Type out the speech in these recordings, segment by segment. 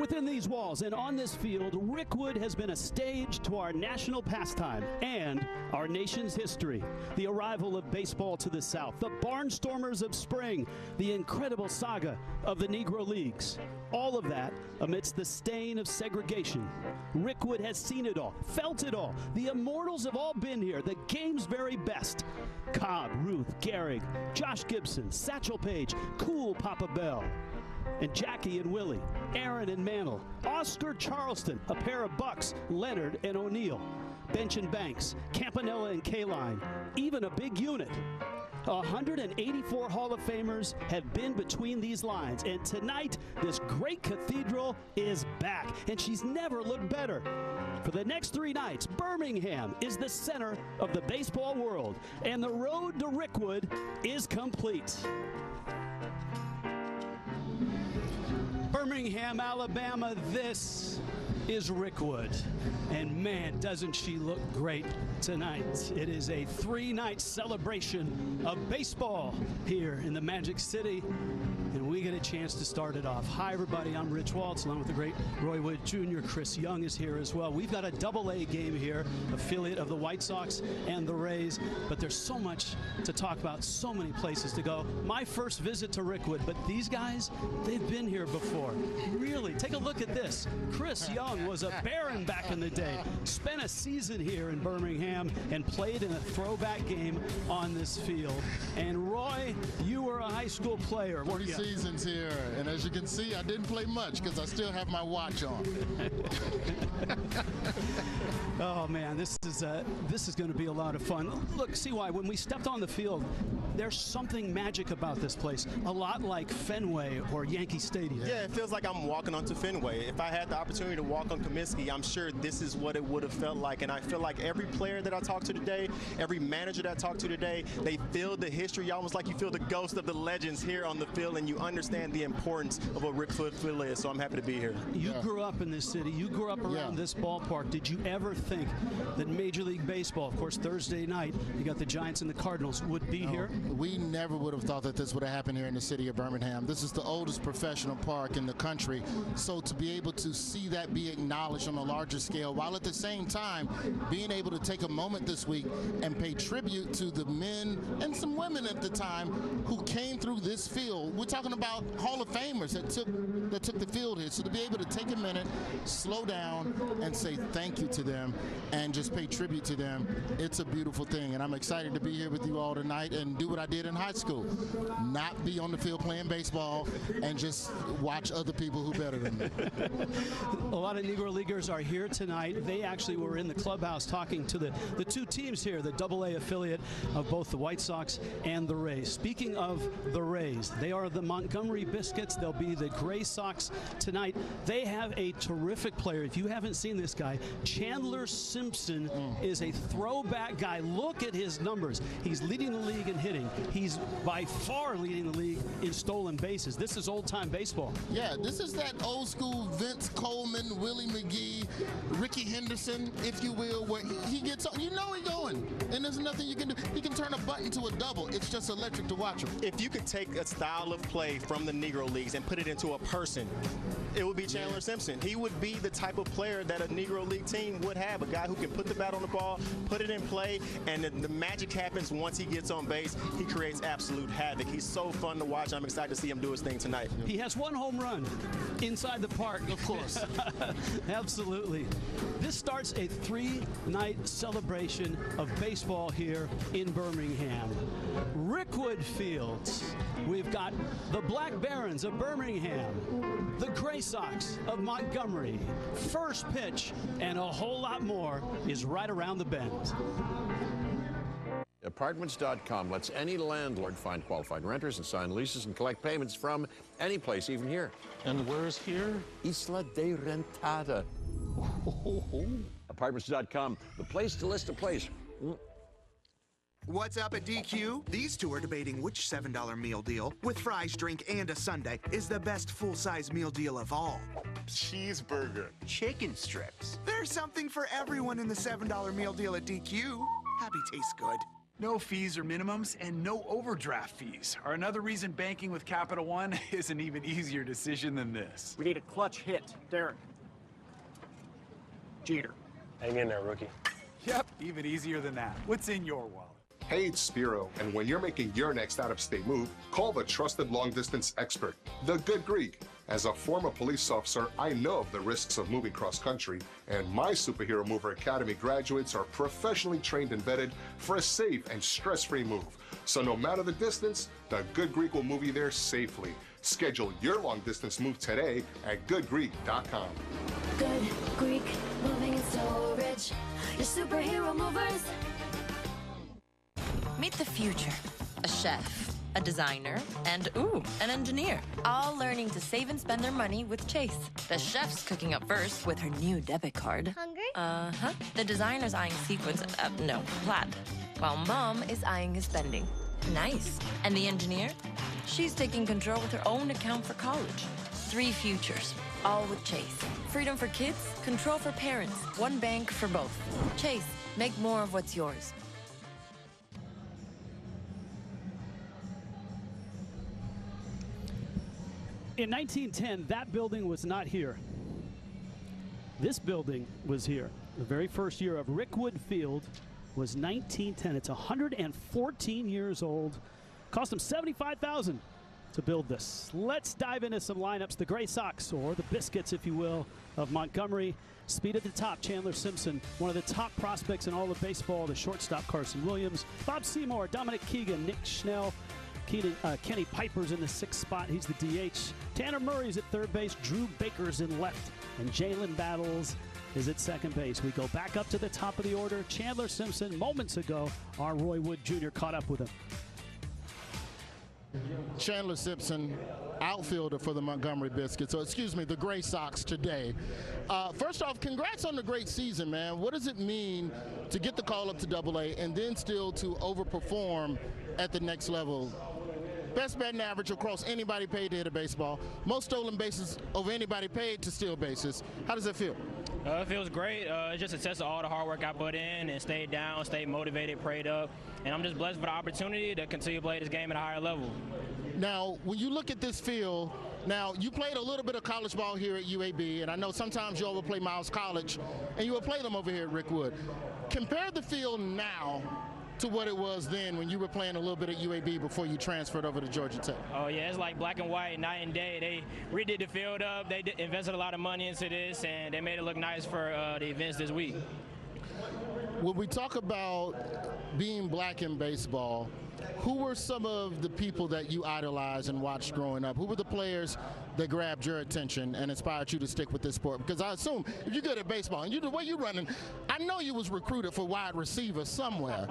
Within these walls and on this field, Rickwood has been a stage to our national pastime and our nation's history. The arrival of baseball to the South, the barnstormers of spring, the incredible saga of the Negro Leagues. All of that amidst the stain of segregation. Rickwood has seen it all, felt it all. The immortals have all been here, the game's very best. Cobb, Ruth, Gehrig, Josh Gibson, Satchel Paige, Cool Papa Bell, and Jackie and Willie, Aaron and Mantle, Oscar Charleston, a pair of Bucks, Leonard and O'Neill, Bench and Banks, Campanella and Kaline, even a big unit. 184 Hall of Famers have been between these lines, and tonight this great cathedral is back, and she's never looked better. For the next 3 nights, Birmingham is the center of the baseball world, and the road to Rickwood is complete. Birmingham, Alabama, this is Rickwood. And man, doesn't she look great tonight. It is a 3-night celebration of baseball here in the Magic City. And we get a chance to start it off. Hi, everybody. I'm Rich Waltz, along with the great Roy Wood Jr. Chris Young is here as well. We've got a AA game here, affiliate of the White Sox and the Rays. But there's so much to talk about, so many places to go. My first visit to Rickwood, but these guys, they've been here before. Really, take a look at this. Chris Young was a Baron back in the day, spent a season here in Birmingham and played in a throwback game on this field. And Roy, you were a high school player. 40 seasons here, and as you can see, I didn't play much because I still have my watch on. Oh man, this is going to be a lot of fun. Look, see why when we stepped on the field, there's something magic about this place. A lot like Fenway or Yankee Stadium. Yeah, it feels like I'm walking onto Fenway. If I had the opportunity to walk on Comiskey, I'm sure this is what it would have felt like. And I feel like every player that I talked to today, every manager that I talked to today, they feel the history, almost like you feel the ghost of the legends here on the field, and you understand the importance of what Rickwood Field is. So I'm happy to be here. You grew up in this city. You grew up around this ballpark. Did you ever think that Major League Baseball, of course, Thursday night, you got the Giants and the Cardinals, would be here? We never would have thought that this would have happened here in the city of Birmingham. This is the oldest professional park in the country. So to be able to see that be acknowledged on a larger scale, while at the same time being able to take a moment this week and pay tribute to the men and some women at the time who came through this field. We're talking about Hall of Famers that took the field here. So to be able to take a minute, slow down, and say thank you to them and just pay tribute to them, it's a beautiful thing. And I'm excited to be here with you all tonight and do what I did in high school. Not be on the field playing baseball and just watch other people who better than me. A lot of Negro Leaguers are here tonight. They actually were in the clubhouse talking to the 2 teams here, the AA affiliate of both the White Sox and the Rays. Speaking of the Rays, they are the Montgomery Biscuits. They'll be the Gray Sox tonight. They have a terrific player. If you haven't seen this guy, Chandler Simpson is a throwback guy. Look at his numbers. He's leading the league in hitting. He's by far leading the league in stolen bases. This is old-time baseball. Yeah, this is that old school Vince Coleman, Willie McGee, Ricky Henderson, if you will, where he gets on. You know he's going, and there's nothing you can do. He can turn a button to a double. It's just electric to watch him. If you could take a style of play from the Negro Leagues and put it into a person, it would be Chandler Simpson. He would be the type of player that a Negro League team would have, a guy who can put the bat on the ball, put it in play, and the magic happens once he gets on base. He creates absolute havoc. He's so fun to watch. I'm excited to see him do his thing tonight. He has 1 home run inside the park. Of course. Absolutely. This starts a 3-night celebration of baseball here in Birmingham. Rickwood Field. We've got the Black Barons of Birmingham, the Gray Sox of Montgomery. First pitch and a whole lot more is right around the bend. Apartments.com lets any landlord find qualified renters and sign leases and collect payments from any place, even here. And where's here? Isla de Rentada. Apartments.com, the place to list a place. What's up at DQ? These 2 are debating which $7 meal deal, with fries, drink, and a sundae, is the best full-size meal deal of all. Cheeseburger, chicken strips. There's something for everyone in the $7 meal deal at DQ. Happy tastes good. No fees or minimums, and no overdraft fees are another reason banking with Capital One is an even easier decision than this. We need a clutch hit. Derek. Jeter. Hang in there, rookie. Yep, even easier than that. What's in your wallet? Hey, it's Spiro, and when you're making your next out-of-state move, call the trusted long-distance expert, the Good Greek. As a former police officer, I know of the risks of moving cross-country, and my Superhero Mover Academy graduates are professionally trained and vetted for a safe and stress-free move. So no matter the distance, the Good Greek will move you there safely. Schedule your long-distance move today at goodgreek.com. Good Greek, moving and storage. Your superhero movers. Meet the future. A chef, a designer, and an engineer. All learning to save and spend their money with Chase. The chef's cooking up first with her new debit card. Hungry? Uh-huh. The designer's eyeing sequins, plaid. While mom is eyeing his spending. Nice. And the engineer? She's taking control with her own account for college. 3 futures, all with Chase. Freedom for kids, control for parents. One bank for both. Chase, make more of what's yours. In 1910, that building was not here. This building was here. The very first year of Rickwood Field was 1910. It's 114 years old. Cost them $75,000 to build this. Let's dive into some lineups. The Gray Sox, or the Biscuits, if you will, of Montgomery. Speed at the top, Chandler Simpson, one of the top prospects in all of baseball. The shortstop, Carson Williams. Bob Seymour, Dominic Keegan, Nick Schnell. Kenny Piper's in the 6th spot. He's the DH. Tanner Murray's at third base. Drew Baker's in left. And Jalen Battles is at second base. We go back up to the top of the order. Chandler Simpson, moments ago, our Roy Wood Jr. caught up with him. Chandler Simpson, outfielder for the Montgomery Biscuits, the Gray Sox today. First off, congrats on the great season, man. What does it mean to get the call up to AA and then still to overperform at the next level? Best batting average across anybody paid to hit a baseball. Most stolen bases over anybody paid to steal bases. How does that feel? It feels great. It's just a test of all the hard work I put in and stayed down, stayed motivated, prayed up. And I'm just blessed for the opportunity to continue to play this game at a higher level. Now, when you look at this field, now you played a little bit of college ball here at UAB, and I know sometimes you overplay Miles College, and you will play them over here at Rickwood. Compare the field now to what it was then when you were playing a little bit at UAB before you transferred over to Georgia Tech. Oh yeah, it's like black and white, night and day. They redid the field up. They invested a lot of money into this, and they made it look nice for the events this week. When we talk about being black in baseball, who were some of the people that you idolized and watched growing up? Who were the players that grabbed your attention and inspired you to stick with this sport? Because I assume if you're good at baseball and the way you're running, I know you was recruited for wide receiver somewhere.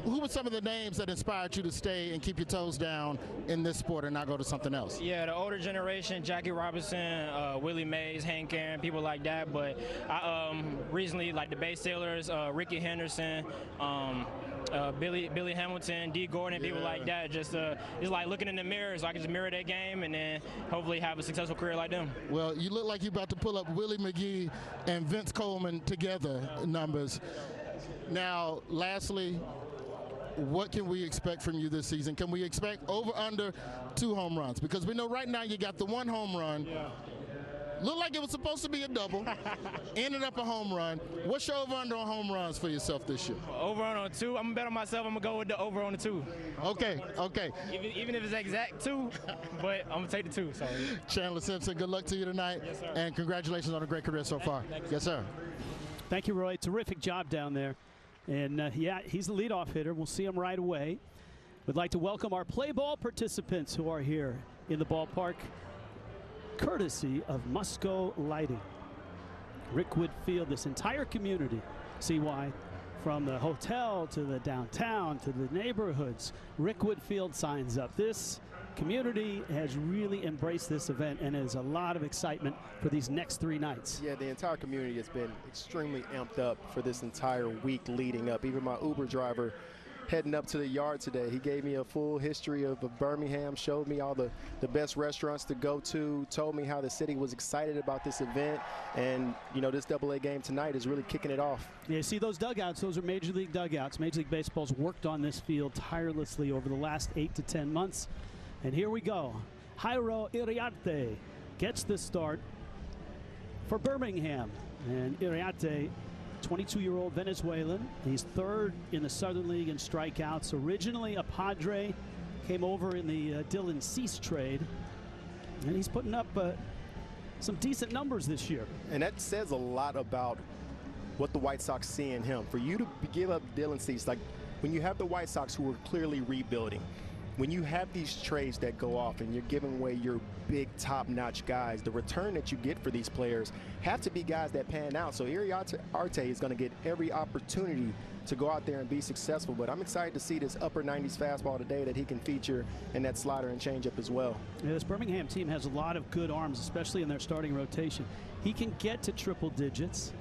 Who were some of the names that inspired you to stay and keep your toes down in this sport and not go to something else? Yeah, the older generation, Jackie Robinson, Willie Mays, Hank Aaron, people like that. But I recently, like the base sailors, Ricky Henderson, Billy Hamilton, D. Gordon, people like that. Just it's like looking in the mirror, so I can just mirror their game and then hopefully have a successful career like them. Well, you look like you're about to pull up Willie McGee and Vince Coleman together numbers. Now, lastly, what can we expect from you this season? Can we expect over under 2 home runs? Because we know right now you got the 1 home run. Yeah. Looked like it was supposed to be a double. Ended up a home run. What's your over under on home runs for yourself this year? Over on 2. I'm gonna bet on myself. I'm gonna go with the over on the 2. Okay. Even if it's exact 2, but I'm gonna take the 2. So. Chandler Simpson, good luck to you tonight. Yes, sir. And congratulations on a great career so far. Thank you. Yes, sir. Thank you, Roy. Terrific job down there. And yeah, he's the leadoff hitter. We'll see him right away. We'd like to welcome our play ball participants who are here in the ballpark, courtesy of Musco Lighting. Rickwood Field, this entire community, see why? From the hotel to the downtown to the neighborhoods, Rickwood Field signs up. This community has really embraced this event, and there's a lot of excitement for these next 3 nights. Yeah, the entire community has been extremely amped up for this entire week leading up. Even my Uber driver heading up to the yard today. He gave me a full history of Birmingham, showed me all the best restaurants to go to, told me how the city was excited about this event, and you know, this AA game tonight is really kicking it off. Yeah, see those dugouts, those are Major League dugouts. Major League Baseball's worked on this field tirelessly over the last 8 to 10 months. And here we go. Jairo Iriarte gets the start for Birmingham. And Iriarte, 22-year-old Venezuelan. He's third in the Southern League in strikeouts. Originally a Padre, came over in the Dylan Cease trade. And he's putting up some decent numbers this year. And that says a lot about what the White Sox see in him. For you to give up Dylan Cease, like when you have the White Sox who are clearly rebuilding, when you have these trades that go off and you're giving away your big top-notch guys, the return that you get for these players have to be guys that pan out. So Iriarte is going to get every opportunity to go out there and be successful. But I'm excited to see this upper 90s fastball today that he can feature in that slider and changeup as well. Yeah, this Birmingham team has a lot of good arms, especially in their starting rotation. He can get to triple digits.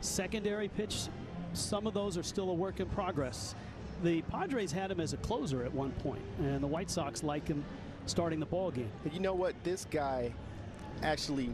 Secondary pitch, some of those are still a work in progress. The Padres had him as a closer at one point, and the White Sox like him starting the ball game. You know what? This guy actually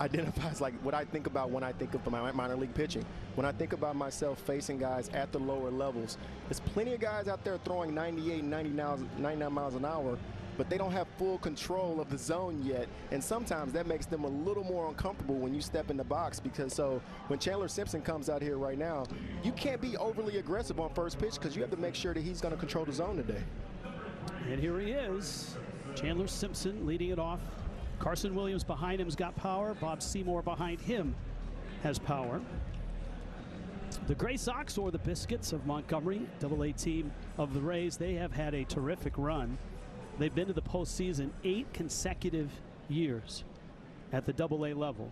identifies like what I think about when I think of my minor league pitching. When I think about myself facing guys at the lower levels, there's plenty of guys out there throwing 98, 99 miles an hour, but they don't have full control of the zone yet, and sometimes that makes them a little more uncomfortable when you step in the box, because so when Chandler Simpson comes out here right now, you can't be overly aggressive on first pitch because you have to make sure that he's going to control the zone today. And here he is, Chandler Simpson leading it off. Carson Williams behind him's got power. Bob Seymour behind him has power. The Gray Sox, or the Biscuits of Montgomery, AA team of the Rays, they have had a terrific run. They've been to the postseason 8 consecutive years at the AA level.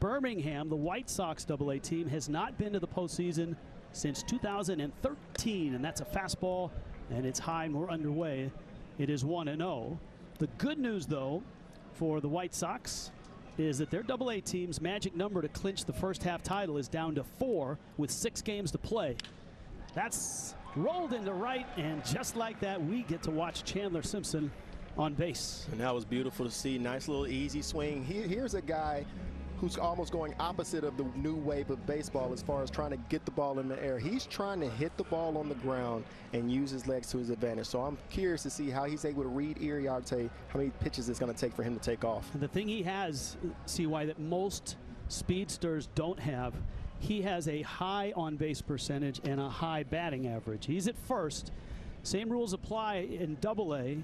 Birmingham, the White Sox AA team, has not been to the postseason since 2013, and that's a fastball, and it's high, and we're underway. It is 1-0. The good news, though, for the White Sox is that their AA team's magic number to clinch the first half title is down to 4 with 6 games to play. That's rolled into right, and just like that, we get to watch Chandler Simpson on base. And that was beautiful to see. Nice little easy swing. Here's a guy who's almost going opposite of the new wave of baseball as far as trying to get the ball in the air. He's trying to hit the ball on the ground and use his legs to his advantage. So I'm curious to see how he's able to read Iriarte, how many pitches it's going to take for him to take off. The thing he has, CY, that most speedsters don't have, he has a high on-base percentage and a high batting average. He's at first. Same rules apply in AA.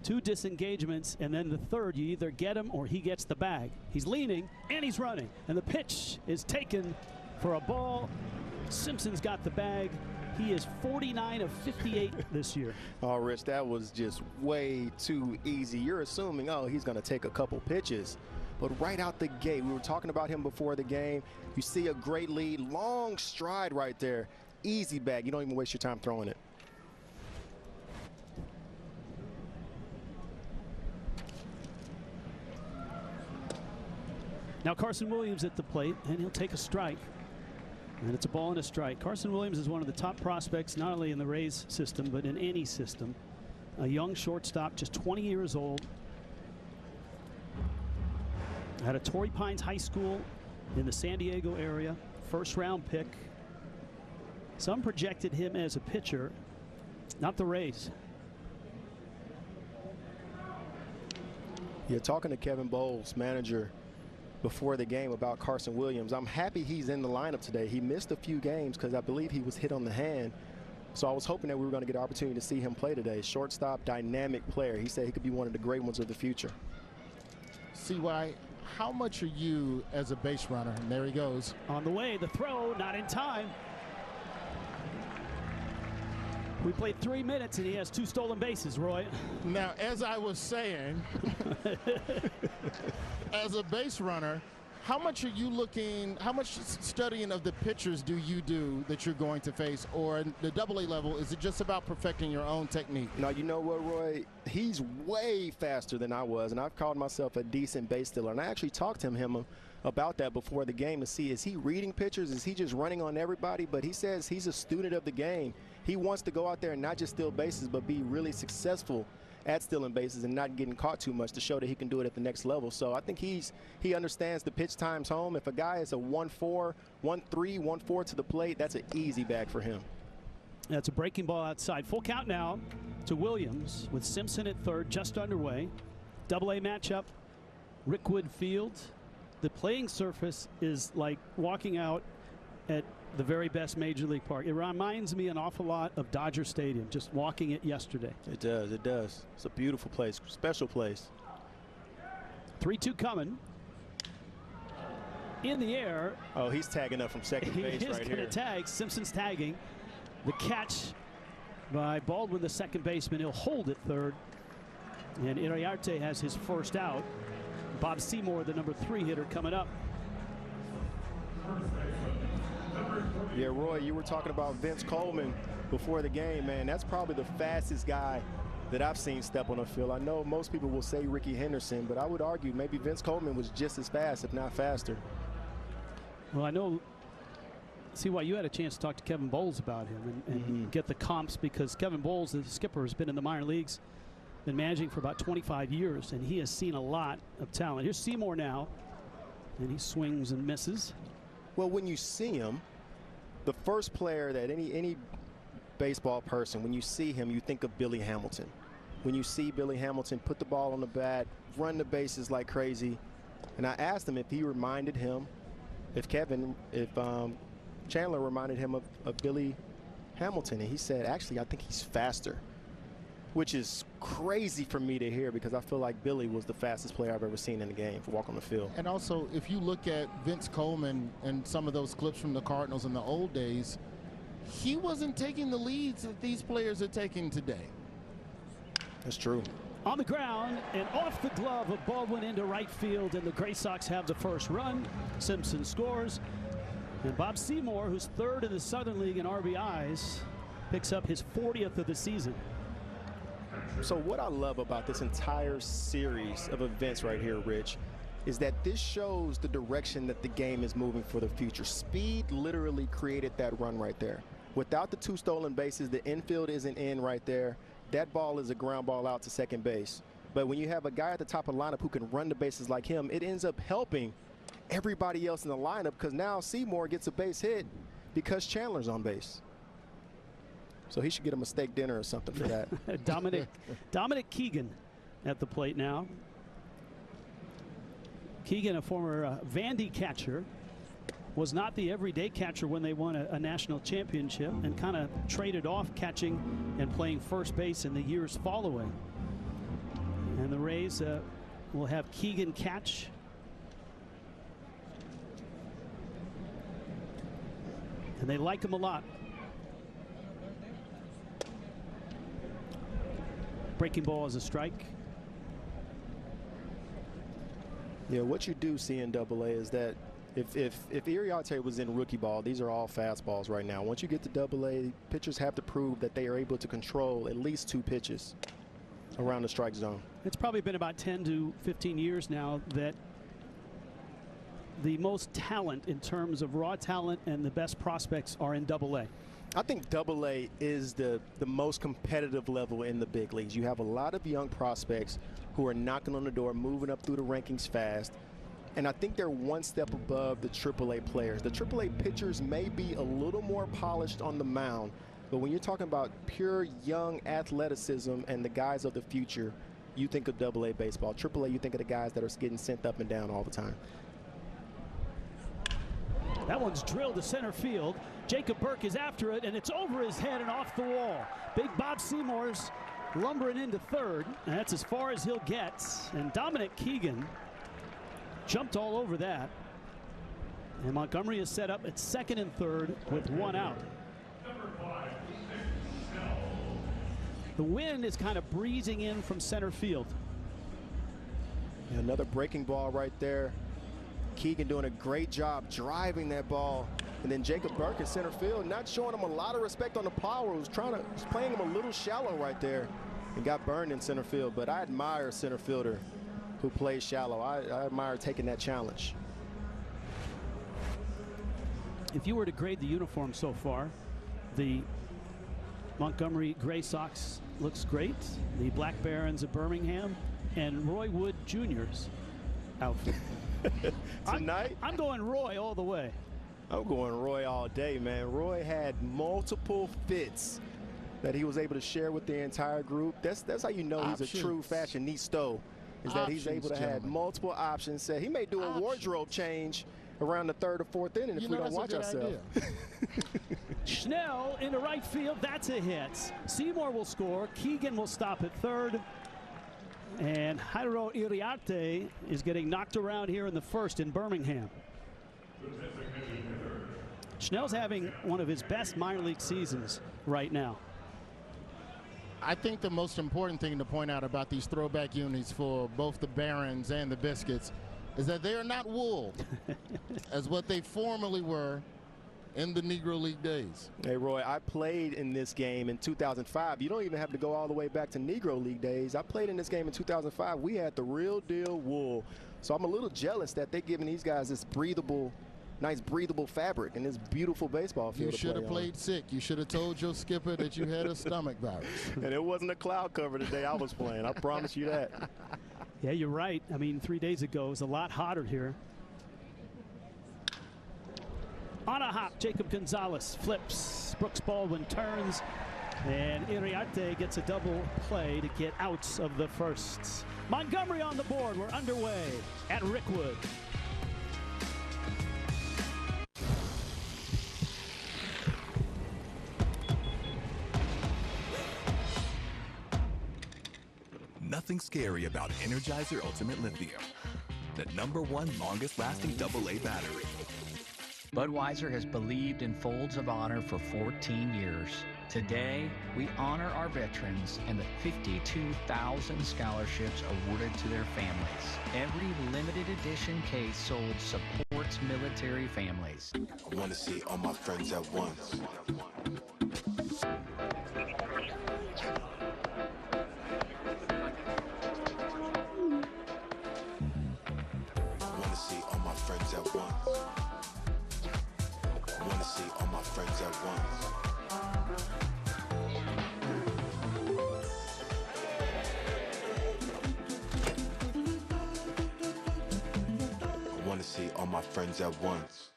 2 disengagements, and then the third, you either get him or he gets the bag. He's leaning, and he's running. And the pitch is taken for a ball. Simpson's got the bag. He is 49 of 58 this year. Oh, Rich, that was just way too easy. You're assuming, oh, he's going to take a couple pitches. But right out the gate, we were talking about him before the game. You see a great lead, long stride right there. Easy bag. You don't even waste your time throwing it. Now Carson Williams at the plate, and he'll take a strike. And it's a ball and a strike. Carson Williams is one of the top prospects, not only in the Rays system, but in any system. A young shortstop, just 20 years old. Out of Torrey Pines High School in the San Diego area. First-round pick. Some projected him as a pitcher, not the Rays. You're talking to Kevin Boles, manager, before the game about Carson Williams. I'm happy he's in the lineup today. He missed a few games because I believe he was hit on the hand. So I was hoping that we were going to get an opportunity to see him play today. Shortstop, dynamic player. He said he could be one of the great ones of the future. CY, how much are you as a base runner? And there he goes. On the way, the throw, not in time. We played 3 minutes and he has 2 stolen bases, Roy. Now, as I was saying, as a base runner, how much are you looking, how much studying of the pitchers do you do that you're going to face? Or the AA level, is it just about perfecting your own technique? No, you know what, Roy? He's way faster than I was, and I've called myself a decent base stealer. And I actually talked to him about that before the game to see, is he reading pitchers? Is he just running on everybody? But he says he's a student of the game. He wants to go out there and not just steal bases, but be really successful at stealing bases and not getting caught too much to show that he can do it at the next level. So I think he understands the pitch times home. If a guy is a 1-4, 1-3, 1-4 to the plate, that's an easy bag for him. That's a breaking ball outside. Full count now to Williams with Simpson at third, just underway. Double-A matchup, Rickwood Field. The playing surface is like walking out at the very best Major League park. It reminds me an awful lot of Dodger Stadium, just walking it yesterday. It does, it does. It's a beautiful place, special place. 3-2 coming. In the air. Oh, he's tagging up from second base right here. He is going to tag. Simpson's tagging. The catch by Baldwin, the second baseman. He'll hold at third. And Iriarte has his first out. Bob Seymour, the number 3 hitter, coming up. Yeah, Roy, you were talking about Vince Coleman before the game, man. That's probably the fastest guy that I've seen step on the field. I know most people will say Ricky Henderson, but I would argue maybe Vince Coleman was just as fast, if not faster. Well, I know, CY, you had a chance to talk to Kevin Boles about him and get the comps, because Kevin Boles, the skipper, has been in the minor leagues, been managing for about 25 years, and he has seen a lot of talent. Here's Seymour now, and he swings and misses. Well, when you see him, the first player that any baseball person, when you see him, you think of Billy Hamilton. When you see Billy Hamilton put the ball on the bat, run the bases like crazy, and I asked him if he reminded him, if Chandler reminded him of Billy Hamilton, and he said, actually, I think he's faster, which is crazy for me to hear, because I feel like Billy was the fastest player I've ever seen in the game for walk on the field. And also, if you look at Vince Coleman and some of those clips from the Cardinals in the old days, he wasn't taking the leads that these players are taking today. That's true. On the ground and off the glove of Baldwin into right field, and the Gray Sox have the first run. Simpson scores, and Bob Seymour, who's third in the Southern League in RBIs, picks up his 40th of the season. So what I love about this entire series of events right here, Rich, is that this shows the direction that the game is moving for the future. Speed literally created that run right there. Without the 2 stolen bases, the infield isn't in right there. That ball is a ground ball out to second base. But when you have a guy at the top of the lineup who can run the bases like him, it ends up helping everybody else in the lineup, because now Seymour gets a base hit because Chandler's on base. So he should get him a steak dinner or something for that. Dominic Keegan at the plate now. Keegan, a former Vandy catcher, was not the everyday catcher when they won a national championship, and kind of traded off catching and playing first base in the years following. And the Rays will have Keegan catch. And they like him a lot. Breaking ball is a strike. Yeah, what you do see in Double-A is that if Iriarte was in rookie ball, these are all fastballs right now. Once you get to Double-A, pitchers have to prove that they are able to control at least 2 pitches around the strike zone. It's probably been about 10 to 15 years now that the most talent in terms of raw talent and the best prospects are in Double-A. I think Double-A is the most competitive level in the big leagues. You have a lot of young prospects who are knocking on the door, moving up through the rankings fast. And I think they're one step above the AAA players. The AAA pitchers may be a little more polished on the mound, but when you're talking about pure young athleticism and the guys of the future, you think of Double-A baseball. AAA, you think of the guys that are getting sent up and down all the time. That one's drilled to center field. Jacob Burke is after it, and it's over his head and off the wall. Big Bob Seymour's lumbering into third, and that's as far as he'll get. And Dominic Keegan jumped all over that. And Montgomery is set up at second and third with 1 out. The wind is kind of breezing in from center field. Yeah, another breaking ball right there. Keegan doing a great job driving that ball. And then Jacob Burke in center field, not showing him a lot of respect on the power. Was playing him a little shallow right there and got burned in center field. But I admire a center fielder who plays shallow. I admire taking that challenge. If you were to grade the uniform so far, the Montgomery Gray Sox looks great. The Black Barons of Birmingham and Roy Wood Jr.'s outfit. Tonight? I'm going Roy all the way. I'm going Roy all day, man. Roy had multiple fits that he was able to share with the entire group. That's how you know he's a true fashionista, is that he's able to have multiple options. So he may do a wardrobe change around the 3rd or 4th inning if we don't watch ourselves. Schnell into right field. That's a hit. Seymour will score. Keegan will stop at 3rd. And Jairo Iriarte is getting knocked around here in the 1st in Birmingham. Schnell's having one of his best minor league seasons right now. I think the most important thing to point out about these throwback unis for both the Barons and the Biscuits is that they are not wool as what they formerly were in the Negro League days. Hey, Roy, I played in this game in 2005. You don't even have to go all the way back to Negro League days. I played in this game in 2005. We had the real deal wool. So I'm a little jealous that they're giving these guys this breathable, nice breathable fabric in this beautiful baseball field. You should have played sick. You should have told your skipper that you had a stomach virus. And it wasn't a cloud cover today I was playing. I promise you that. Yeah, you're right. I mean, 3 days ago it was a lot hotter here. On a hop, Jacob Gonzalez flips. Brooks Baldwin turns. And Iriarte gets a double play to get out of the 1st. Montgomery on the board. We're underway at Rickwood. Nothing scary about Energizer Ultimate Lithium, the #1 longest-lasting AA battery. Budweiser has believed in Folds of Honor for 14 years. Today, we honor our veterans and the 52,000 scholarships awarded to their families. Every limited edition case sold supports military families. I want to see all my friends at once. Friends at once. I want to see all my friends at once. I want to see all my friends at once.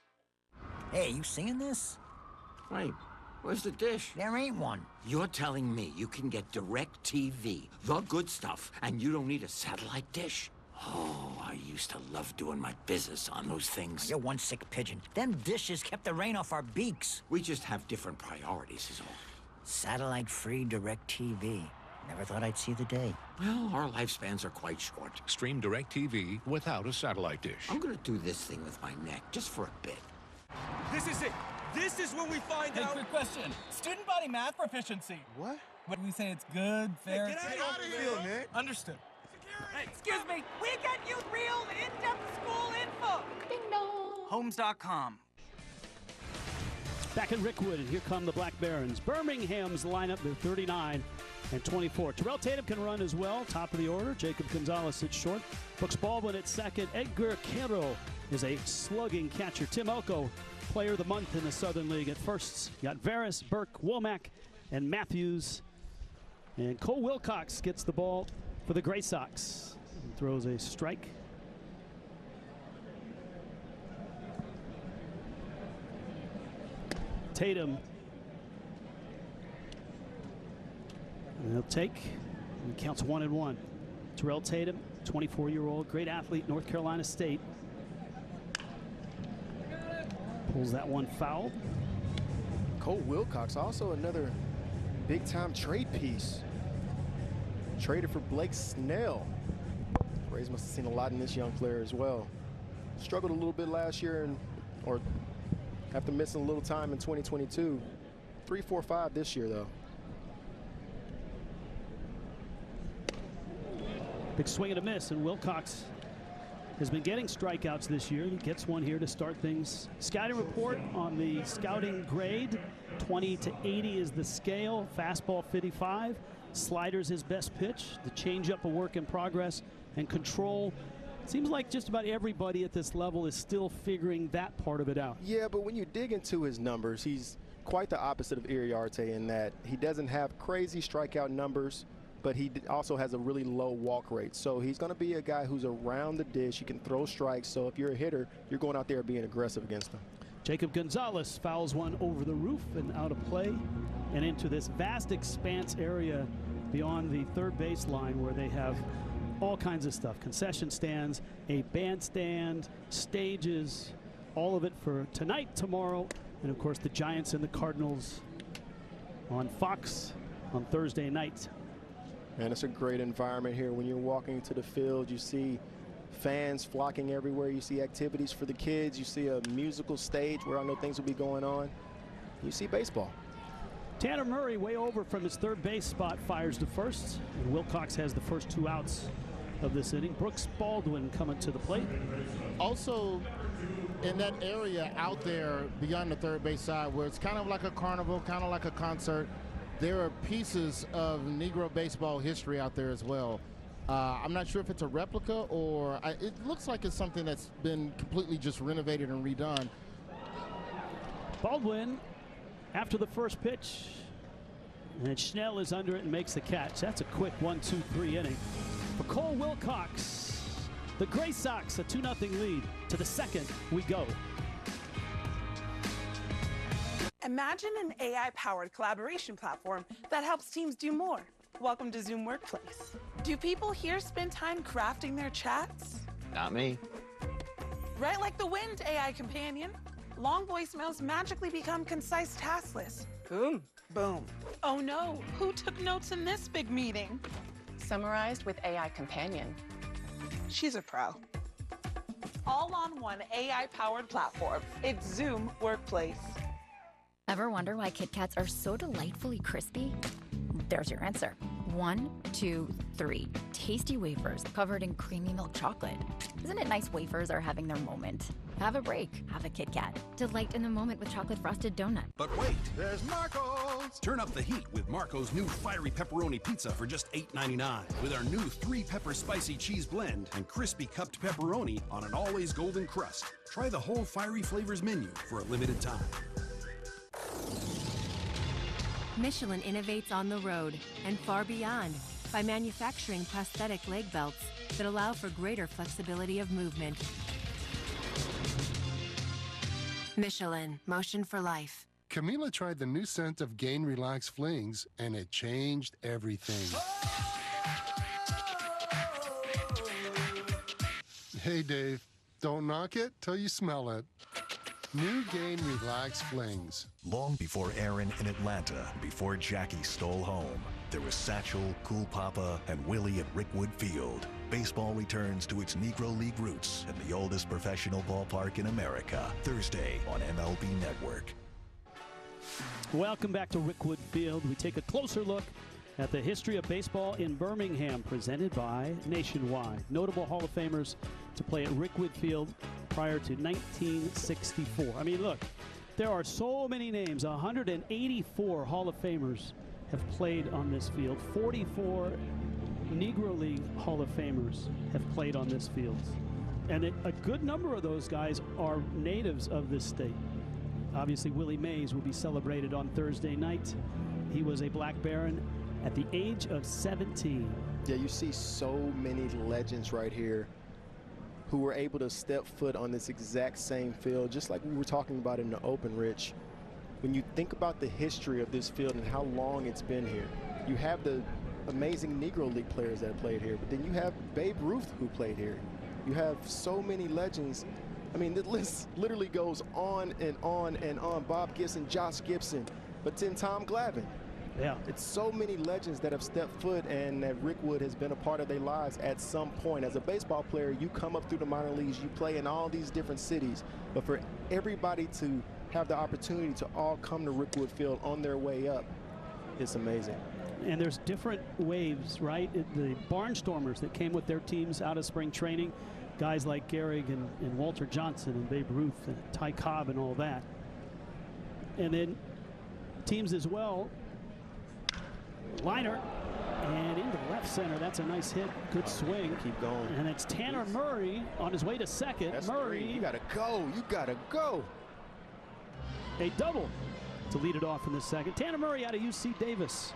Hey, you seeing this? Wait, where's the dish? There ain't one. You're telling me you can get direct TV, the good stuff, and you don't need a satellite dish? Oh, I used to love doing my business on those things. You're one sick pigeon. Them dishes kept the rain off our beaks. We just have different priorities is all. Satellite-free direct TV. Never thought I'd see the day. Well, our lifespans are quite short. Stream direct TV without a satellite dish. I'm gonna do this thing with my neck, just for a bit. This is it. This is when we find out. Quick question. Student body math proficiency. What? When we say it's good, fair. Hey, get out of here, man. Understood. Hey, excuse me. We get you real in-depth school info. Ding dong. Homes.com. Back in Rickwood, and here come the Black Barons. Birmingham's lineup, they're 39 and 24. Terrell Tatum can run as well, top of the order. Jacob Gonzalez sits short. Brooks Baldwin at second. Edgar Quero is a slugging catcher. Tim Elko, player of the month in the Southern League at first. You got Varys, Burke, Womack, and Matthews. And Cole Wilcox gets the ball for the Gray Sox. He throws a strike. Tatum. And he'll take. And he counts 1-1. Terrell Tatum, 24-year-old, great athlete, North Carolina State. Pulls that one foul. Cole Wilcox, also another big-time trade piece. Traded for Blake Snell. Rays must have seen a lot in this young player as well. Struggled a little bit last year, or after missing a little time in 2022. 3.45 this year, though. Big swing and a miss, and Wilcox has been getting strikeouts this year. He gets one here to start things. Scouting report on the scouting grade. 20 to 80 is the scale. Fastball 55. Slider's his best pitch. The changeup a work in progress, and control. Seems like just about everybody at this level is still figuring that part of it out. Yeah, but when you dig into his numbers, he's quite the opposite of Iriarte in that he doesn't have crazy strikeout numbers, but he also has a really low walk rate. So he's going to be a guy who's around the dish. He can throw strikes. So if you're a hitter, you're going out there being aggressive against him. Jacob Gonzalez fouls one over the roof and out of play and into this vast expanse area beyond the third base line where they have all kinds of stuff. Concession stands, a bandstand, stages, all of it for tonight, tomorrow, and of course the Giants and the Cardinals on Fox on Thursday night. Man, it's a great environment here. When you're walking to the field, you see fans flocking everywhere. You see activities for the kids. You see a musical stage where I know things will be going on. You see baseball. Tanner Murray, way over from his third base spot, fires to first. And Wilcox has the first 2 outs of this inning. Brooks Baldwin coming to the plate. Also, in that area out there beyond the third base side where it's kind of like a carnival, kind of like a concert, there are pieces of Negro baseball history out there as well. I'm not sure if it's a replica or it looks like it's something that's been completely just renovated and redone. Baldwin after the first pitch, and Schnell is under it and makes the catch. That's a quick 1-2-3 inning for Cole Wilcox. The Gray Sox a 2-0 lead. To the second we go. Imagine an AI-powered collaboration platform that helps teams do more. Welcome to Zoom Workplace. Do people here spend time crafting their chats? Not me. Right like the Wind AI companion. Long voicemails magically become concise task lists. Boom, boom. Oh no, who took notes in this big meeting? Summarized with AI companion. She's a pro. All on one AI-powered platform. It's Zoom Workplace. Ever wonder why Kit Kats are so delightfully crispy? There's your answer. 1, 2, 3. Tasty wafers covered in creamy milk chocolate. Isn't it nice wafers are having their moment? Have a break. Have a Kit Kat. Delight in the moment with chocolate frosted donut. But wait, there's Marco's! Turn up the heat with Marco's new fiery pepperoni pizza for just $8.99. With our new 3-pepper spicy cheese blend and crispy cupped pepperoni on an always golden crust. Try the whole fiery flavors menu for a limited time. Michelin innovates on the road and far beyond by manufacturing prosthetic leg belts that allow for greater flexibility of movement. Michelin, motion for life. Camila tried the new scent of Gain Relax Flings, and it changed everything. Hey, Dave, don't knock it till you smell it. New Gain Relax Flings. Long before Aaron in Atlanta, before Jackie stole home, there was Satchel, Cool Papa, and Willie at Rickwood Field. Baseball returns to its Negro League roots in the oldest professional ballpark in America, Thursday on MLB Network. Welcome back to Rickwood Field. We take a closer look at the history of baseball in Birmingham, presented by Nationwide. Notable Hall of Famers to play at Rickwood Field prior to 1964. I mean, look, there are so many names. 184 Hall of Famers have played on this field. 44 Negro League Hall of Famers have played on this field. And a good number of those guys are natives of this state. Obviously, Willie Mays will be celebrated on Thursday night. He was a Black Baron at the age of 17. Yeah, you see so many legends right here who were able to step foot on this exact same field, just like we were talking about in the Open, Rich. When you think about the history of this field and how long it's been here, you have the amazing Negro League players that played here, but then you have Babe Ruth who played here. You have so many legends. I mean, the list literally goes on and on and on. Bob Gibson, Josh Gibson, but then Tom Glavine. Yeah. It's so many legends that have stepped foot and that Rickwood has been a part of their lives at some point. As a baseball player, you come up through the minor leagues, you play in all these different cities, but for everybody to have the opportunity to all come to Rickwood Field on their way up, it's amazing. And there's different waves, right? The Barnstormers that came with their teams out of spring training, guys like Gehrig and Walter Johnson and Babe Ruth and Ty Cobb and all that. And then teams as well. Liner and into left center. That's a nice hit. Good swing. Keep going. And it's Tanner Murray on his way to second. That's Murray. You gotta go. You gotta go. A double to lead it off in the second. Tanner Murray out of UC Davis,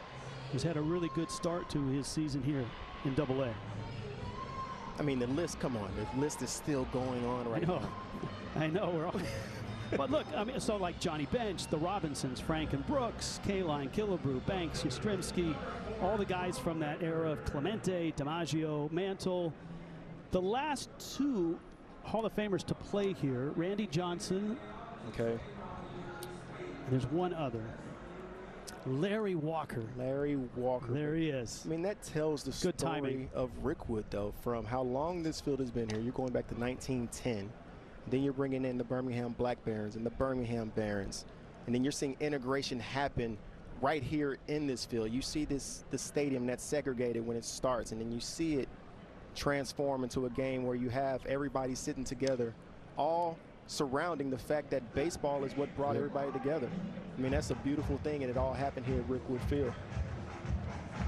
who's had a really good start to his season here in Double-A. I mean, the list, come on, the list is still going on right now. I know. We're all but look, I mean, so like Johnny Bench, the Robinsons, Frank and Brooks, Kaline, Killebrew, Banks, Yastrzemski, all the guys from that era of Clemente, DiMaggio, Mantle. The last two Hall of Famers to play here, Randy Johnson. Okay. There's one other. Larry Walker. Larry Walker. There he is. I mean, that tells the Good story timing. of Rickwood, though, from how long this field has been here. You're going back to 1910. Then you're bringing in the Birmingham Black Barons and the Birmingham Barons. And then you're seeing integration happen right here in this field. You see the stadium that's segregated when it starts, and then you see it transform into a game where you have everybody sitting together, all surrounding the fact that baseball is what brought everybody together. I mean, that's a beautiful thing, and it all happened here at Rickwood Field.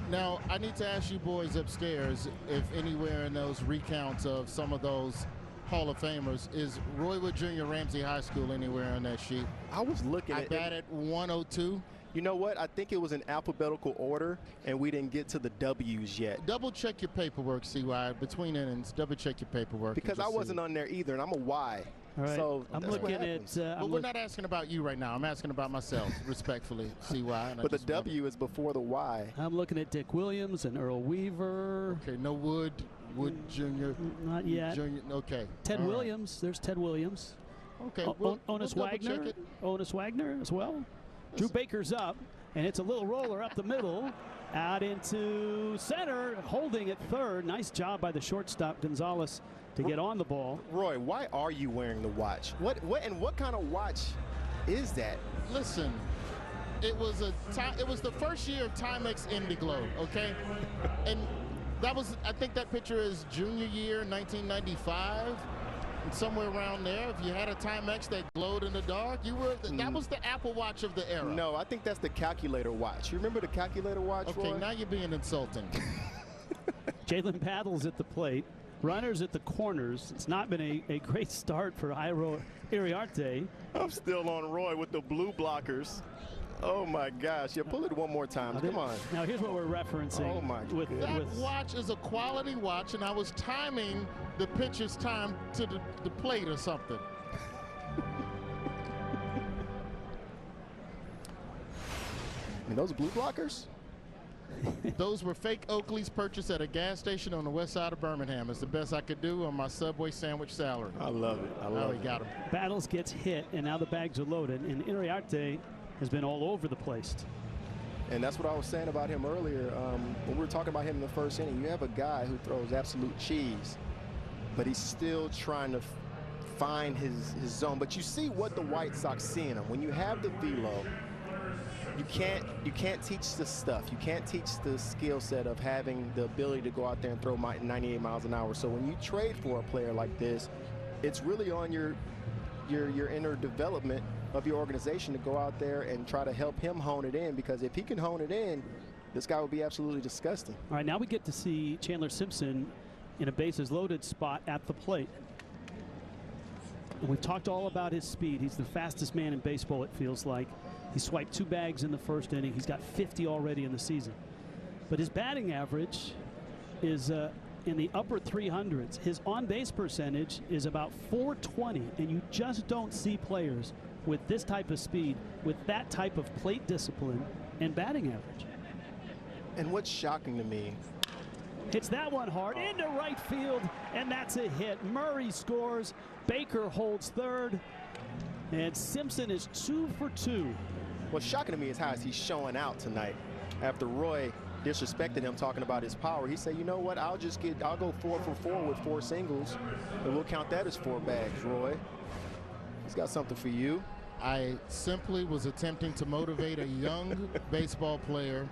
Now, I need to ask you boys upstairs if anywhere in those recounts of some of those Hall of Famers, is Roywood Junior Ramsey High School anywhere on that sheet? I was looking at it. I batted 102. You know what? I think it was in alphabetical order, and we didn't get to the W's yet. Double check your paperwork, CY. Between innings, double check your paperwork. Because I wasn't on there either, and I'm a Y. All right. So I'm looking at. But we're not asking about you right now. I'm asking about myself, respectfully, CY. But the W is before the Y. I'm looking at Dick Williams and Earl Weaver. Okay, no Wood Jr. Not yet. Junior, okay. Ted Williams. There's Ted Williams. Okay. Onus Wagner. Onus Wagner as well. Drew Baker's up, and it's a little roller up the middle, out into center, holding at third. Nice job by the shortstop Gonzalez to get on the ball. Roy, why are you wearing the watch? What kind of watch is that? Listen, it was the first year of Timex Indiglo, okay? And that was, I think that picture is junior year, 1995. And somewhere around there, if you had a Timex that glowed in the dark, that was the Apple Watch of the era. No, I think that's the calculator watch. You remember the calculator watch, Okay, Roy? now you're being insulting. Jalen Battles at the plate. Runners at the corners. It's not been a great start for Iro Iriarte. I'm still on Roy with the blue blockers. Oh my gosh. Yeah, pull it one more time. Come on. Now here's what we're referencing. Oh my goodness. That watch is a quality watch, and I was timing the pitcher's time to the plate or something. I mean, those are blue blockers? Those were fake Oakleys purchased at a gas station on the west side of Birmingham. It's the best I could do on my Subway sandwich salary. I love it. I love it. He got him. Battles gets hit, and now the bags are loaded, and Iriarte has been all over the place. And that's what I was saying about him earlier. When we were talking about him in the first inning, you have a guy who throws absolute cheese, but he's still trying to find his zone. But you see what the White Sox see in him. When you have the velo, you can't teach the stuff. You can't teach the skill set of having the ability to go out there and throw 98 miles an hour. So when you trade for a player like this, it's really on your inner development of your organization to go out there and try to help him hone it in, because if he can hone it in, this guy would be absolutely disgusting. All right, now we get to see Chandler Simpson in a bases loaded spot at the plate. And we've talked all about his speed. He's the fastest man in baseball, it feels like. He swiped 2 bags in the first inning. He's got 50 already in the season. But his batting average is in the upper 300s. His on-base percentage is about .420, and you just don't see players with this type of speed, with that type of plate discipline and batting average. And what's shocking to me, hits that one hard into right field, and that's a hit. Murray scores. Baker holds third, and Simpson is 2 for 2. What's shocking to me is how he's showing out tonight. After Roy disrespected him talking about his power, he said, you know what, I'll go 4 for 4 with 4 singles, and we'll count that as 4 bags, Roy. He's got something for you. I simply was attempting to motivate a young baseball player,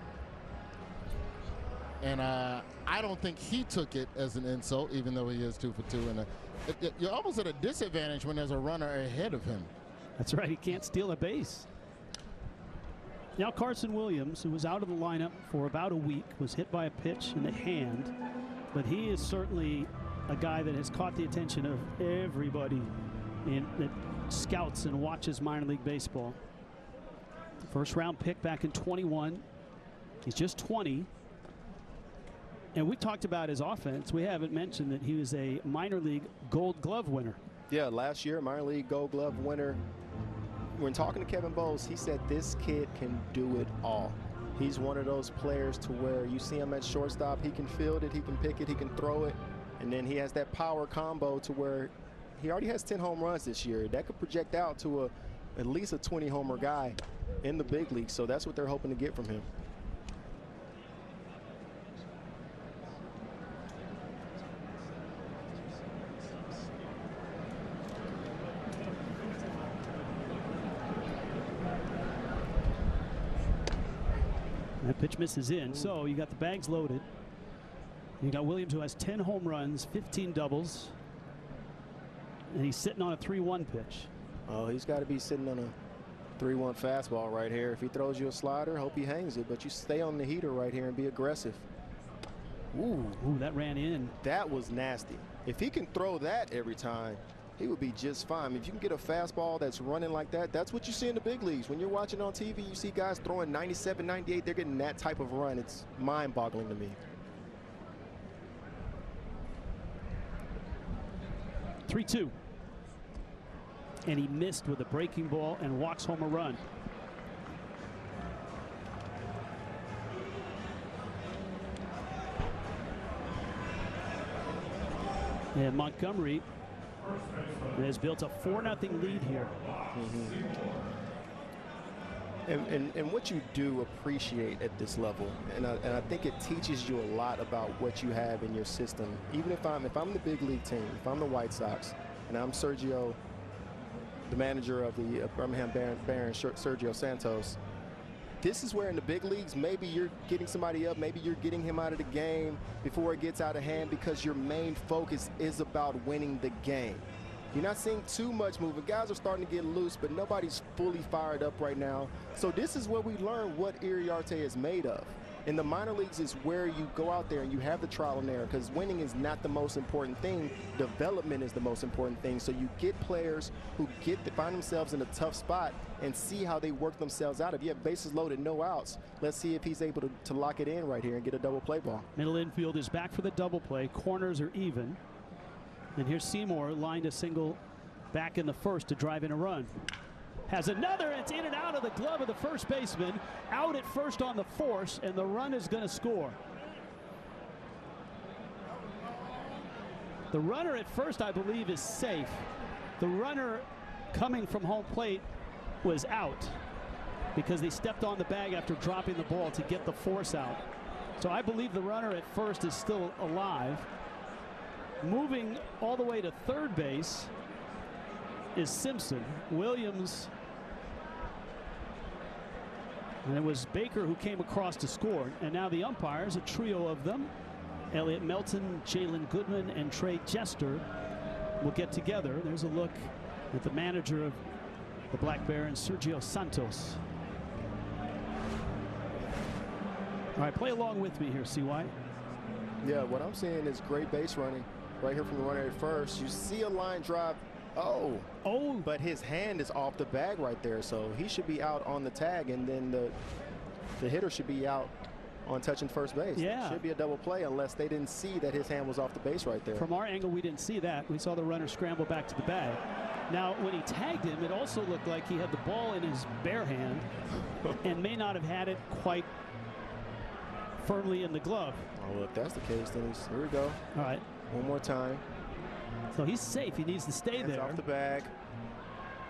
and I don't think he took it as an insult, even though he is 2 for 2. And you're almost at a disadvantage when there's a runner ahead of him. That's right. He can't steal a base. Now Carson Williams, who was out of the lineup for about a week, was hit by a pitch in the hand, but he is certainly a guy that has caught the attention of everybody that scouts and watches minor league baseball. First round pick back in 21. He's just 20. And we've talked about his offense. We haven't mentioned that he was a minor league Gold Glove winner. Yeah, last year, minor league Gold Glove winner. When talking to Kevin Boles, he said this kid can do it all. He's one of those players to where you see him at shortstop, he can field it, he can pick it, he can throw it, and then he has that power combo to where he already has 10 home runs this year. That could project out to at least a 20-homer guy in the big league, so that's what they're hoping to get from him. That pitch misses in, so you got the bags loaded. You got Williams, who has 10 home runs, 15 doubles, and he's sitting on a 3-1 pitch. Oh, he's got to be sitting on a 3-1 fastball right here. If he throws you a slider, hope he hangs it, but you stay on the heater right here and be aggressive. Ooh, that ran in. That was nasty. If he can throw that every time, he would be just fine. If you can get a fastball that's running like that, that's what you see in the big leagues. When you're watching on TV, you see guys throwing 97, 98. They're getting that type of run. It's mind-boggling to me. 3-2. And he missed with a breaking ball and walks home a run. And Montgomery has built a 4-0 lead here. And what you do appreciate at this level, and I think it teaches you a lot about what you have in your system. Even if I'm the big league team, if I'm the White Sox, and I'm Sergio, the manager of the Birmingham Barons, Sergio Santos, this is where in the big leagues, maybe you're getting somebody up, maybe you're getting him out of the game before it gets out of hand because your main focus is about winning the game. You're not seeing too much movement. Guys are starting to get loose, but nobody's fully fired up right now. So this is where we learn what Iriarte is made of. In the minor leagues is where you go out there and you have the trial and error, because winning is not the most important thing. Development is the most important thing. So you get players who find themselves in a tough spot and see how they work themselves out. If you have bases loaded, no outs, let's see if he's able to lock it in right here and get a double play ball. Middle infield is back for the double play. Corners are even. And here's Seymour lined a single back in the first to drive in a run. Has another, it's in and out of the glove of the first baseman, out at first on the force, and the run is going to score. The runner at first, I believe, is safe. The runner coming from home plate was out because they stepped on the bag after dropping the ball to get the force out. So I believe the runner at first is still alive. Moving all the way to third base is Simpson. Williams, and it was Baker who came across to score. And now the umpires, a trio of them, Elliot Melton, Jalen Goodman, and Trey Jester, will get together. There's a look at the manager of the Black Barons, Sergio Santos. All right, play along with me here, CY. Yeah, what I'm seeing is great base running right here from the runner at first. You see a line drive. Oh, but his hand is off the bag right there, so he should be out on the tag, and then the hitter should be out on touching first base. Yeah. It should be a double play unless they didn't see that his hand was off the base right there. From our angle, we didn't see that. We saw the runner scramble back to the bag. Now, when he tagged him, it also looked like he had the ball in his bare hand and may not have had it quite firmly in the glove. Oh, well, if that's the case, then here we go. All right. One more time. So he's safe. He needs to stay Hands there. off the bag.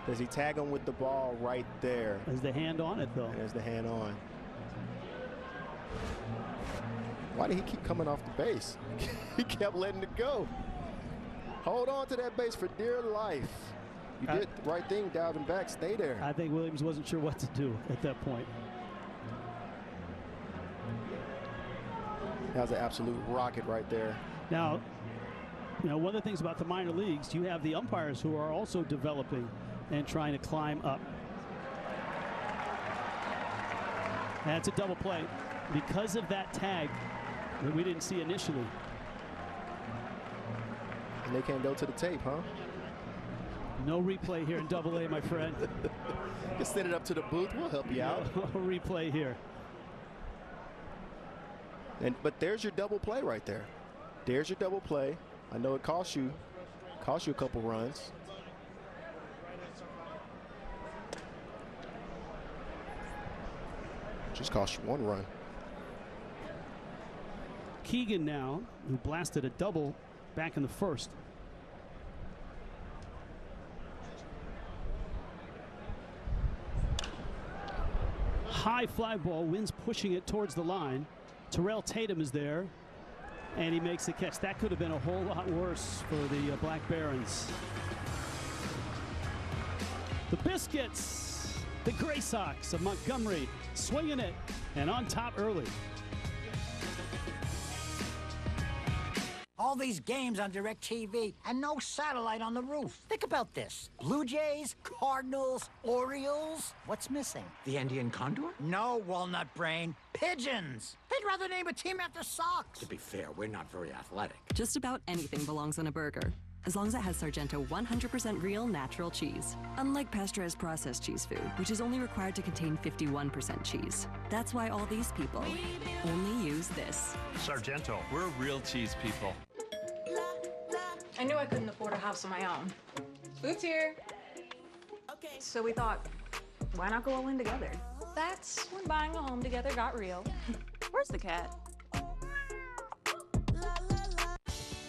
Does he tag him with the ball right there? Is the hand on it, though? There's the hand on. Why did he keep coming off the base? He kept letting it go. Hold on to that base for dear life. You did the right thing, diving back. Stay there. I think Williams wasn't sure what to do at that point. That was an absolute rocket right there. Now, you know, one of the things about the minor leagues, you have the umpires who are also developing and trying to climb up. That's a double play because of that tag that we didn't see initially. And they can't go to the tape, huh? No replay here in Double-A, my friend. Just send it up to the booth. We'll help you out. No replay here. But there's your double play right there. There's your double play. I know it cost you a couple runs. Just cost you 1 run. Keegan now, who blasted a double back in the first. High fly ball, Wins pushing it towards the line. Terrell Tatum is there, and he makes the catch. That could have been a whole lot worse for the Black Barons. The Biscuits, the Gray Sox of Montgomery, swinging it and on top early. All these games on DirecTV and no satellite on the roof. Think about this. Blue Jays, Cardinals, Orioles. What's missing? The Andean condor? No, walnut brain. Pigeons. They'd rather name a team after socks. To be fair, we're not very athletic. Just about anything belongs on a burger, as long as it has Sargento 100% real natural cheese. Unlike pasteurized processed cheese food, which is only required to contain 51% cheese. That's why all these people only use this. Sargento, we're real cheese people. I knew I couldn't afford a house of my own. Food's here. Okay. So we thought, why not go all in together? That's when buying a home together got real. Where's the cat?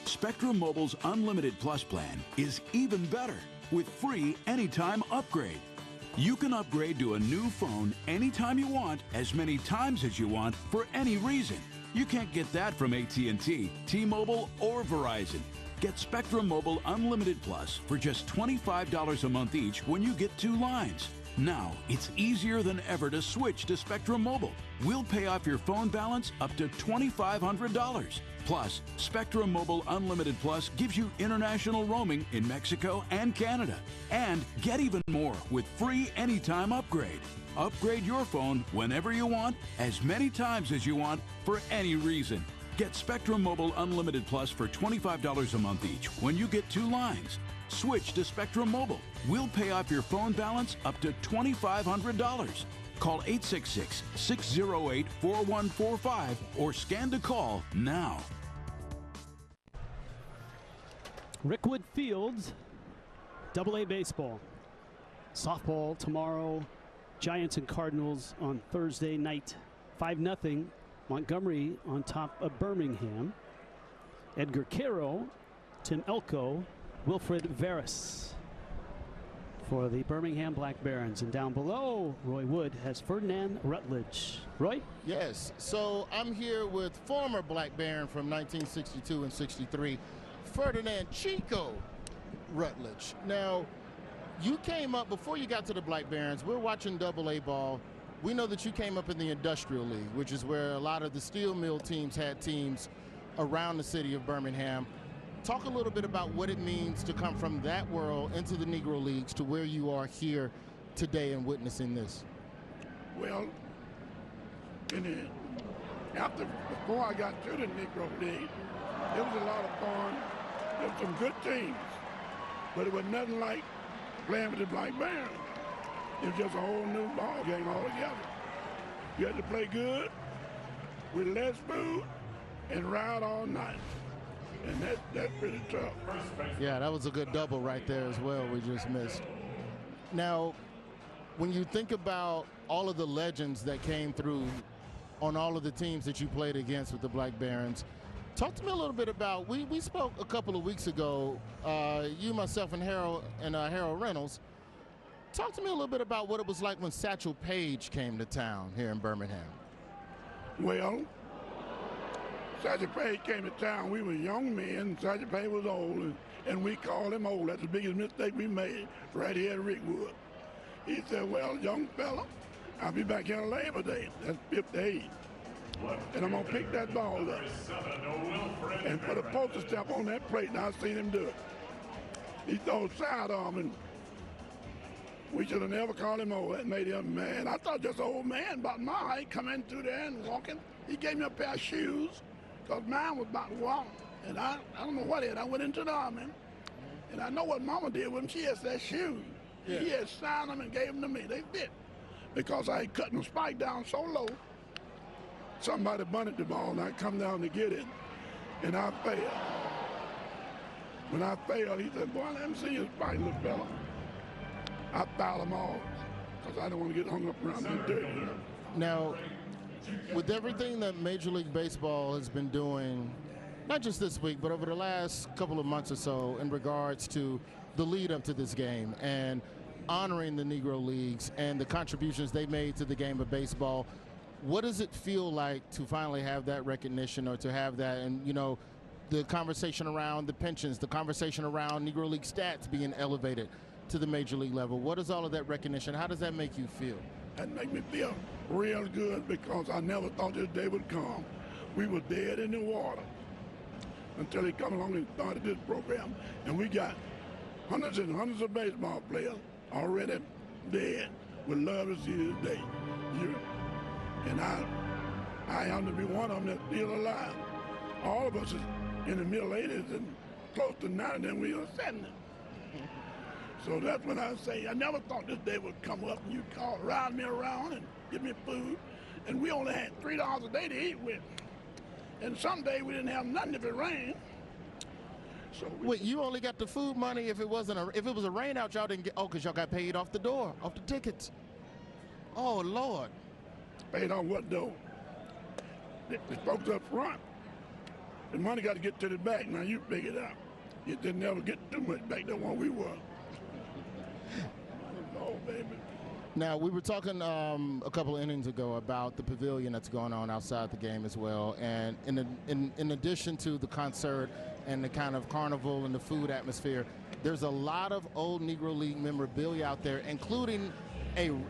Spectrum Mobile's Unlimited Plus plan is even better with free anytime upgrade. You can upgrade to a new phone anytime you want, as many times as you want, for any reason. You can't get that from AT&T, T-Mobile, or Verizon. Get Spectrum Mobile Unlimited Plus for just $25 a month each when you get 2 lines. Now, it's easier than ever to switch to Spectrum Mobile. We'll pay off your phone balance up to $2,500. Plus, Spectrum Mobile Unlimited Plus gives you international roaming in Mexico and Canada. And get even more with free anytime upgrade. Upgrade your phone whenever you want, as many times as you want, for any reason. Get Spectrum Mobile Unlimited Plus for $25 a month each when you get 2 lines. Switch to Spectrum Mobile. We'll pay off your phone balance up to $2,500. Call 866-608-4145 or scan to call now. Rickwood Field, Double-A baseball. Softball tomorrow. Giants and Cardinals on Thursday night. 5-0. Montgomery on top of Birmingham. Edgar Caro, Tim Elko, Wilfred Veras for the Birmingham Black Barons. And down below, Roy Wood has Ferdinand Rutledge. Roy? Yes, so I'm here with former Black Baron from 1962 and 63, Ferdinand Chico Rutledge. Now, you came up, before you got to the Black Barons, we're watching Double-A ball. We know that you came up in the Industrial League, which is where a lot of the steel mill teams had teams around the city of Birmingham. Talk a little bit about what it means to come from that world into the Negro Leagues to where you are here today and witnessing this. Well, before I got to the Negro League, it was a lot of fun. There were some good teams, but it was nothing like playing with the Black Barons. It was just a whole new ball game altogether. You had to play good with less food and ride all night. And that's pretty tough. Yeah, that was a good double right there as well we just missed. Now, when you think about all of the legends that came through on all of the teams that you played against with the Black Barons, talk to me a little bit about, we spoke a couple of weeks ago, you, myself, and Harold Reynolds. Talk to me a little bit about what it was like when Satchel Paige came to town here in Birmingham. Well, Satchel Paige came to town. We were young men. Satchel Paige was old, and we called him old. That's the biggest mistake we made right here at Rickwood. He said, well, young fella, I'll be back here on Labor Day. That's 58. And I'm going to pick that ball up and put a poster stamp on that plate, and I seen him do it. He threw sidearm, and we should have never called him old. That made him mad. I thought just an old man about my height coming through there and walking. He gave me a pair of shoes because mine was about to walk. And I don't know what it is. I went into the army And I know what Mama did with them. She had that shoe. Yeah. She had signed them and gave them to me. They fit. Because I had cut the spike down so low, somebody bunted the ball, and I come down to get it, and I failed. When I failed, he said, boy, let me see your spike, little fella. I fouled them all, because I don't want to get hung up around that dirt. Now, with everything that Major League Baseball has been doing, not just this week, but over the last couple of months or so in regards to the lead up to this game and honoring the Negro Leagues and the contributions they made to the game of baseball, what does it feel like to finally have that recognition, or to have that, and, you know, the conversation around the pensions, the conversation around Negro League stats being elevated to the Major League level? What is all of that recognition? How does that make you feel? That make me feel real good, because I never thought this day would come. We were dead in the water until they come along and started this program, and we got hundreds and hundreds of baseball players already dead. Would love to see this day. And I happen to be one of them that's still alive. All of us is in the middle 80s and close to 90, and we are 70. So that's when I say, I never thought this day would come up and you'd call, ride me around and give me food. And we only had $3 a day to eat with. And some days we didn't have nothing if it rained. So wait, you only got the food money if it was a rain out, y'all didn't get, because y'all got paid off the door, off the tickets. Oh, Lord. Paid off what though? The folks up front. The money got to get to the back. Now you figure it out. It didn't never get too much back. That's what we were. Oh, baby. Now, we were talking a couple of innings ago about the pavilion that's going on outside the game as well. And in addition to the concert and the kind of carnival and the food atmosphere, there's a lot of old Negro League memorabilia out there, including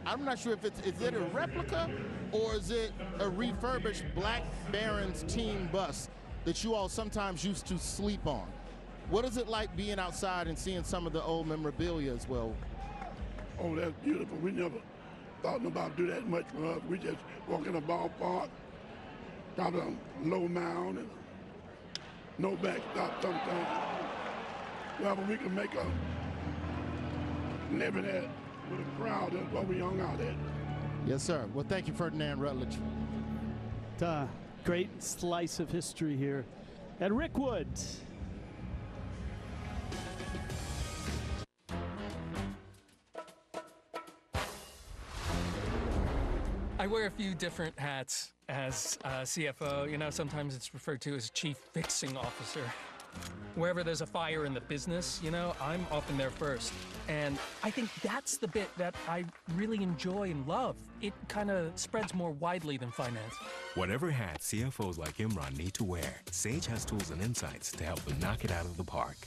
I'm not sure if is it a replica or is it a refurbished Black Barons team bus that you all sometimes used to sleep on. What is it like being outside and seeing some of the old memorabilia as well? Oh, that's beautiful. We never thought about do that much for us. We just walk in a ballpark, got a low mound and no backstop sometimes. Well, but we can make a living at with a crowd. That's what we hung out at. Yes, sir. Well, thank you, Ferdinand Rutledge. Great slice of history here at Rickwood. I wear a few different hats as CFO. You know, sometimes it's referred to as Chief Fixing Officer. Wherever there's a fire in the business, you know, I'm often there first. And I think that's the bit that I really enjoy and love. It kind of spreads more widely than finance. Whatever hat CFOs like Imran need to wear, Sage has tools and insights to help them knock it out of the park.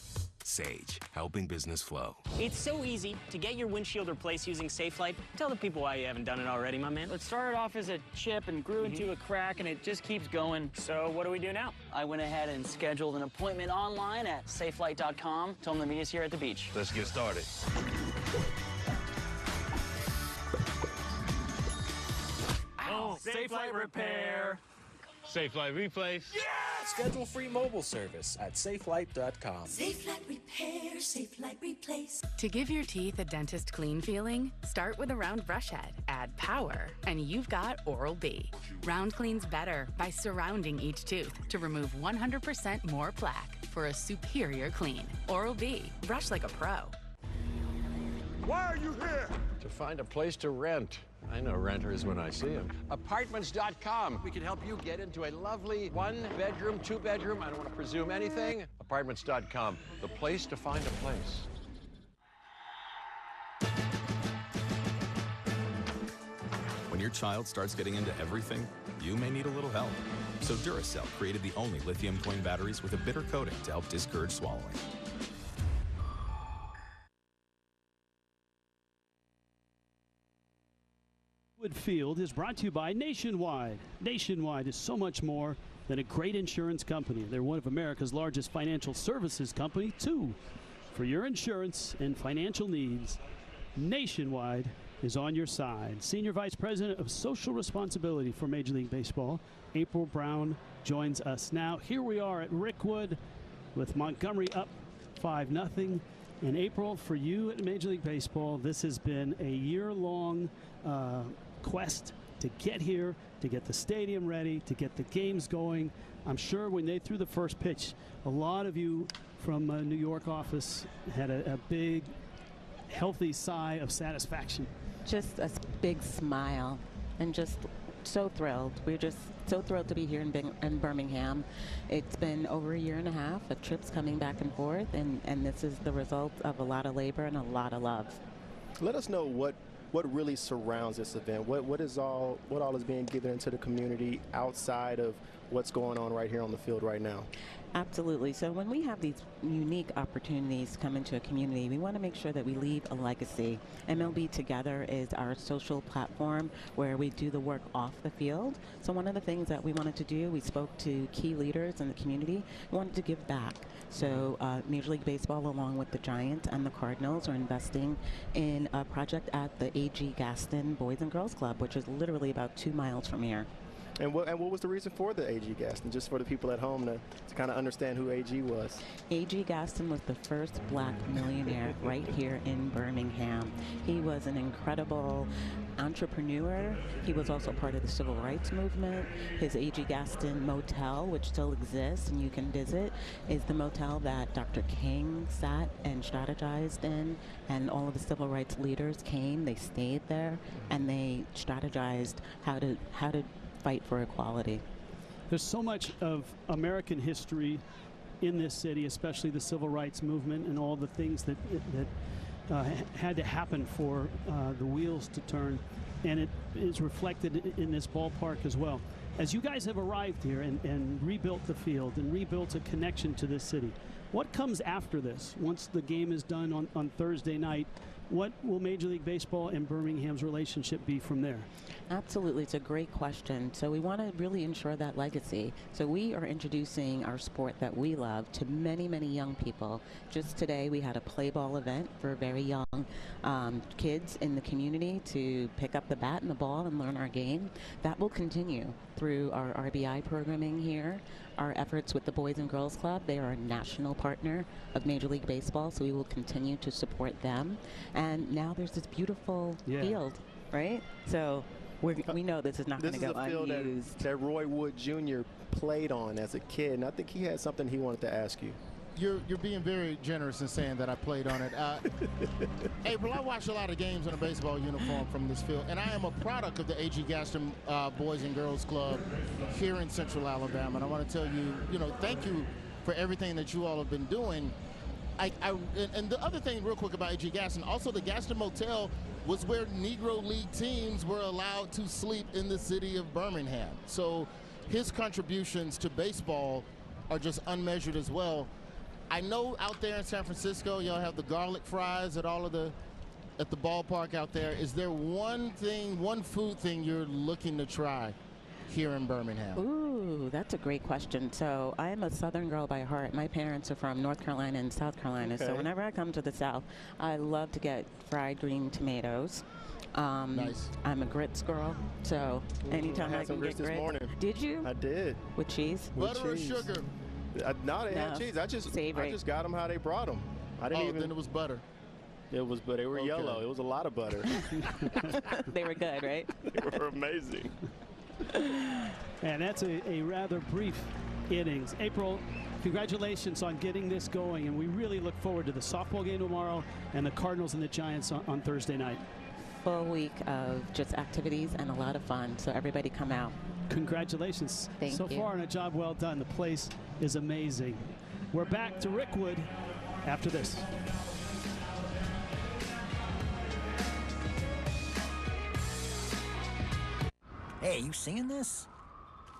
Sage, helping business flow. It's so easy to get your windshield replaced using SafeLight. Tell the people why you haven't done it already, my man. It started off as a chip and grew into a crack, and it just keeps going. So what do we do now? I went ahead and scheduled an appointment online at safelight.com. Told them to meet us here at the beach. Let's get started. Oh, SafeLight repair. SafeLight replace. Yeah! Schedule free mobile service at safelight.com. SafeLight repair, SafeLight replace. To give your teeth a dentist clean feeling, start with a round brush head, add power, and you've got Oral-B. Round cleans better by surrounding each tooth to remove 100% more plaque for a superior clean. Oral-B, brush like a pro. Why are you here? To find a place to rent. I know renters when I see them. Apartments.com. We can help you get into a lovely one-bedroom, two-bedroom, I don't want to presume anything. Apartments.com, the place to find a place. When your child starts getting into everything, you may need a little help. So Duracell created the only lithium twin batteries with a bitter coating to help discourage swallowing. Rickwood Field is brought to you by Nationwide. Nationwide is so much more than a great insurance company. They're one of America's largest financial services company, too. For your insurance and financial needs, Nationwide is on your side. Senior Vice President of Social Responsibility for Major League Baseball, April Brown, joins us now. Here we are at Rickwood with Montgomery up 5-0. In April, for you at Major League Baseball, this has been a year-long quest to get here, to get the stadium ready, to get the games going. I'm sure when they threw the first pitch, a lot of you from New York office had a big, healthy sigh of satisfaction. Just a big smile and just so thrilled. We're just so thrilled to be here in Birmingham. It's been over a year and a half of trips coming back and forth, and this is the result of a lot of labor and a lot of love. Let us know what really surrounds this event. What all is being given into the community outside of what's going on right here on the field right now? Absolutely. So when we have these unique opportunities come into a community, we want to make sure that we leave a legacy. MLB Together is our social platform where we do the work off the field. So one of the things that we wanted to do, we spoke to key leaders in the community, we wanted to give back. So Major League Baseball, along with the Giants and the Cardinals, are investing in a project at the A.G. Gaston Boys and Girls Club, which is literally about 2 miles from here. And what was the reason for the A.G. Gaston, just for the people at home to kind of understand who A.G. was? A.G. Gaston was the first black millionaire right here in Birmingham. He was an incredible entrepreneur. He was also part of the civil rights movement. His A.G. Gaston Motel, which still exists and you can visit, is the motel that Dr. King sat and strategized in, and all of the civil rights leaders came, they stayed there, and they strategized how to fight for equality. There's so much of American history in this city, especially the civil rights movement and all the things that had to happen for the wheels to turn, and it is reflected in this ballpark as well. As you guys have arrived here and rebuilt the field and rebuilt a connection to this city, what comes after this? Once the game is done on Thursday night, what will Major League Baseball and Birmingham's relationship be from there? Absolutely. It's a great question. So we want to really ensure that legacy. So we are introducing our sport that we love to many, many young people. Just today we had a play ball event for very young kids in the community to pick up the bat and the ball and learn our game. That will continue through our RBI programming here. Our efforts with the Boys and Girls Club, they are a national partner of Major League Baseball, so we will continue to support them. And now there's this beautiful field, right? So we know this is not going to go unused. This is a field that Roy Wood Jr. played on as a kid, and I think he had something he wanted to ask you. You're being very generous in saying that I played on it. April, I watched a lot of games in a baseball uniform from this field, and I am a product of the A.G. Gaston Boys and Girls Club here in Central Alabama. And I want to tell you, thank you for everything that you all have been doing. And the other thing real quick about A.G. Gaston, also the Gaston Motel was where Negro League teams were allowed to sleep in the city of Birmingham. So his contributions to baseball are just unmeasured as well. I know out there in San Francisco, y'all have the garlic fries at the ballpark out there. Is there one food thing you're looking to try here in Birmingham? Ooh, that's a great question. So I am a Southern girl by heart. My parents are from North Carolina and South Carolina. Okay. So whenever I come to the South, I love to get fried green tomatoes. Nice. I'm a grits girl, so anytime I can get grits. This morning. Did you? I did. With cheese? Butter or sugar? No, they had cheese. I just got them how they brought them. I didn't even. Then it was butter. It was, but they were yellow. It was a lot of butter. They were good, right? They were amazing. And that's a rather brief innings. April, congratulations on getting this going, and we really look forward to the softball game tomorrow and the Cardinals and the Giants on Thursday night. Full week of just activities and a lot of fun, so everybody come out. Congratulations. Thank you. So far, on a job well done. The place is amazing. We're back to Rickwood after this. Hey, you seeing this?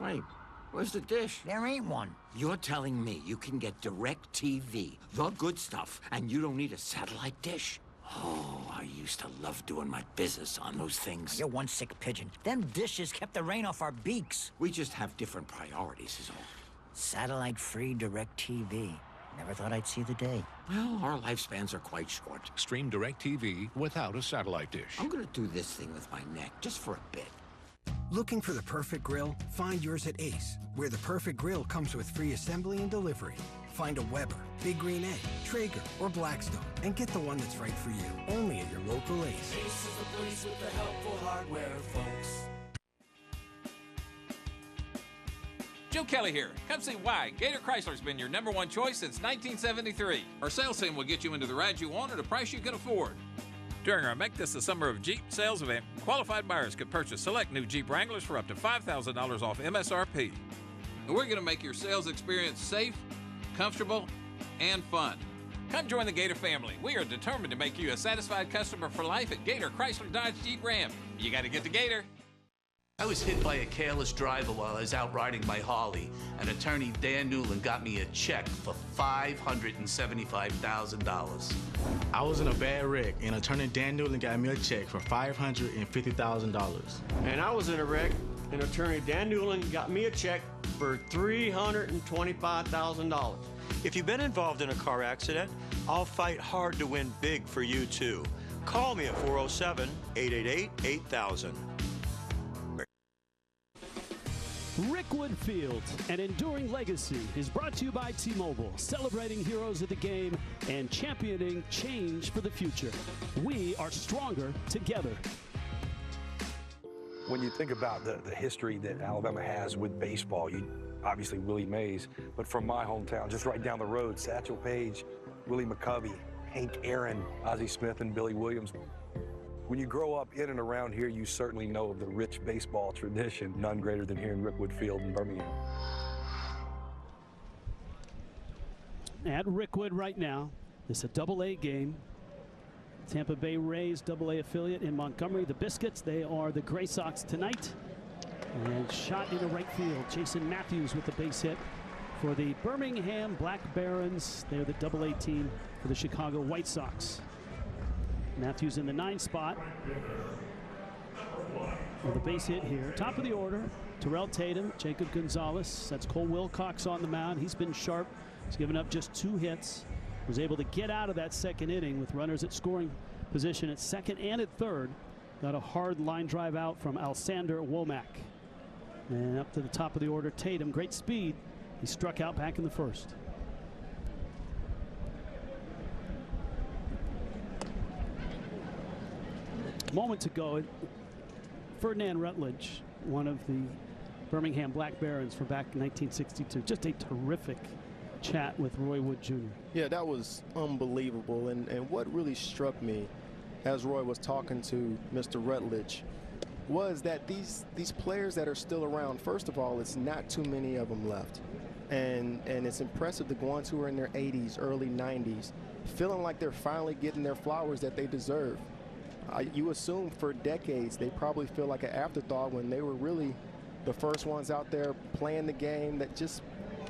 Wait, where's the dish? There ain't one. You're telling me you can get direct TV, the good stuff, and you don't need a satellite dish? Oh, I used to love doing my business on those things. You're one sick pigeon. Them dishes kept the rain off our beaks. We just have different priorities is all. Satellite-free direct TV. Never thought I'd see the day. Well, our lifespans are quite short. Stream direct TV without a satellite dish. I'm gonna do this thing with my neck, just for a bit. Looking for the perfect grill? Find yours at Ace, where the perfect grill comes with free assembly and delivery. Find a Weber, Big Green Egg, Traeger, or Blackstone and get the one that's right for you. Only at your local Ace. Ace is the place with the helpful hardware, folks. Joe Kelly here. Come see why Gator Chrysler's been your #1 choice since 1973. Our sales team will get you into the ride you want at a price you can afford. During our Make This the Summer of Jeep sales event, qualified buyers could purchase select new Jeep Wranglers for up to $5,000 off MSRP. And we're going to make your sales experience safe, comfortable, and fun. Come join the Gator family. We are determined to make you a satisfied customer for life at Gator Chrysler Dodge Jeep Ram. You got to get the Gator. I was hit by a careless driver while I was out riding my Harley, and attorney Dan Newland got me a check for $575,000. I was in a bad wreck, and attorney Dan Newland got me a check for $550,000. And I was in a wreck, and attorney Dan Newland got me a check for $325,000. If you've been involved in a car accident, I'll fight hard to win big for you too. Call me at 407-888-8000. Rickwood Field, an enduring legacy, is brought to you by T-Mobile, celebrating heroes of the game and championing change for the future. We are stronger together. When you think about the history that Alabama has with baseball, obviously Willie Mays, but from my hometown, just right down the road, Satchel Paige, Willie McCovey, Hank Aaron, Ozzie Smith, and Billy Williams. When you grow up in and around here, you certainly know of the rich baseball tradition, none greater than here in Rickwood Field in Birmingham. At Rickwood right now, it's a AA game. Tampa Bay Rays AA affiliate in Montgomery. The Biscuits, they are the Gray Sox tonight. And shot into right field. Jason Matthews with the base hit for the Birmingham Black Barons. They're the AA team for the Chicago White Sox. Matthews in the 9 spot with a base hit here. Top of the order, Terrell Tatum, Jacob Gonzalez. That's Cole Wilcox on the mound. He's been sharp. He's given up just 2 hits. Was able to get out of that second inning with runners at scoring position at second and at third. Got a hard line drive out from Alsander Womack. And up to the top of the order, Tatum, great speed. He struck out back in the first. Moments ago, Ferdinand Rutledge, one of the Birmingham Black Barons from back in 1962. Just a terrific chat with Roy Wood Jr. Yeah, that was unbelievable. And what really struck me as Roy was talking to Mr. Rutledge was that these players that are still around, first of all, it's not too many of them left. And it's impressive, the ones who are in their 80s, early 90s, feeling like they're finally getting their flowers that they deserve. You assume for decades they probably feel like an afterthought when they were really the first ones out there playing the game, that just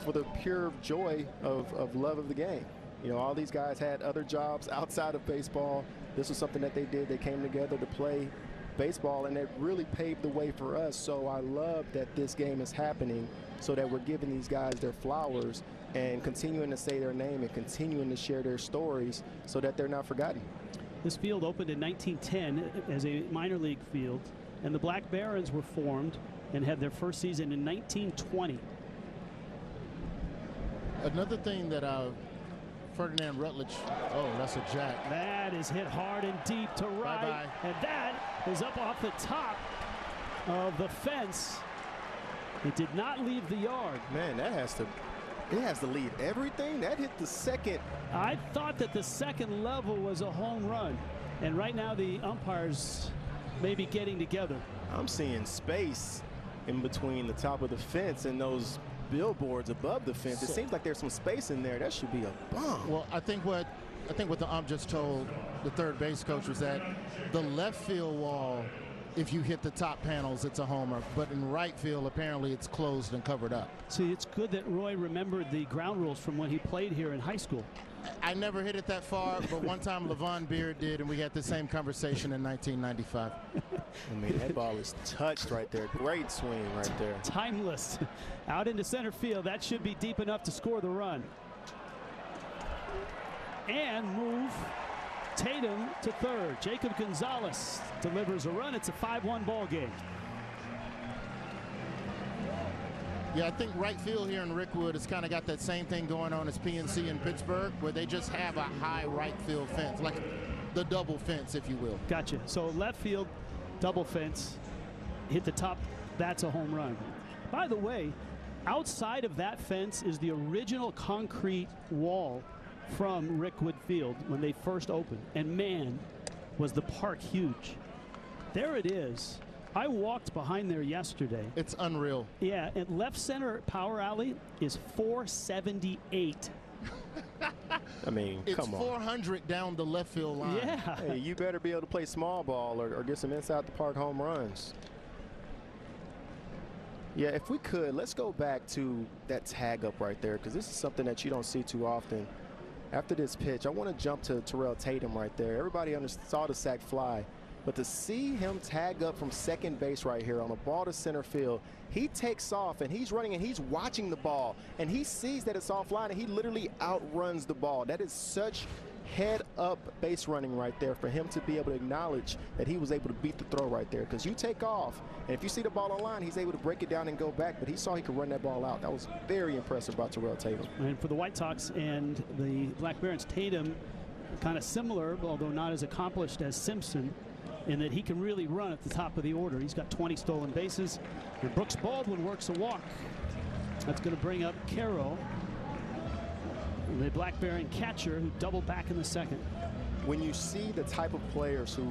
for the pure joy of love of the game. You know, all these guys had other jobs outside of baseball. This was something that they did. They came together to play baseball, and it really paved the way for us. So I love that this game is happening so that we're giving these guys their flowers and continuing to say their name and continuing to share their stories so that they're not forgotten. This field opened in 1910 as a minor league field, and the Black Barons were formed and had their first season in 1920. Another thing that Ferdinand Rutledge, oh, that's a jack. That is hit hard and deep to right. Bye-bye. And that is up off the top of the fence. It did not leave the yard. Man, it has to leave everything. That hit the second. I thought that the second level was a home run. And right now the umpires may be getting together. I'm seeing space in between the top of the fence and those billboards above the fence. It seems like there's some space in there. That should be a bomb. Well, I think what the ump just told the third base coach was that the left field wall, if you hit the top panels, it's a homer. But in right field, apparently it's closed and covered up. See, it's good that Roy remembered the ground rules from when he played here in high school. I never hit it that far, but one time Levon Beard did, and we had the same conversation in 1995. I mean, that ball is touched right there. Great swing right there. Timeless. Out into center field. That should be deep enough to score the run. And move Tatum to third. Jacob Gonzalez delivers a run. It's a 5-1 ball game. Yeah, I think right field here in Rickwood has kind of got that same thing going on as PNC in Pittsburgh, where they just have a high right field fence, like the double fence, if you will. Gotcha. So left field, double fence, hit the top, that's a home run. By the way, outside of that fence is the original concrete wall from Rickwood Field when they first opened. And man, was the park huge. There it is. I walked behind there yesterday. It's unreal. Yeah, and left center power alley is 478. I mean, it's come on. 400 down the left field line. Yeah. Hey, you better be able to play small ball or get some inside the park home runs. Yeah, if we could, let's go back to that tag up right there, because this is something that you don't see too often. After this pitch, I want to jump to Terrell Tatum right there. Everybody saw the sac fly. But to see him tag up from second base right here on a ball to center field, he takes off and he's running and he's watching the ball and he sees that it's offline and he literally outruns the ball. That is such head up base running right there for him to be able to acknowledge that he was able to beat the throw right there. Because you take off and if you see the ball on line, he's able to break it down and go back, but he saw he could run that ball out. That was very impressive about Terrell Tatum. And for the White Sox and the Black Barons, Tatum kind of similar, although not as accomplished as Simpson, in that he can really run at the top of the order. He's got 20 stolen bases. And Brooks Baldwin works a walk. That's going to bring up Carroll, the Black Baron catcher, who doubled back in the second. When you see the type of players who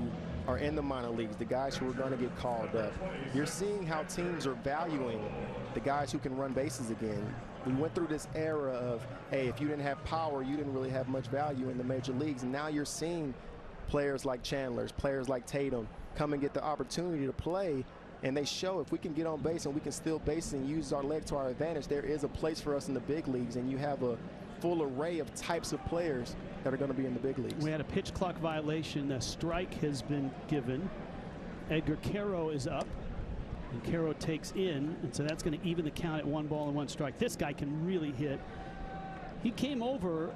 are in the minor leagues, the guys who are going to get called up, you're seeing how teams are valuing the guys who can run bases again. We went through this era of, hey, if you didn't have power, you didn't really have much value in the major leagues. And now you're seeing players like Chandler's, players like Tatum come and get the opportunity to play, and they show if we can get on base and we can steal bases and use our leg to our advantage, there is a place for us in the big leagues, and you have a full array of types of players that are going to be in the big leagues. We had a pitch clock violation. A strike has been given. Edgar Caro is up, and Caro takes in, and so that's going to even the count at 1 ball and 1 strike. This guy can really hit. He came over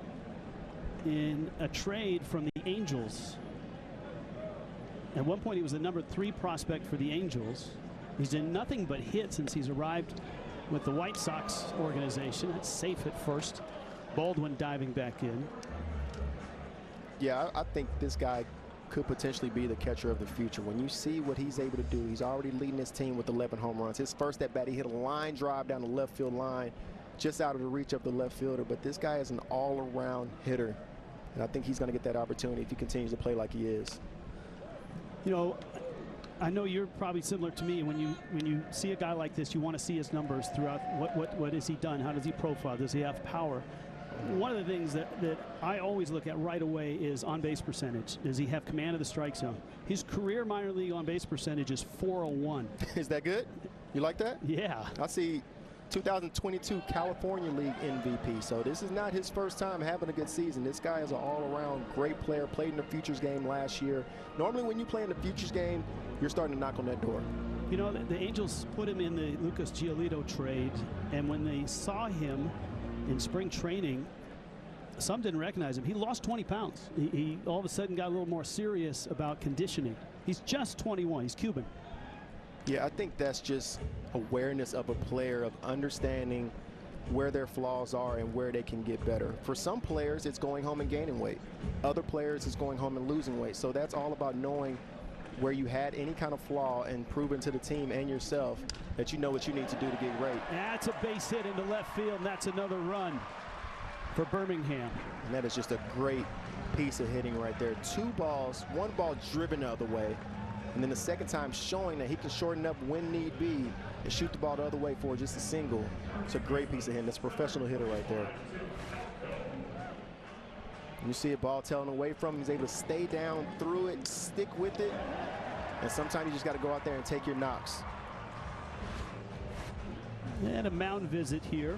in a trade from the Angels. At one point, he was the number 3 prospect for the Angels. He's done nothing but hit since he's arrived with the White Sox organization. That's safe at first. Baldwin diving back in. Yeah, I think this guy could potentially be the catcher of the future. When you see what he's able to do, he's already leading his team with 11 home runs. His first at bat, he hit a line drive down the left field line, just out of the reach of the left fielder. But this guy is an all-around hitter, and I think he's going to get that opportunity if he continues to play like he is. You know, I know you're probably similar to me. When you see a guy like this, you want to see his numbers throughout. What has he done? How does he profile? Does he have power? One of the things that I always look at right away is on-base percentage. Does he have command of the strike zone? His career minor league on-base percentage is .401. Is that good? You like that? Yeah. I see 2022 California League MVP. So this is not his first time having a good season. This guy is an all-around great player, played in the Futures game last year. Normally when you play in the Futures game, you're starting to knock on that door. You know, the Angels put him in the Lucas Giolito trade, and when they saw him in spring training, some didn't recognize him. He lost 20 pounds. He all of a sudden got a little more serious about conditioning. He's just 21. He's Cuban. Yeah, I think that's just awareness of a player, of understanding where their flaws are and where they can get better. For some players, it's going home and gaining weight. Other players, it's going home and losing weight. So that's all about knowing where you had any kind of flaw and proving to the team and yourself that you know what you need to do to get right. That's a base hit into left field, and that's another run for Birmingham. And that is just a great piece of hitting right there. 2 balls, 1 ball driven the other way. And then the second time showing that he can shorten up when need be and shoot the ball the other way for just a single. It's a great piece of hitting. That's a professional hitter right there. And you see a ball tailing away from him. He's able to stay down through it, stick with it. And sometimes you just got to go out there and take your knocks. And a mound visit here.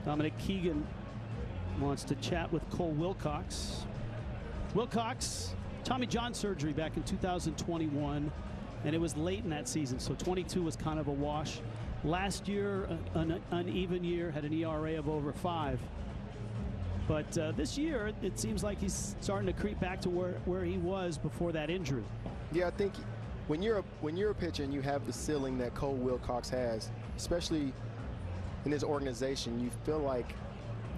Dominic Keegan wants to chat with Cole Wilcox. Wilcox, Tommy John surgery back in 2021, and it was late in that season, so 22 was kind of a wash. Last year, an uneven year, had an ERA of over 5. But this year, it seems like he's starting to creep back to where he was before that injury. Yeah, I think when you're a pitcher and you have the ceiling that Cole Wilcox has, especially in this organization, you feel like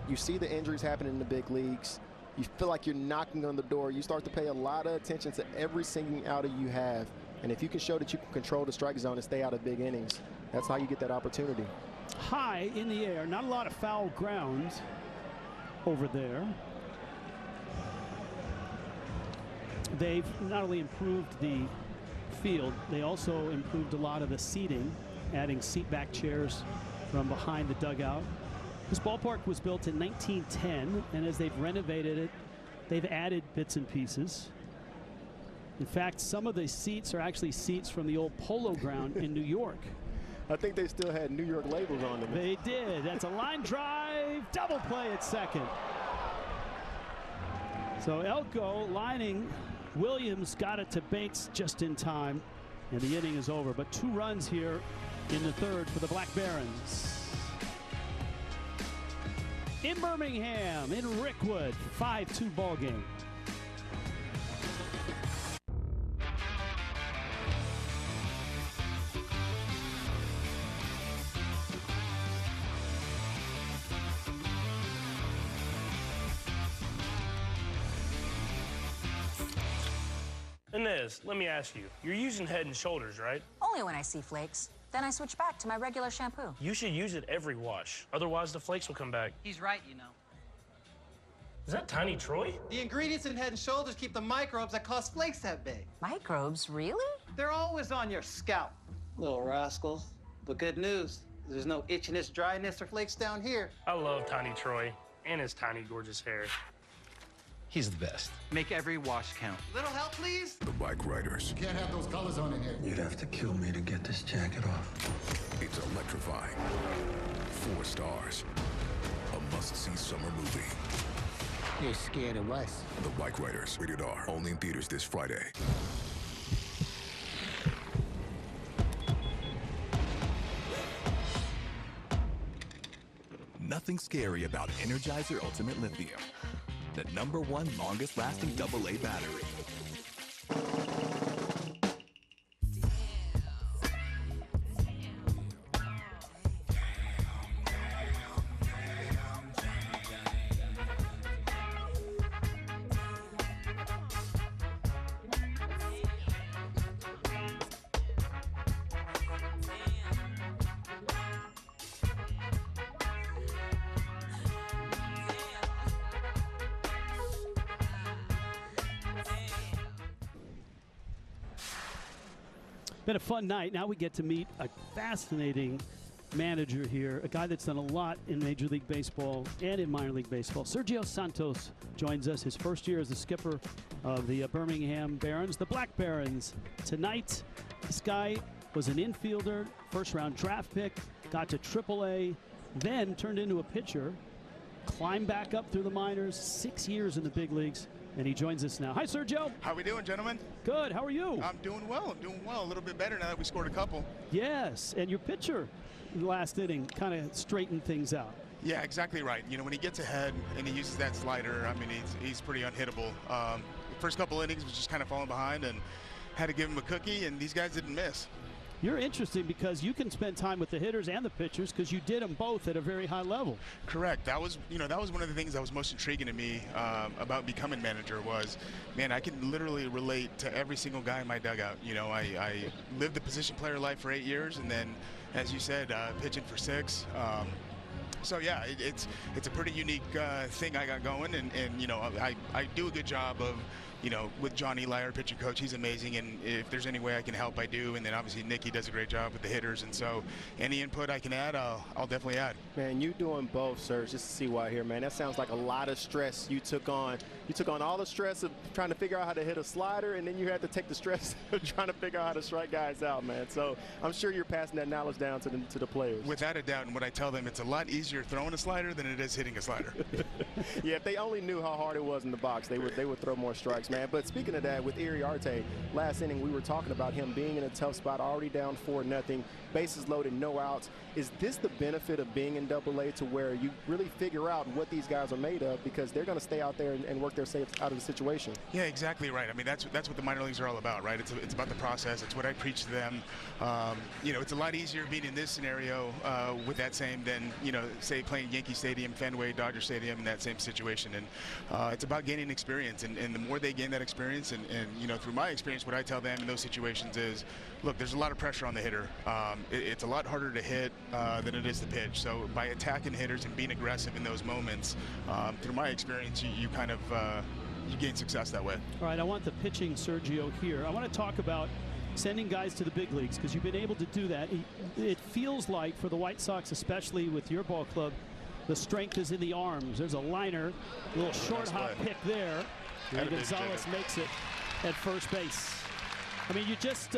you see the injuries happen in the big leagues. You feel like you're knocking on the door. You start to pay a lot of attention to every single outing you have. And if you can show that you can control the strike zone and stay out of big innings, that's how you get that opportunity. High in the air, not a lot of foul ground over there. They've not only improved the field, they also improved a lot of the seating, adding seat back chairs from behind the dugout. This ballpark was built in 1910, and as they've renovated it, they've added bits and pieces. In fact, some of the seats are actually seats from the old Polo Ground in New York. I think they still had New York labels on them. They did. That's a line drive, double play at second. So Elko lining. Williams got it to Bates just in time, and the inning is over. But 2 runs here in the third for the Black Barons. In Birmingham, in Rickwood, 5-2 ball game. Inez, let me ask you, you're using Head and Shoulders, right? Only when I see flakes. Then I switch back to my regular shampoo. You should use it every wash. Otherwise, the flakes will come back. He's right, you know. Is that Tiny Troy? The ingredients in Head & Shoulders keep the microbes that cause flakes that big. Microbes, really? They're always on your scalp. Little rascals. But good news, there's no itchiness, dryness, or flakes down here. I love Tiny Troy and his tiny, gorgeous hair. He's the best. Make every wash count. Little help, please? The Bike Riders. Can't have those colors on in here. You'd have to kill me to get this jacket off. It's electrifying. 4 stars. A must-see summer movie. You're scared of us. The Bike Riders. Rated R. Only in theaters this Friday. Nothing scary about Energizer Ultimate Lithium. The #1 longest lasting AA battery. Been a fun night. Now we get to meet a fascinating manager here, a guy that's done a lot in Major League Baseball and in minor league baseball. Sergio Santos joins us, his first year as the skipper of the Birmingham Barons, the Black Barons. Tonight, this guy was an infielder, first-round draft pick, got to AAA, then turned into a pitcher, climbed back up through the minors, 6 years in the big leagues, and he joins us now. Hi, Sergio. How we doing, gentlemen? Good. How are you? I'm doing well. A little bit better now that we scored a couple. Yes, and your pitcher in the last inning kind of straightened things out. Yeah, exactly right. You know, when he gets ahead and he uses that slider, I mean, he's pretty unhittable. First couple innings was just kind of falling behind and had to give him a cookie, and these guys didn't miss. You're interesting because you can spend time with the hitters and the pitchers because you did them both at a very high level. Correct. That was one of the things that was most intriguing to me about becoming manager was, man, I can literally relate to every single guy in my dugout. You know, I lived the position player life for 8 years, and then, as you said, pitching for 6. So yeah, it's a pretty unique thing I got going, and you know, I do a good job of, you know, with John Eli, our pitching coach, he's amazing, and if there's any way I can help, I do. And then obviously Nicky does a great job with the hitters, and so any input I can add, I'll definitely add. Man, you doing both, Serge, just to see why here, man. That sounds like a lot of stress you took on. You took on all the stress of trying to figure out how to hit a slider, and then you had to take the stress of trying to figure out how to strike guys out, man. So I'm sure you're passing that knowledge down to the players. Without a doubt, and what I tell them, it's a lot easier throwing a slider than it is hitting a slider. Yeah, if they only knew how hard it was in the box, they would throw more strikes. much, man. But speaking of that, with Iriarte, last inning we were talking about him being in a tough spot, already down 4-0, bases loaded, no outs. Is this the benefit of being in Double-A, to where you really figure out what these guys are made of, because they're going to stay out there and work their saves out of the situation? Yeah, exactly right. I mean, that's what the minor leagues are all about, right? It's about the process. It's what I preach to them. You know, it's a lot easier being in this scenario with that same than, you know, say playing Yankee Stadium, Fenway, Dodger Stadium in that same situation. And it's about gaining experience, and the more they gain that experience, and you know, through my experience, what I tell them in those situations is, look, there's a lot of pressure on the hitter. It's a lot harder to hit than it is to pitch. So by attacking hitters and being aggressive in those moments, through my experience, you kind of you gain success that way. All right, I want the pitching Sergio here. I want to talk about sending guys to the big leagues, because you've been able to do that. It feels like for the White Sox, especially with your ball club, the strength is in the arms. There's a liner, a little short hop pick there. And Gonzalez makes it at first base. I mean, you just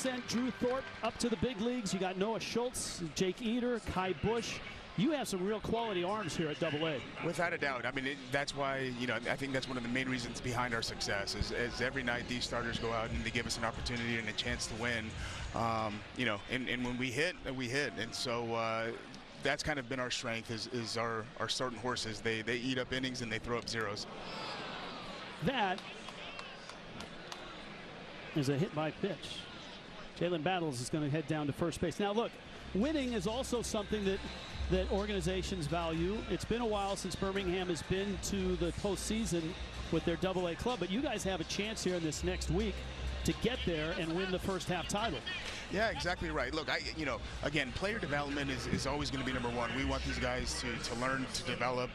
sent Drew Thorpe up to the big leagues. You got Noah Schultz, Jake Eder, Kai Busch. You have some real quality arms here at Double-A. Without a doubt. I mean, that's why, you know, I think that's one of the main reasons behind our success is every night these starters go out and they give us an opportunity and a chance to win. You know, and when we hit, we hit. And so that's kind of been our strength is our starting horses. They eat up innings and they throw up zeros. That is a hit by pitch. Jalen Battles is going to head down to first base. Now, look, winning is also something that organizations value. It's been a while since Birmingham has been to the postseason with their Double-A club, but you guys have a chance here in this next week to get there and win the first half title. Yeah, exactly right. Look, you know, again, player development is always going to be number one. We want these guys to learn, to develop,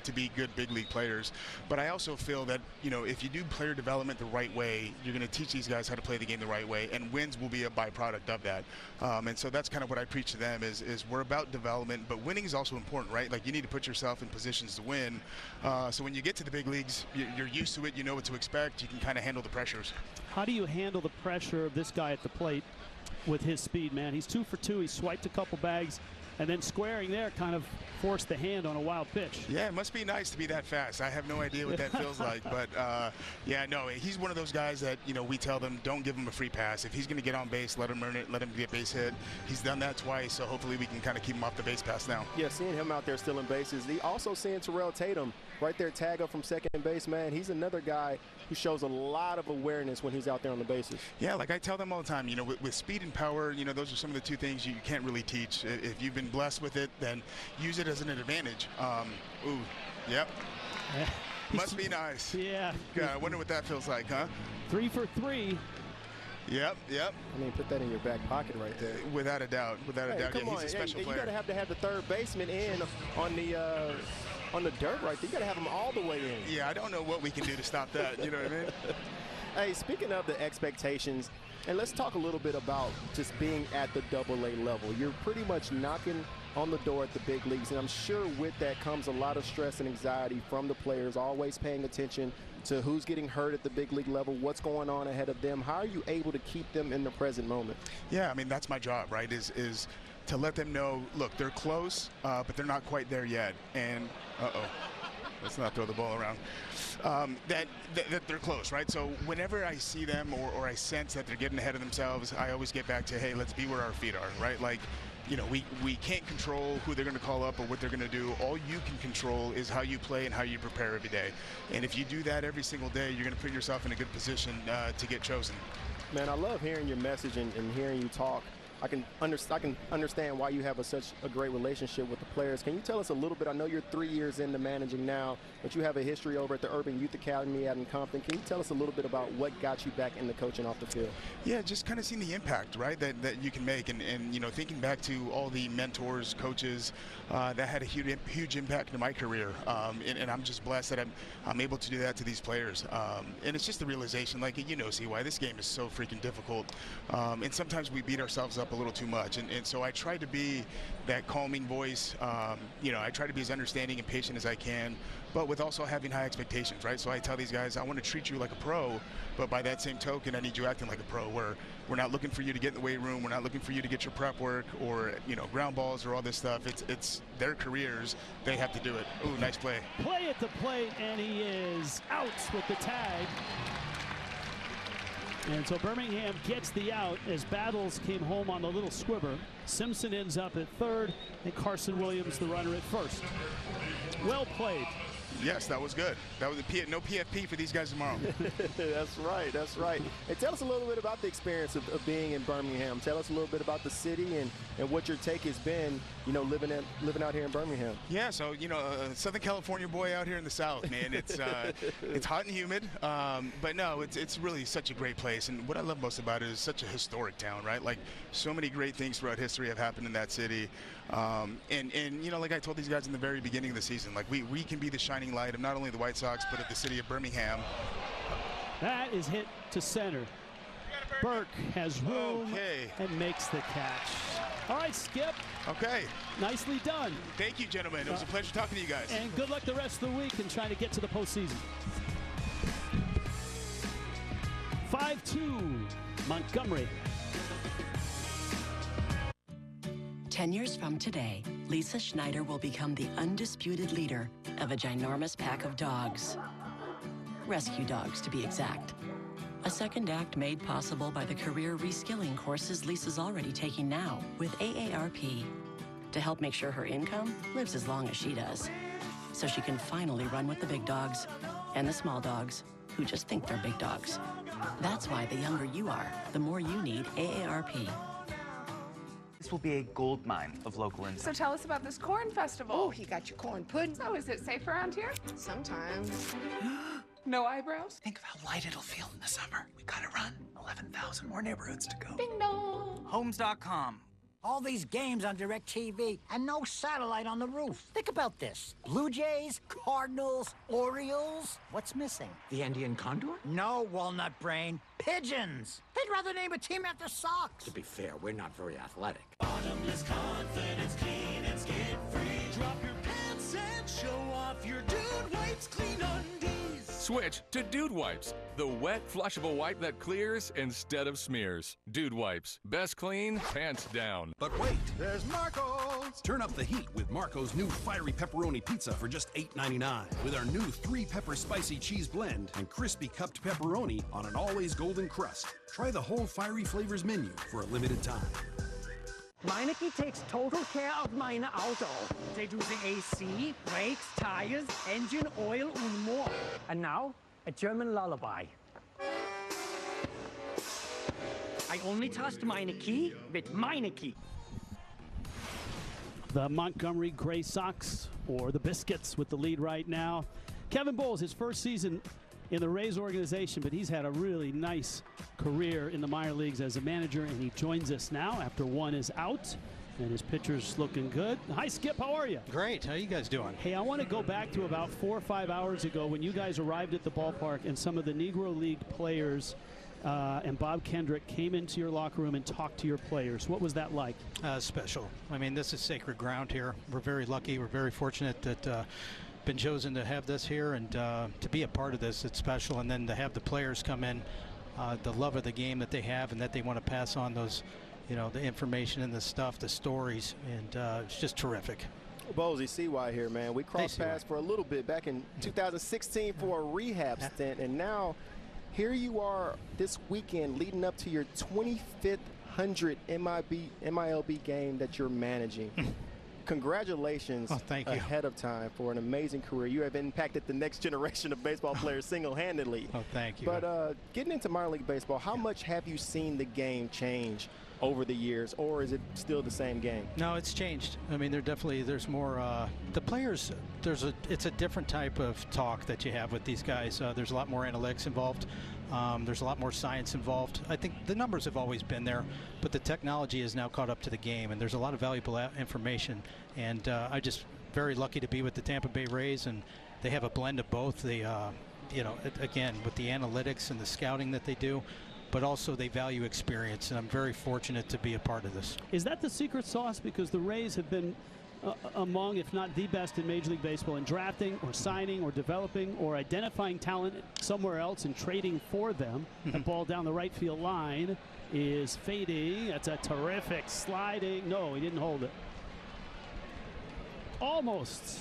to be good big league players. But I also feel that, you know, if you do player development the right way, you're going to teach these guys how to play the game the right way, and wins will be a byproduct of that. And so that's kind of what I preach to them is we're about development, but winning is also important, right? Like, you need to put yourself in positions to win. So when you get to the big leagues, you're used to it. You know what to expect. You can kind of handle the pressures. How do you handle the pressure of this guy at the plate with his speed, man? He's 2 for 2. He swiped a couple bags, and then squaring there kind of forced the hand on a wild pitch. Yeah, it must be nice to be that fast. I have no idea what that feels like, but yeah, no, he's one of those guys that, you know, we tell them don't give him a free pass. If he's going to get on base, let him earn it, let him get base hit. He's done that twice, so hopefully we can kind of keep him off the base pass now. Yeah, seeing him out there stealing bases. Also seeing Terrell Tatum right there tag up from second base, man. He's another guy who shows a lot of awareness when he's out there on the bases. Yeah, like I tell them all the time, you know, with speed and power, you know, those are some of the two things you can't really teach. If you've been blessed with it, then use it as an advantage. Ooh, yep. Must be nice. Yeah. God, I wonder what that feels like, huh? 3 for 3 Yep. I mean, put that in your back pocket right there. Without a doubt. Without a doubt. Come yeah, on. He's a special player. You got to have the third baseman in on the dirt right there. You got to have him all the way in. Yeah, I don't know what we can do to stop that. You know what I mean? Hey, speaking of the expectations, and let's talk a little bit about just being at the Double-A level. You're pretty much knocking on the door at the big leagues, and I'm sure with that comes a lot of stress and anxiety from the players, always paying attention to who's getting hurt at the big league level, what's going on ahead of them. How are you able to keep them in the present moment? Yeah, I mean, that's my job, right, is to let them know, look, they're close, but they're not quite there yet. And, let's not throw the ball around. That they're close, right? So whenever I see them or I sense that they're getting ahead of themselves, I always get back to, hey, let's be where our feet are, right? Like, you know, we can't control who they're going to call up or what they're going to do. All you can control is how you play and how you prepare every day. And if you do that every single day, you're going to put yourself in a good position to get chosen. Man, I love hearing your message and hearing you talk. I can understand why you have such a great relationship with the players. Can you tell us a little bit? I know you're 3 years into managing now, but you have a history over at the Urban Youth Academy out in Compton. Can you tell us a little bit about what got you back into coaching off the field? Yeah, just kind of seeing the impact, right, that you can make. And you know, thinking back to all the mentors, coaches that had a huge impact in my career. And I'm just blessed that I'm able to do that to these players. And it's just the realization, like, you know, CY, this game is so freaking difficult. And sometimes we beat ourselves up up a little too much. And so I try to be that calming voice. You know, I try to be as understanding and patient as I can, but with also having high expectations, right? So I tell these guys, I want to treat you like a pro, but by that same token, I need you acting like a pro, where we're not looking for you to get in the weight room. We're not looking for you to get your prep work or, you know, ground balls or all this stuff. It's their careers. They have to do it. Ooh, nice play. Play at the plate, and he is out with the tag. And so Birmingham gets the out as Battles came home on the little squibber. Simpson ends up at third, and Carson Williams the runner at first. Well played. Yes, that was good. That was no PFP for these guys tomorrow. That's right. That's right. And tell us a little bit about the experience of being in Birmingham. Tell us a little bit about the city and what your take has been, you know, living out here in Birmingham. Yeah, so, you know, a Southern California boy out here in the South, man. It's hot and humid, but no, it's really such a great place. And what I love most about it is such a historic town, right? Like, so many great things throughout history have happened in that city. And you know, like I told these guys in the very beginning of the season, like we can be the shining light of not only the White Sox, but of the city of Birmingham. That is hit to center. Burke has room and makes the catch. All right, Skip. Okay. Nicely done. Thank you, gentlemen. It was a pleasure talking to you guys. And good luck the rest of the week in trying to get to the postseason. 5-2, Montgomery. 10 years from today, Lisa Schneider will become the undisputed leader of a ginormous pack of dogs. Rescue dogs, to be exact. A second act made possible by the career reskilling courses Lisa's already taking now with AARP to help make sure her income lives as long as she does, so she can finally run with the big dogs and the small dogs who just think they're big dogs. That's why the younger you are, the more you need AARP. This will be a gold mine of local income. So tell us about this corn festival. Oh, you got your corn pudding. So is it safe around here? Sometimes. No eyebrows? Think of how light it'll feel in the summer. We gotta run 11,000 more neighborhoods to go. Ding dong. Homes.com. All these games on DirecTV and no satellite on the roof. Think about this. Blue Jays, Cardinals, Orioles. What's missing? The Andean condor? No, walnut brain. Pigeons. They'd rather name a team after socks. To be fair, we're not very athletic. Bottomless confidence, clean and skid free. Drop your pants and show off your Dude Wipes clean undies. Switch to Dude Wipes, the wet, flushable wipe that clears instead of smears. Dude Wipes, best clean, pants down. But wait, there's Marco's. Turn up the heat with Marco's new fiery pepperoni pizza for just $8.99. With our new 3-pepper spicy cheese blend and crispy cupped pepperoni on an always golden crust. Try the whole fiery flavors menu for a limited time. Meineke takes total care of meine Auto. They do the AC, brakes, tires, engine, oil, and more. And now, a German lullaby. I only trust Meineke with Meineke. The Montgomery Gray Sox, or the Biscuits, with the lead right now. Kevin Boles, his first season in the Rays organization, but he's had a really nice career in the minor leagues as a manager, and he joins us now after one is out, and his pitcher's looking good. Hi, Skip. How are you? Great. How you guys doing? Hey, I want to go back to about 4 or 5 hours ago when you guys arrived at the ballpark and some of the Negro League players and Bob Kendrick came into your locker room and talked to your players. What was that like? Special. I mean, this is sacred ground here. We're very lucky. We're very fortunate that been chosen to have this here and to be a part of this. It's special, and then to have the players come in, the love of the game that they have and that they want to pass on those, you know, the information and the stuff, the stories, and it's just terrific. Boles, CY here, man. We crossed paths for a little bit back in 2016 for a rehab stint, and now here you are this weekend leading up to your 25th 100 MILB game that you're managing. Congratulations ahead of time for an amazing career. You have impacted the next generation of baseball players single-handedly. Oh, thank you. But getting into minor league baseball, how much have you seen the game change over the years, or is it still the same game? No, it's changed. I mean, there's more. The players, it's a different type of talk that you have with these guys. There's a lot more analytics involved. There's a lot more science involved. I think the numbers have always been there, but the technology is now caught up to the game, and there's a lot of valuable information. And I'm just very lucky to be with the Tampa Bay Rays, and they have a blend of both. The, you know, again, with the analytics and the scouting that they do, but also they value experience, and I'm very fortunate to be a part of this. Is that the secret sauce? Because the Rays have been among, if not the best in Major League Baseball in drafting or signing or developing or identifying talent somewhere else and trading for them. The ball down the right field line is fading. That's a terrific sliding. No, he didn't hold it. Almost.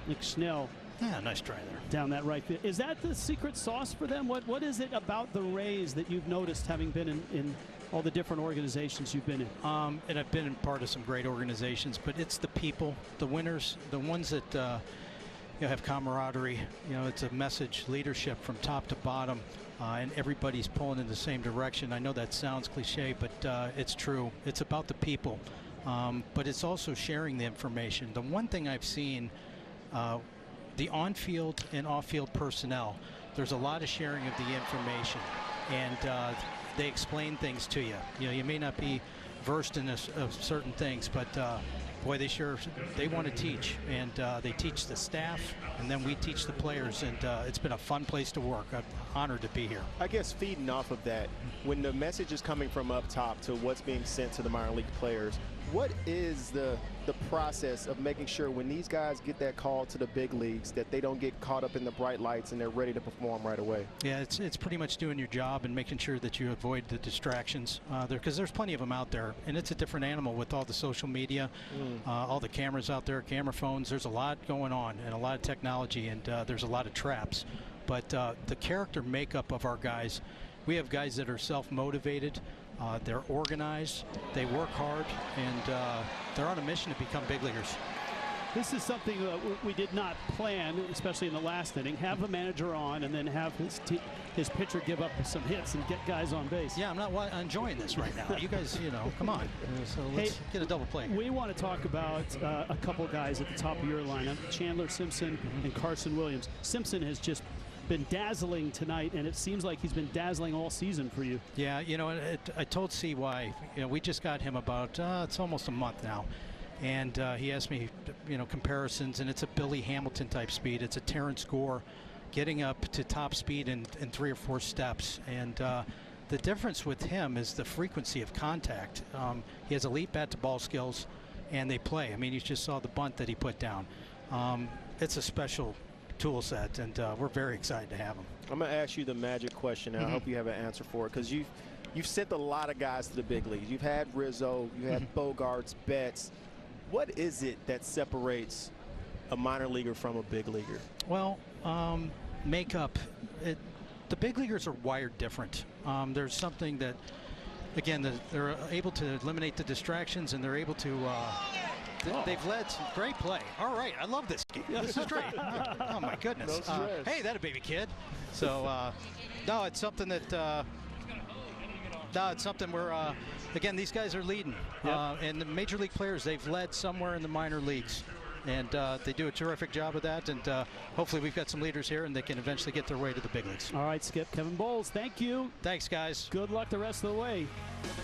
Nick Schnell. Yeah, nice try there. Down that right field. Is that the secret sauce for them? What is it about the Rays that you've noticed, having been in all the different organizations you've been in? And I've been in part of some great organizations, but it's the people, the winners, the ones that have camaraderie. It's a message, leadership from top to bottom, and everybody's pulling in the same direction. I know that sounds cliche, but it's true. It's about the people, but it's also sharing the information. The one thing I've seen, the on-field and off-field personnel, there's a lot of sharing of the information, and they explain things to you. You may not be versed in certain things, but boy, they want to teach, and they teach the staff, and then we teach the players, and it's been a fun place to work. I'm honored to be here. I guess feeding off of that, when the message is coming from up top to what's being sent to the minor league players, what is the process of making sure when these guys get that call to the big leagues that they don't get caught up in the bright lights and they're ready to perform right away? Yeah, it's pretty much doing your job and making sure that you avoid the distractions because there's plenty of them out there, and it's a different animal with all the social media, all the cameras out there, camera phones. There's a lot going on and a lot of technology, and there's a lot of traps. But the character makeup of our guys, we have guys that are self-motivated. They're organized, they work hard, and they're on a mission to become big leaguers. This is something we did not plan, especially in the last inning. Have a manager on and then have his pitcher give up some hits and get guys on base. Yeah, I'm not enjoying this right now. You guys, come on. So let's get a double play. We want to talk about a couple guys at the top of your lineup, Chandler Simpson and Carson Williams. Simpson has just been dazzling tonight, and it seems like he's been dazzling all season for you. Yeah, I told CY, we just got him about, it's almost a month now. And he asked me, comparisons, and it's a Billy Hamilton type speed. It's a Terrence Gore getting up to top speed in 3 or 4 steps. And the difference with him is the frequency of contact. He has elite bat-to-ball skills, and they play. I mean, you just saw the bunt that he put down. It's a special tool set, and we're very excited to have him. I'm going to ask you the magic question, and I hope you have an answer for it, because you've sent a lot of guys to the big leagues. You've had Rizzo, you had Bogarts, Betts. What is it that separates a minor leaguer from a big leaguer? Well, makeup. The big leaguers are wired different. There's something that, again, they're able to eliminate the distractions, and they're able to they've led some great play. All right, I love this game. This is great. Oh my goodness. Hey, that a baby kid. So no, it's something that it's something where again, these guys are leading. And the major league players, they've led somewhere in the minor leagues, and they do a terrific job of that, and hopefully we've got some leaders here and they can eventually get their way to the big leagues. All right, Skip. Kevin Boles, thank you. Thanks, guys. Good luck the rest of the way.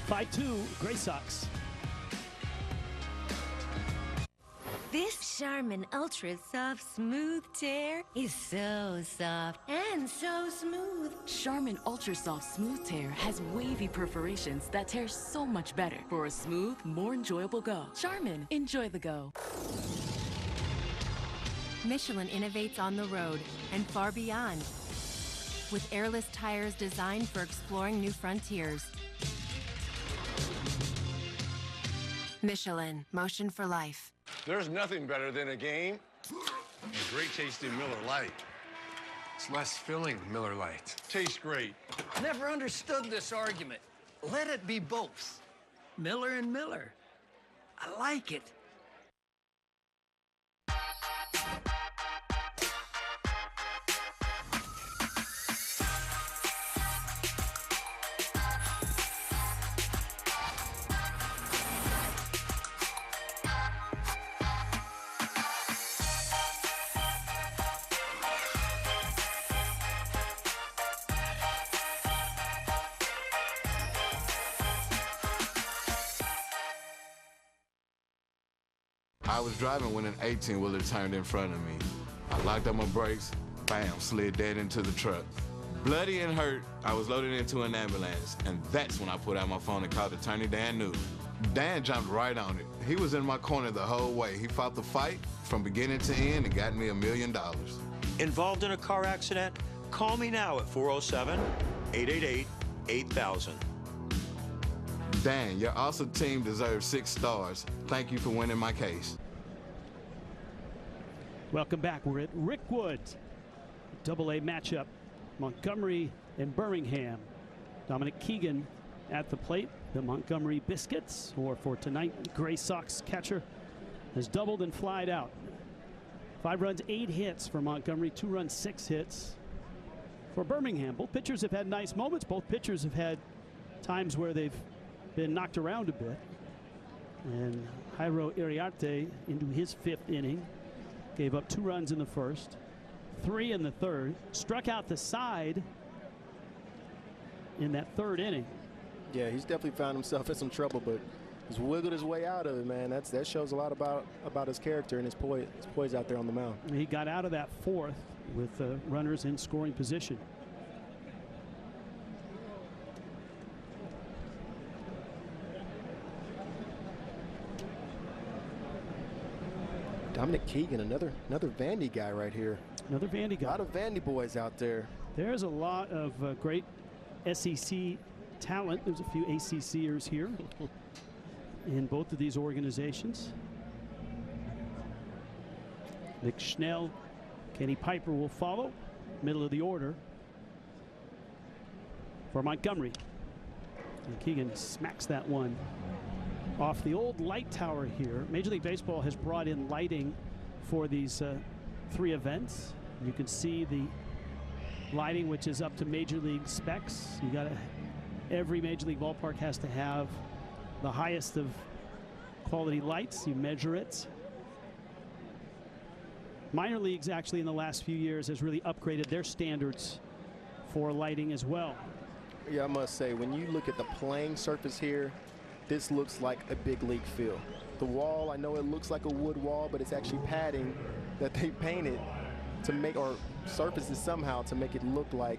5-2 Gray Sox. This Charmin Ultra Soft Smooth Tear is so soft and so smooth. Charmin Ultra Soft Smooth Tear has wavy perforations that tear so much better for a smooth, more enjoyable go. Charmin, enjoy the go. Michelin innovates on the road and far beyond, with airless tires designed for exploring new frontiers. Michelin, motion for life. There's nothing better than a game. A great tasting Miller Lite. It's less filling, Miller Lite. Tastes great. Never understood this argument. Let it be both. Miller and Miller. I like it. I was driving when an 18-wheeler turned in front of me. I locked up my brakes, bam, slid dead into the truck. Bloody and hurt, I was loaded into an ambulance, and that's when I put out my phone and called Attorney Dan Newton. Dan jumped right on it. He was in my corner the whole way. He fought the fight from beginning to end and got me $1 million. Involved in a car accident? Call me now at 407-888-8000. Dan, your awesome team deserves 6 stars. Thank you for winning my case. Welcome back. We're at Rickwood. AA matchup. Montgomery and Birmingham. Dominic Keegan at the plate. The Montgomery Biscuits, or for tonight, Gray Sox catcher, has doubled and flied out. 5 runs, 8 hits for Montgomery, 2 runs, 6 hits for Birmingham. Both pitchers have had nice moments. Both pitchers have had times where they've been knocked around a bit. And Jairo Iriarte into his 5th inning. Gave up 2 runs in the first, 3 in the third. Struck out the side in that 3rd inning. Yeah, he's definitely found himself in some trouble, but he's wiggled his way out of it, man. That shows a lot about his character and his poise out there on the mound. He got out of that 4th with runners in scoring position. Dominic Keegan, another Vandy guy right here. Another Vandy guy. A lot of Vandy boys out there. There's a lot of great SEC talent. There's a few ACCers here in both of these organizations. Nick Schnell, Kenny Piper will follow. Middle of the order for Montgomery. And Keegan smacks that one off the old light tower here. Major League Baseball has brought in lighting for these 3 events. You can see the lighting, which is up to Major League specs. You got every Major League ballpark has to have the highest of quality lights. You measure it. Minor leagues actually in the last few years has really upgraded their standards for lighting as well. Yeah, I must say, when you look at the playing surface here, this looks like a big league field. The wall, I know it looks like a wood wall, but it's actually padding that they painted to make, or surfaces somehow to make it look like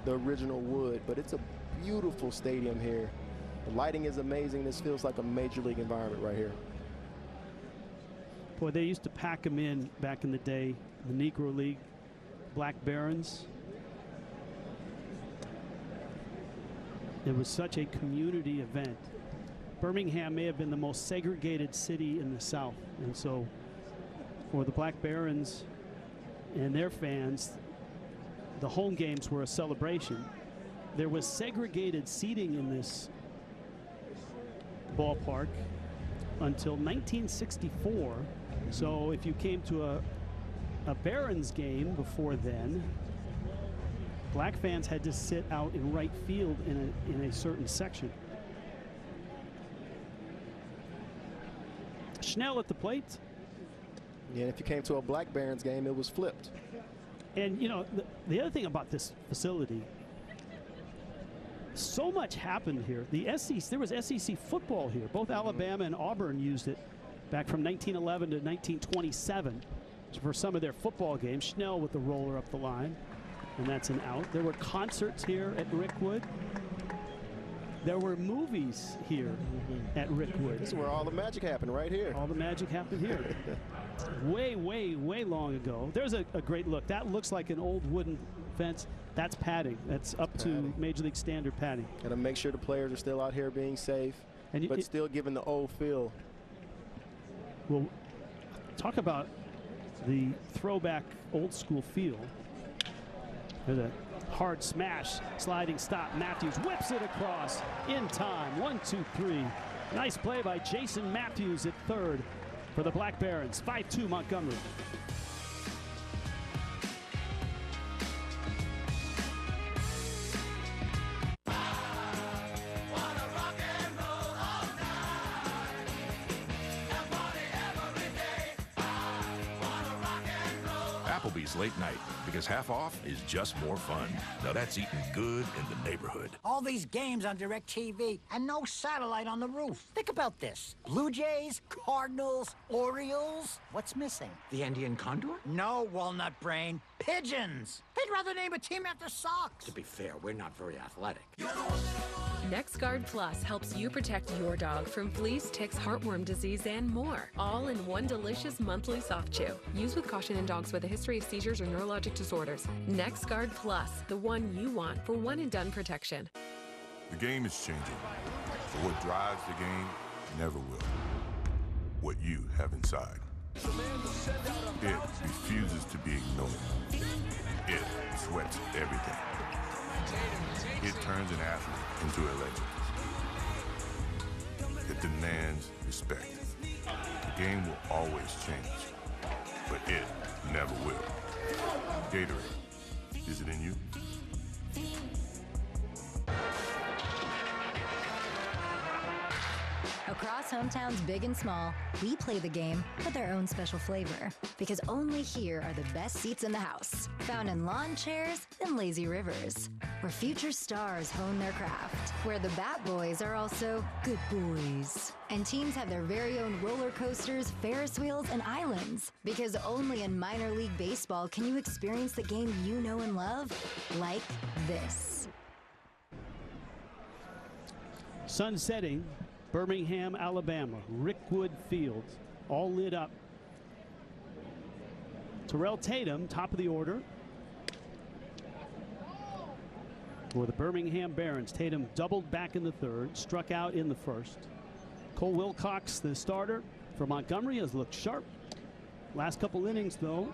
the original wood. But it's a beautiful stadium here. The lighting is amazing. This feels like a major league environment right here. Boy, they used to pack them in back in the day, the Negro League, Black Barons. It was such a community event. Birmingham may have been the most segregated city in the South, and so for the Black Barons and their fans, the home games were a celebration. There was segregated seating in this ballpark until 1964. So if you came to a Barons game before then, Black fans had to sit out in right field in a certain section. Schnell at the plate. Yeah, if you came to a Black Barons game, it was flipped. And you know, the other thing about this facility, so much happened here. The SEC, there was SEC football here. Both Alabama and Auburn used it back from 1911 to 1927 for some of their football games. Schnell with the roller up the line, and that's an out. There were concerts here at Rickwood. There were movies here at Rickwood. This is where all the magic happened, right here. All the magic happened here. way, way, way long ago. There's a great look. That looks like an old wooden fence. That's padding. That's up to Major League standard padding. Got to make sure the players are still out here being safe, and but still giving the old feel. Well, talk about the throwback old school feel. There's a hard smash, sliding stop. Matthews whips it across in time. 1, 2, 3. Nice play by Jason Matthews at third for the Black Barons. 5-2 Montgomery. Applebee's Late Night. because half off is just more fun. Now that's eating good in the neighborhood. All these games on DirecTV and no satellite on the roof. Think about this. Blue Jays, Cardinals, Orioles. What's missing? The Andean condor? No, walnut brain. Pigeons. They'd rather name a team after socks. To be fair, we're not very athletic. NexGuard Plus helps you protect your dog from fleas, ticks, heartworm disease, and more. All in one delicious monthly soft chew. Use with caution in dogs with a history of seizures or neurologic disorders. NexGuard Plus, the one you want for one-and-done protection. The game is changing, but what drives the game never will. What you have inside. It refuses to be ignored. It sweats everything. It turns an athlete into a legend. It demands respect. The game will always change, but it never will. Gatorade, is it in you? Across hometowns big and small, we play the game with our own special flavor. Because only here are the best seats in the house, found in lawn chairs and lazy rivers, where future stars hone their craft, where the bat boys are also good boys. And teams have their very own roller coasters, Ferris wheels, and islands. Because only in minor league baseball can you experience the game you know and love like this. Sun setting. Birmingham, Alabama, Rickwood Field, all lit up. Terrell Tatum, top of the order for the Birmingham Barons. Tatum doubled back in the third, struck out in the first. Cole Wilcox, the starter for Montgomery, has looked sharp. Last couple innings, though,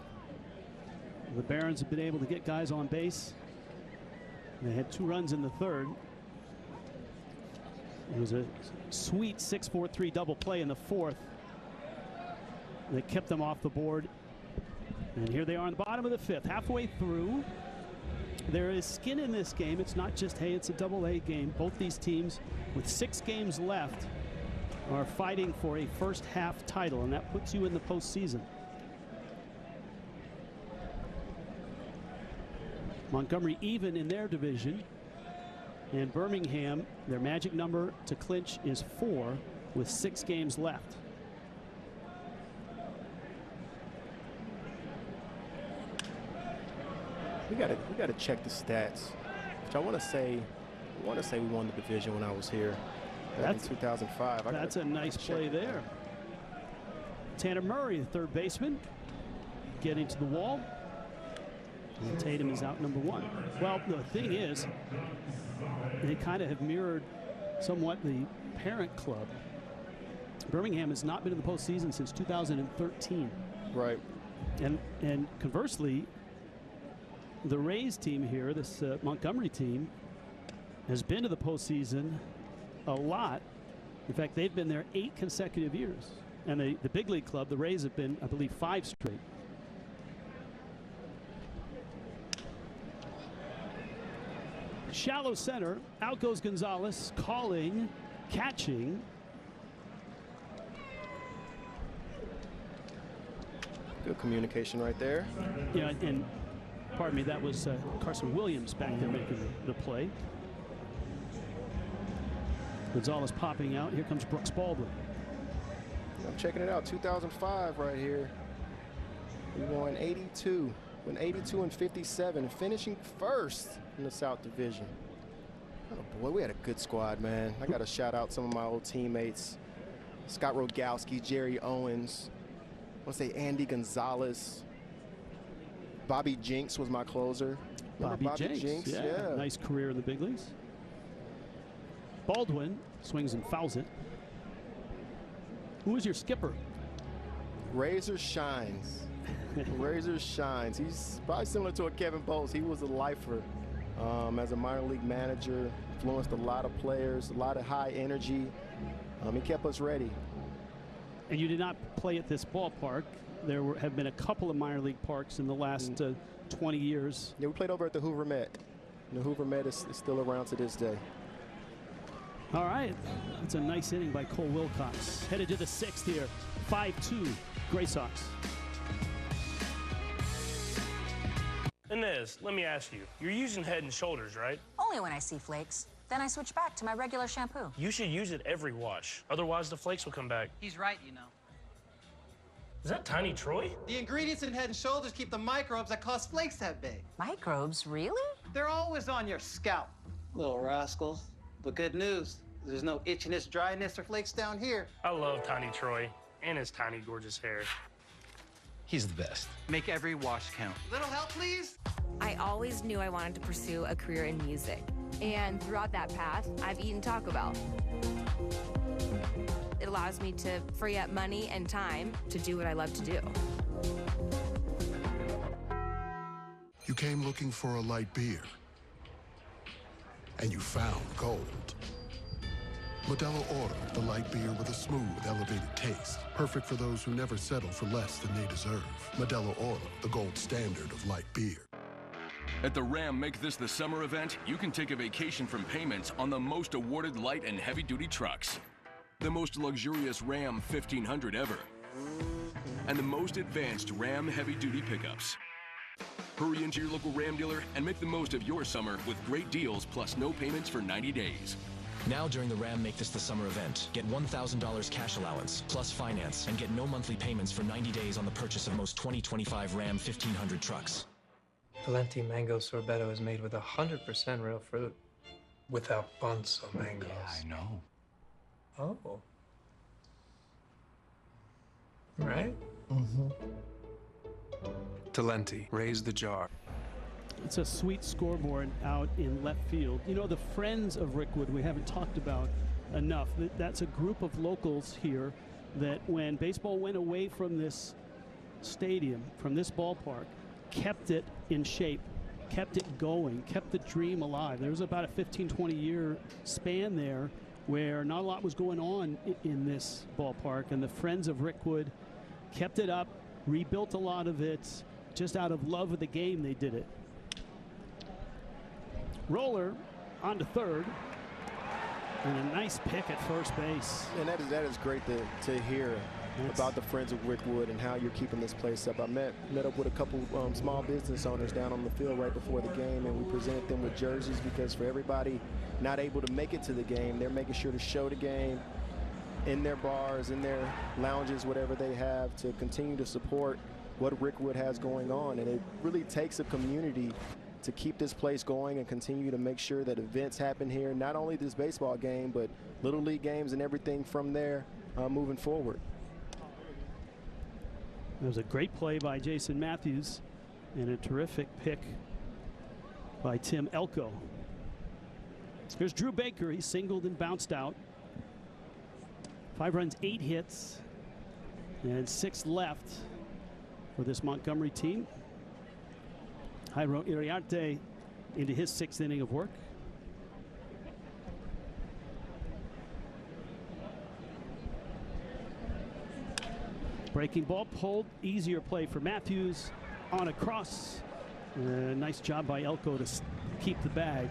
the Barons have been able to get guys on base. They had 2 runs in the third. It was a sweet 6-4-3 double play in the fourth that kept them off the board. And here they are on the bottom of the fifth, halfway through. There is skin in this game. It's not just, hey, it's a double-A game. Both these teams, with 6 games left, are fighting for a first half title, and that puts you in the postseason. Montgomery even in their division. And Birmingham, their magic number to clinch is 4 with 6 games left. We gotta check the stats. Which I want to say we won the division when I was here. That's in 2005. That's a nice play there. Tanner Murray, the third baseman, getting to the wall. And Tatum is out number 1. Well, the thing is, they kind of have mirrored somewhat the parent club. Birmingham has not been in the postseason since 2013. Right. And conversely, the Rays team here, this Montgomery team, has been to the postseason a lot. In fact, they've been there 8 consecutive years. And the big league club, the Rays, have been, I believe, 5 straight. Shallow center, out goes Gonzalez, calling, catching. Good communication right there. Yeah, and pardon me, that was Carson Williams back there making the play. Gonzalez popping out. Here comes Brooks Baldwin. I'm checking it out. 2005 right here. We won 82. Went 82 and 57, finishing first in the South Division. Oh boy, we had a good squad, man. I got to shout out some of my old teammates. Scott Rogowski, Jerry Owens. I want to say Andy Gonzalez. Bobby Jinks was my closer. Bobby Jinks, yeah. Nice career in the big leagues. Baldwin swings and fouls it. Who is your skipper? Razor Shines. Razor Shines. He's probably similar to a Kevin Boles. He was a lifer as a minor league manager, influenced a lot of players, a lot of high energy. He kept us ready. And you did not play at this ballpark. There have been a couple of minor league parks in the last 20 years. Yeah, we played over at the Hoover Met. And the Hoover Met is still around to this day. All right. That's a nice inning by Cole Wilcox. Headed to the 6th here. 5-2 Gray Sox. Inez, let me ask you. You're using Head and Shoulders, right? Only when I see flakes. Then I switch back to my regular shampoo. You should use it every wash. Otherwise, the flakes will come back. He's right, you know. Is that Tiny Troy? The ingredients in Head & Shoulders keep the microbes that cause flakes that big. Microbes, really? They're always on your scalp. Little rascals. But good news, there's no itchiness, dryness, or flakes down here. I love Tiny Troy and his tiny, gorgeous hair. He's the best. Make every wash count. Little help, please? I always knew I wanted to pursue a career in music. And throughout that path, I've eaten Taco Bell. It allows me to free up money and time to do what I love to do. You came looking for a light beer, and you found gold. Modelo Oro, the light beer with a smooth, elevated taste. Perfect for those who never settle for less than they deserve. Modelo Oro, the gold standard of light beer. At the Ram Make This the Summer event, you can take a vacation from payments on the most awarded light and heavy-duty trucks. The most luxurious Ram 1500 ever. And the most advanced Ram heavy-duty pickups. Hurry into your local Ram dealer and make the most of your summer with great deals plus no payments for 90 days. Now during the Ram Make This the Summer event, get $1,000 cash allowance plus finance and get no monthly payments for 90 days on the purchase of most 2025 Ram 1500 trucks. Valenti mango sorbetto is made with 100% real fruit without bunts of mangoes. Yeah, I know. Oh. Right? Talenti, raise the jar. It's a sweet scoreboard out in left field. You know, the Friends of Rickwood we haven't talked about enough. That's a group of locals here that when baseball went away from this stadium, from this ballpark, kept it in shape, kept it going, kept the dream alive. There was about a 15-20 year span there where not a lot was going on in this ballpark, and the Friends of Rickwood kept it up, rebuilt a lot of it. Just out of love of the game, they did it. Roller on to third, and a nice pick at first base. And that is great to hear about the Friends of Rickwood and how you're keeping this place up. I met up with a couple small business owners down on the field right before the game, and we presented them with jerseys because for everybody not able to make it to the game, they're making sure to show the game in their bars, in their lounges, whatever they have, to continue to support what Rickwood has going on. And it really takes a community to keep this place going and continue to make sure that events happen here, not only this baseball game, but Little League games and everything from there moving forward. There was a great play by Jason Matthews and a terrific pick by Tim Elko. Here's Drew Baker. He singled and bounced out. 5 runs, 8 hits, and 6 left for this Montgomery team. Jairo Iriarte into his 6th inning of work. Breaking ball pulled, easier play for Matthews on a cross. Nice job by Elko to keep the bag.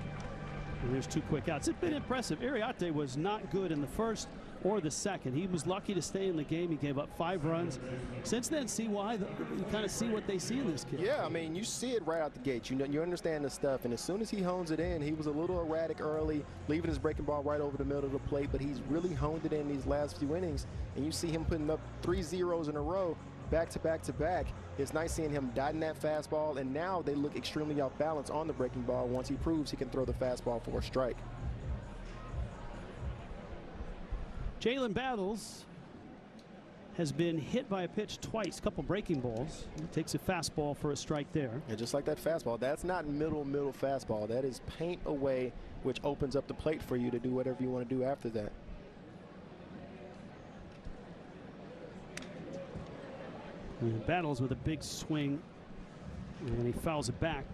And there's 2 quick outs. It's been impressive. Iriarte was not good in the first or the second. He was lucky to stay in the game. He gave up 5 runs. Since then, see why? You kind of see what they see in this kid. Yeah, I mean, you see it right out the gate. You understand the stuff. And as soon as he hones it in, he was a little erratic early, leaving his breaking ball right over the middle of the plate. But he's really honed it in these last few innings. And you see him putting up 3 zeros in a row, back to back to back. It's nice seeing him dotting that fastball. And now they look extremely off balance on the breaking ball once he proves he can throw the fastball for a strike. Jalen Battles has been hit by a pitch twice, couple breaking balls. He takes a fastball for a strike there. And just like that fastball, that's not middle fastball. That is paint away, which opens up the plate for you to do whatever you want to do after that. And Battles with a big swing, and he fouls it back.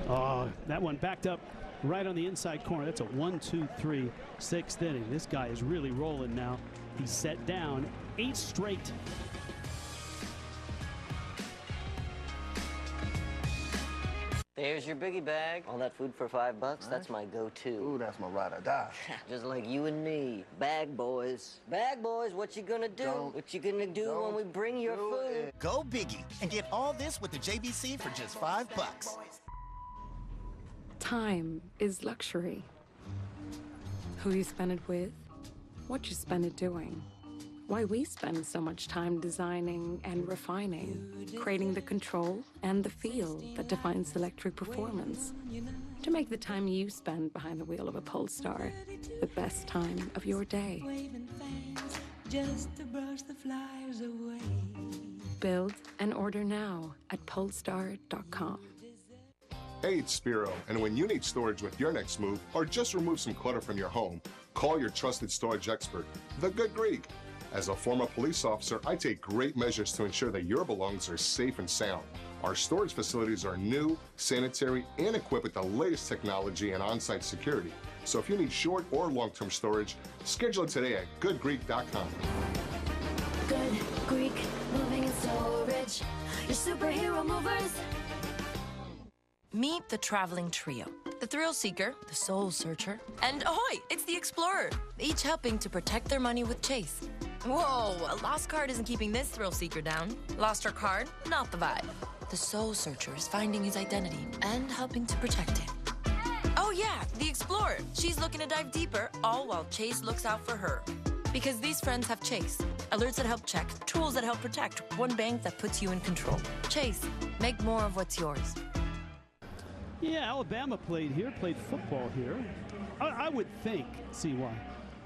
Oh, that one backed up right on the inside corner. That's a 1-2-3 6th inning. This guy is really rolling now. He's set down 8 straight. There's your biggie bag. All that food for $5, that's my go-to. Ooh, that's my ride or die. Just like you and me. Bag boys. Bag boys, what you gonna do? What you gonna do when we bring your food? Go biggie and get all this with the JBC for just $5. Time is luxury. Who you spend it with, what you spend it doing. Why we spend so much time designing and refining, creating the control and the feel that defines electric performance. To make the time you spend behind the wheel of a Polestar the best time of your day. Just to brush the flies away. Build and order now at polestar.com. Hey, it's Spiro, and when you need storage with your next move, or just remove some clutter from your home, call your trusted storage expert, The Good Greek. As a former police officer, I take great measures to ensure that your belongings are safe and sound. Our storage facilities are new, sanitary, and equipped with the latest technology and on-site security. So if you need short or long-term storage, schedule it today at goodgreek.com. Good Greek, moving and storage. Your superhero movers. Meet the traveling trio. The thrill seeker, the soul searcher, and ahoy, it's the explorer. Each helping to protect their money with Chase. Whoa, a lost card isn't keeping this thrill seeker down. Lost her card? Not the vibe. The soul searcher is finding his identity and helping to protect it. Oh yeah, the explorer. She's looking to dive deeper, all while Chase looks out for her. Because these friends have Chase. Alerts that help check, tools that help protect, one bank that puts you in control. Chase, make more of what's yours. Yeah, Alabama played football here. I would think, CY,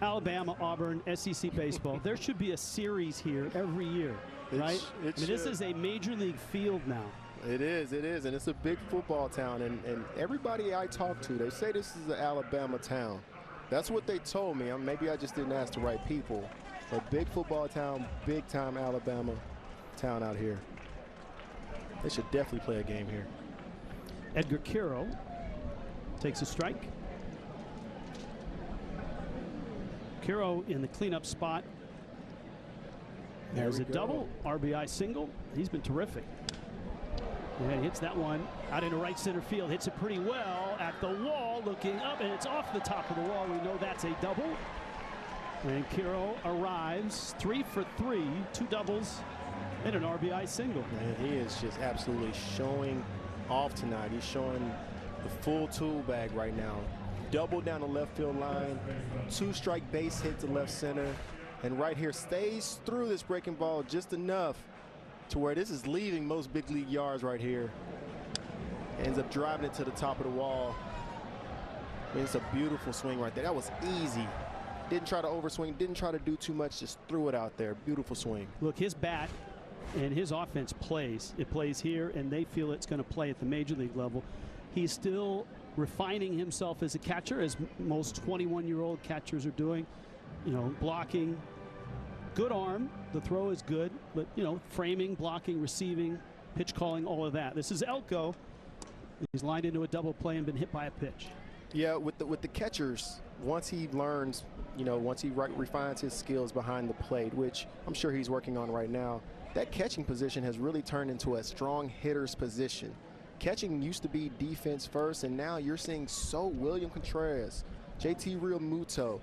Alabama, Auburn, SEC baseball, there should be a series here every year, right? This is a major league field now. It is, and it's a big football town, and everybody I talk to, they say this is an Alabama town. That's what they told me. Maybe I just didn't ask the right people. A big football town, big-time Alabama town out here. They should definitely play a game here. Edgar Kiro takes a strike. Kiro in the cleanup spot. There's a double, RBI single. He's been terrific. And hits that one out into right center field. Hits it pretty well at the wall, looking up, and it's off the top of the wall. We know that's a double. And Kiro arrives 3 for 3, 2 doubles, and an RBI single. Man, he is just absolutely showing off tonight. He's showing the full tool bag right now. Double down the left field line, 2-strike base hit to left center, and right here stays through this breaking ball just enough to where this is leaving most big league yards right here. Ends up driving it to the top of the wall. I mean, it's a beautiful swing right there. That was easy. Didn't try to overswing, didn't try to do too much, just threw it out there. Beautiful swing. Look, his bat and his offense plays. It plays here, and they feel it's going to play at the major league level. He's still refining himself as a catcher, as most 21-year-old catchers are doing. You know, blocking, good arm. The throw is good, but, you know, framing, blocking, receiving, pitch calling, all of that. This is Elko. He's lined into a double play and been hit by a pitch. Yeah, with the catchers, once he learns, you know, once he refines his skills behind the plate, which I'm sure he's working on right now, that catching position has really turned into a strong hitter's position. Catching used to be defense first, and now you're seeing William Contreras, JT Realmuto,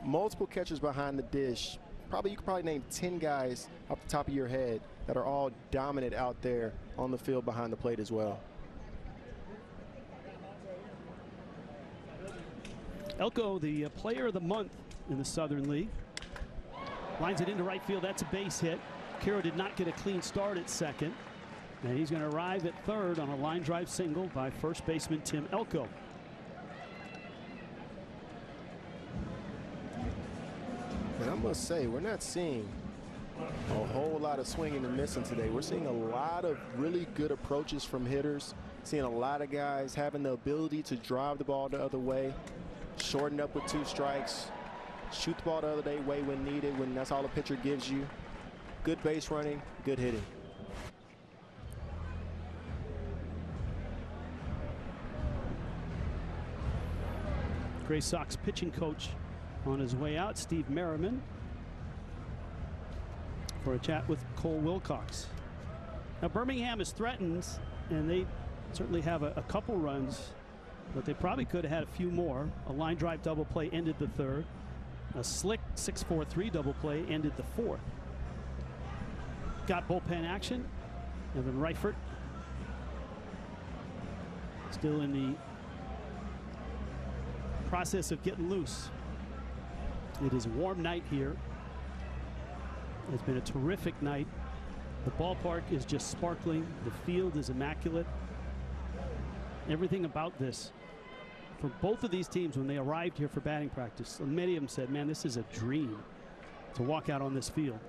multiple catchers behind the dish. You could probably name 10 guys off the top of your head that are all dominant out there on the field behind the plate as well. Elko, the player of the month in the Southern League. Lines it into right field. That's a base hit. Kiro did not get a clean start at second. And he's going to arrive at third on a line drive single by first baseman Tim Elko. And I must say, we're not seeing a whole lot of swinging and missing today. We're seeing a lot of really good approaches from hitters. Seeing a lot of guys having the ability to drive the ball the other way, shorten up with 2 strikes, shoot the ball the other way when needed, when that's all the pitcher gives you. Good base running, good hitting. Gray Sox pitching coach on his way out, Steve Merriman, for a chat with Cole Wilcox. Now Birmingham is threatened, and they certainly have a couple runs, but they probably could have had a few more. A line drive double play ended the third. A slick 6-4-3 double play ended the fourth. Got bullpen action. Evan Reifert still in the process of getting loose. It is a warm night here. It's been a terrific night. The ballpark is just sparkling. The field is immaculate. Everything about this, for both of these teams, when they arrived here for batting practice, many of them said, man, this is a dream to walk out on this field.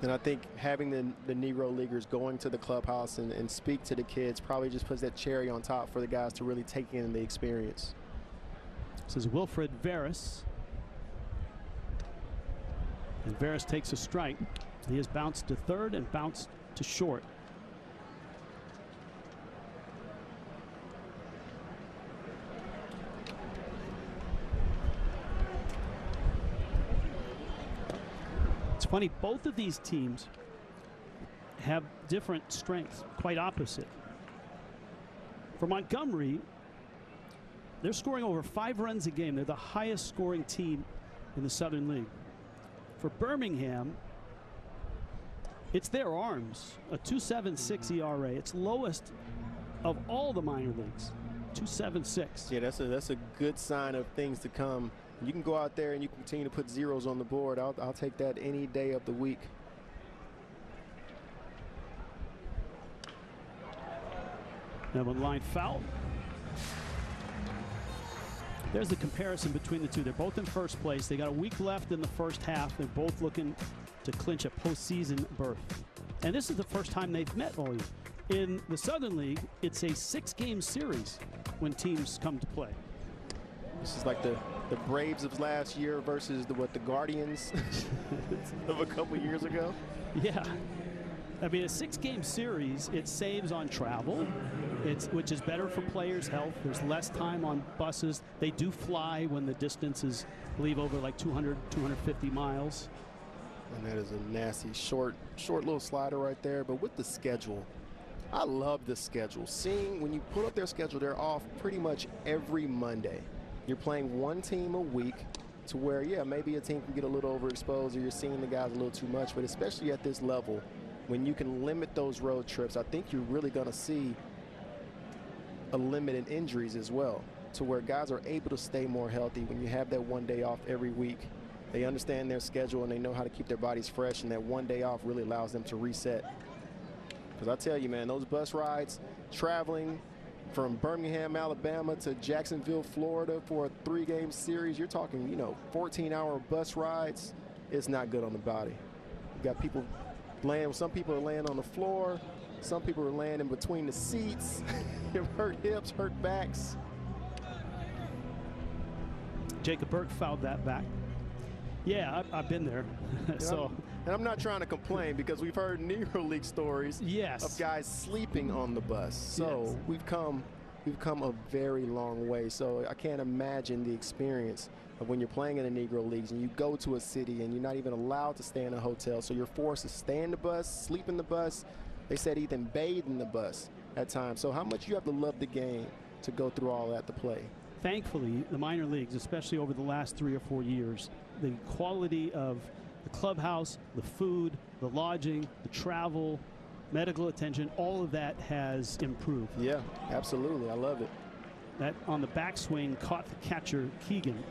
And I think having the Negro Leaguers going to the clubhouse and speak to the kids probably just puts that cherry on top for the guys to really take in the experience. This is Wilfred Veras. And Veras takes a strike. He has bounced to third and bounced to short. It's funny, both of these teams have different strengths, quite opposite. For Montgomery, they're scoring over 5 runs a game. They're the highest scoring team in the Southern League. For Birmingham, it's their arms, a 2.76 ERA. It's lowest of all the minor leagues, 2.76. Yeah, that's a good sign of things to come. You can go out there and you can continue to put zeros on the board. I'll take that any day of the week. Now one line foul. There's the comparison between the two. They're both in first place. They got a week left in the first half. They're both looking to clinch a postseason berth. And this is the first time they've met all year. In the Southern League, it's a 6-game series when teams come to play. This is like the Braves of last year versus the Guardians of a couple years ago. Yeah. I mean, a 6-game series, it saves on travel, which is better for players' health. There's less time on buses. They do fly when the distance is, I believe, over like 200, 250 miles. And that is a nasty, short little slider right there. But with the schedule, I love the schedule. Seeing when you pull up their schedule, they're off pretty much every Monday. You're playing one team a week to where, yeah, maybe a team can get a little overexposed or you're seeing the guys a little too much. But especially at this level, when you can limit those road trips, I think you're really going to see a limit in injuries as well, to where guys are able to stay more healthy when you have that one day off every week. They understand their schedule and they know how to keep their bodies fresh, and that one day off really allows them to reset. Because I tell you, man, those bus rides, traveling from Birmingham, Alabama to Jacksonville, Florida for a 3-game series, you're talking, 14-hour bus rides. It's not good on the body. You got people laying, some people are laying on the floor, some people are laying in between the seats. Hurt hips, hurt backs. Jacob Burke fouled that back. Yeah, I've been there. And I'm not trying to complain because we've heard Negro League stories of guys sleeping on the bus. So we've come a very long way. So I can't imagine the experience of when you're playing in the Negro Leagues and you go to a city and you're not even allowed to stay in a hotel. So you're forced to stay in the bus, sleep in the bus. They said even bathe in the bus at times. So how much you have to love the game to go through all that to play. Thankfully, the minor leagues, especially over the last 3 or 4 years, the quality of the clubhouse, the food, the lodging, the travel, medical attention, all of that has improved. Yeah, absolutely. I love it. That on the backswing caught the catcher, Keegan.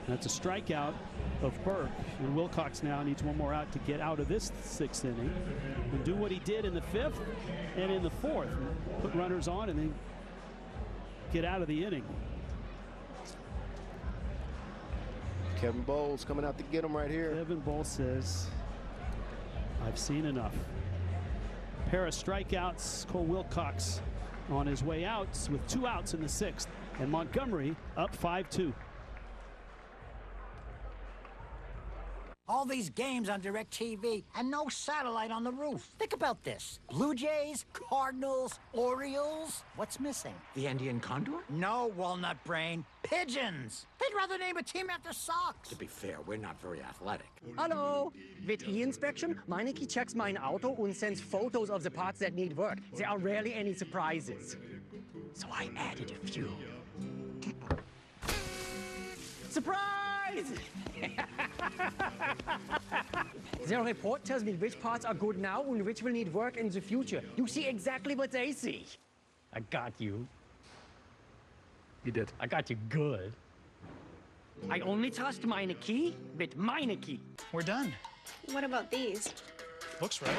That's a strikeout of Burke. And Wilcox now needs one more out to get out of this 6th inning and do what he did in the 5th and in the 4th. Put runners on and then get out of the inning. Kevin Boles coming out to get him right here. Kevin Boles says, I've seen enough. Pair of strikeouts. Cole Wilcox on his way out with 2 outs in the 6th. And Montgomery up 5-2. All these games on DirecTV and no satellite on the roof. Think about this. Blue Jays, Cardinals, Orioles. What's missing? The Andean condor? No, walnut brain. Pigeons. They'd rather name a team after socks. To be fair, we're not very athletic. Hallo! With E-Inspection, Meineke checks mein Auto and sends photos of the parts that need work. There are rarely any surprises. So I added a few. Surprise! Their report tells me which parts are good now and which will need work in the future. You see exactly what they see. I got you. You did. I got you good. I only trust Meineke with Meineke. We're done. What about these? Looks right.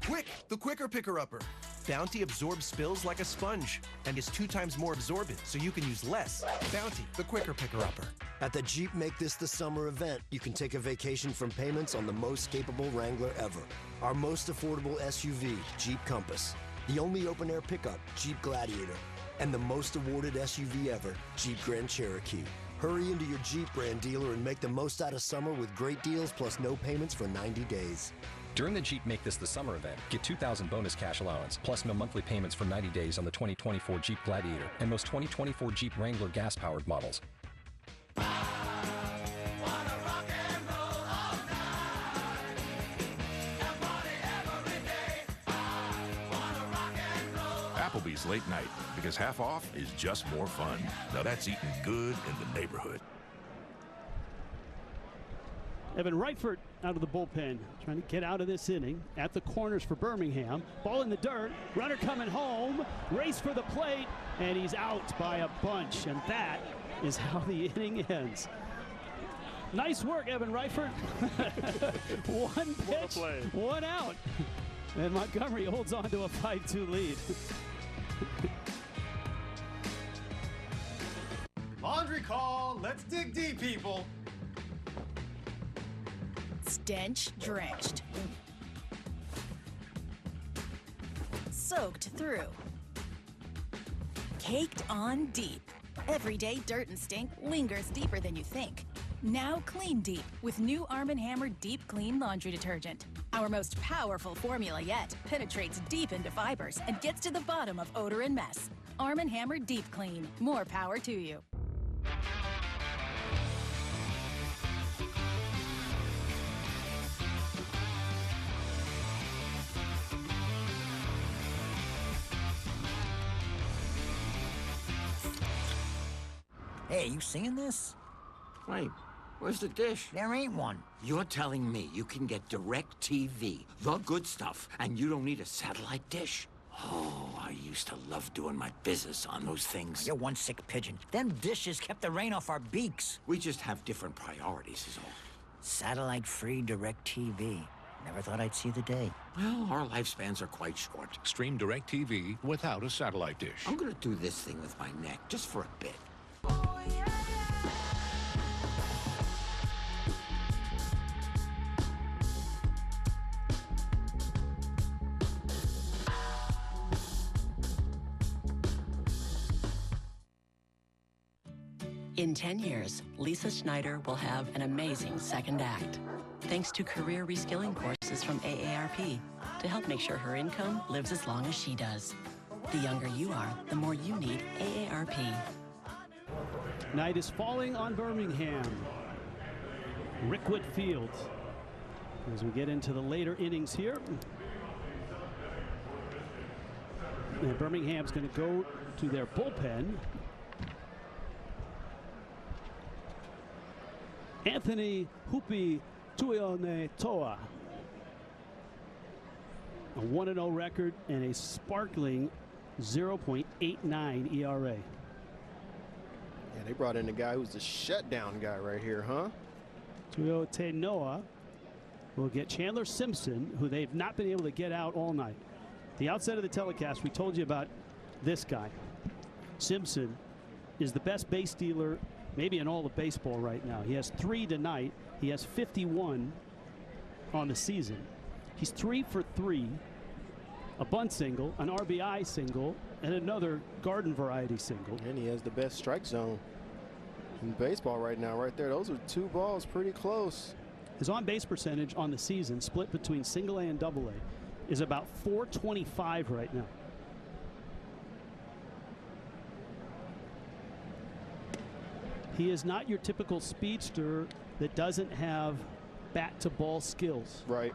Quick, the quicker picker-upper. Bounty absorbs spills like a sponge and is 2 times more absorbent, so you can use less. Bounty, the quicker picker-upper. At the Jeep Make This the Summer event, you can take a vacation from payments on the most capable Wrangler ever. Our most affordable SUV, Jeep Compass. The only open-air pickup, Jeep Gladiator. And the most awarded SUV ever, Jeep Grand Cherokee. Hurry into your Jeep brand dealer and make the most out of summer with great deals plus no payments for 90 days. During the Jeep Make This the Summer event, get $2,000 bonus cash allowance, plus no monthly payments for 90 days on the 2024 Jeep Gladiator and most 2024 Jeep Wrangler gas-powered models. Applebee's late night, because half off is just more fun. Now that's eating good in the neighborhood. Evan Reifert out of the bullpen, trying to get out of this inning. At the corners for Birmingham. Ball in the dirt. Runner coming home. Race for the plate. And he's out by a bunch. And that is how the inning ends. Nice work, Evan Reifert. One pitch, one out. And Montgomery holds on to a 5-2 lead. Laundry call. Let's dig deep, people. Stench drenched. Soaked through. Caked on deep. Everyday dirt and stink lingers deeper than you think. Now clean deep with new Arm & Hammer Deep Clean Laundry Detergent. Our most powerful formula yet penetrates deep into fibers and gets to the bottom of odor and mess. Arm & Hammer Deep Clean. More power to you. Hey, you seeing this? Wait, where's the dish? There ain't one. You're telling me you can get DirecTV, the good stuff, and you don't need a satellite dish? Oh, I used to love doing my business on those things. You're one sick pigeon. Them dishes kept the rain off our beaks. We just have different priorities is all. Satellite-free DirecTV. Never thought I'd see the day. Well, our lifespans are quite short. Stream DirecTV without a satellite dish. I'm gonna do this thing with my neck, just for a bit. In 10 years, Lisa Schneider will have an amazing second act, thanks to career reskilling courses from AARP to help make sure her income lives as long as she does. The younger you are, the more you need AARP. Night is falling on Birmingham. Rickwood Field. As we get into the later innings here. And Birmingham's going to go to their bullpen. Anthony Hupi Tuione Toa. A 1-0 record and a sparkling 0.89 ERA. Yeah, they brought in a guy who's the shutdown guy right here, huh? Tuione Noah will get Chandler Simpson, who they've not been able to get out all night. The outset of the telecast, we told you about this guy. Simpson is the best base stealer maybe in all of baseball right now. He has 3 tonight. He has 51 on the season. He's 3 for 3, a bunt single, an RBI single, and another garden variety single. And he has the best strike zone. In baseball right now, right there, those are two balls pretty close. His on-base percentage on the season, split between single A and double A, is about .425 right now. He is not your typical speedster that doesn't have bat-to-ball skills. Right.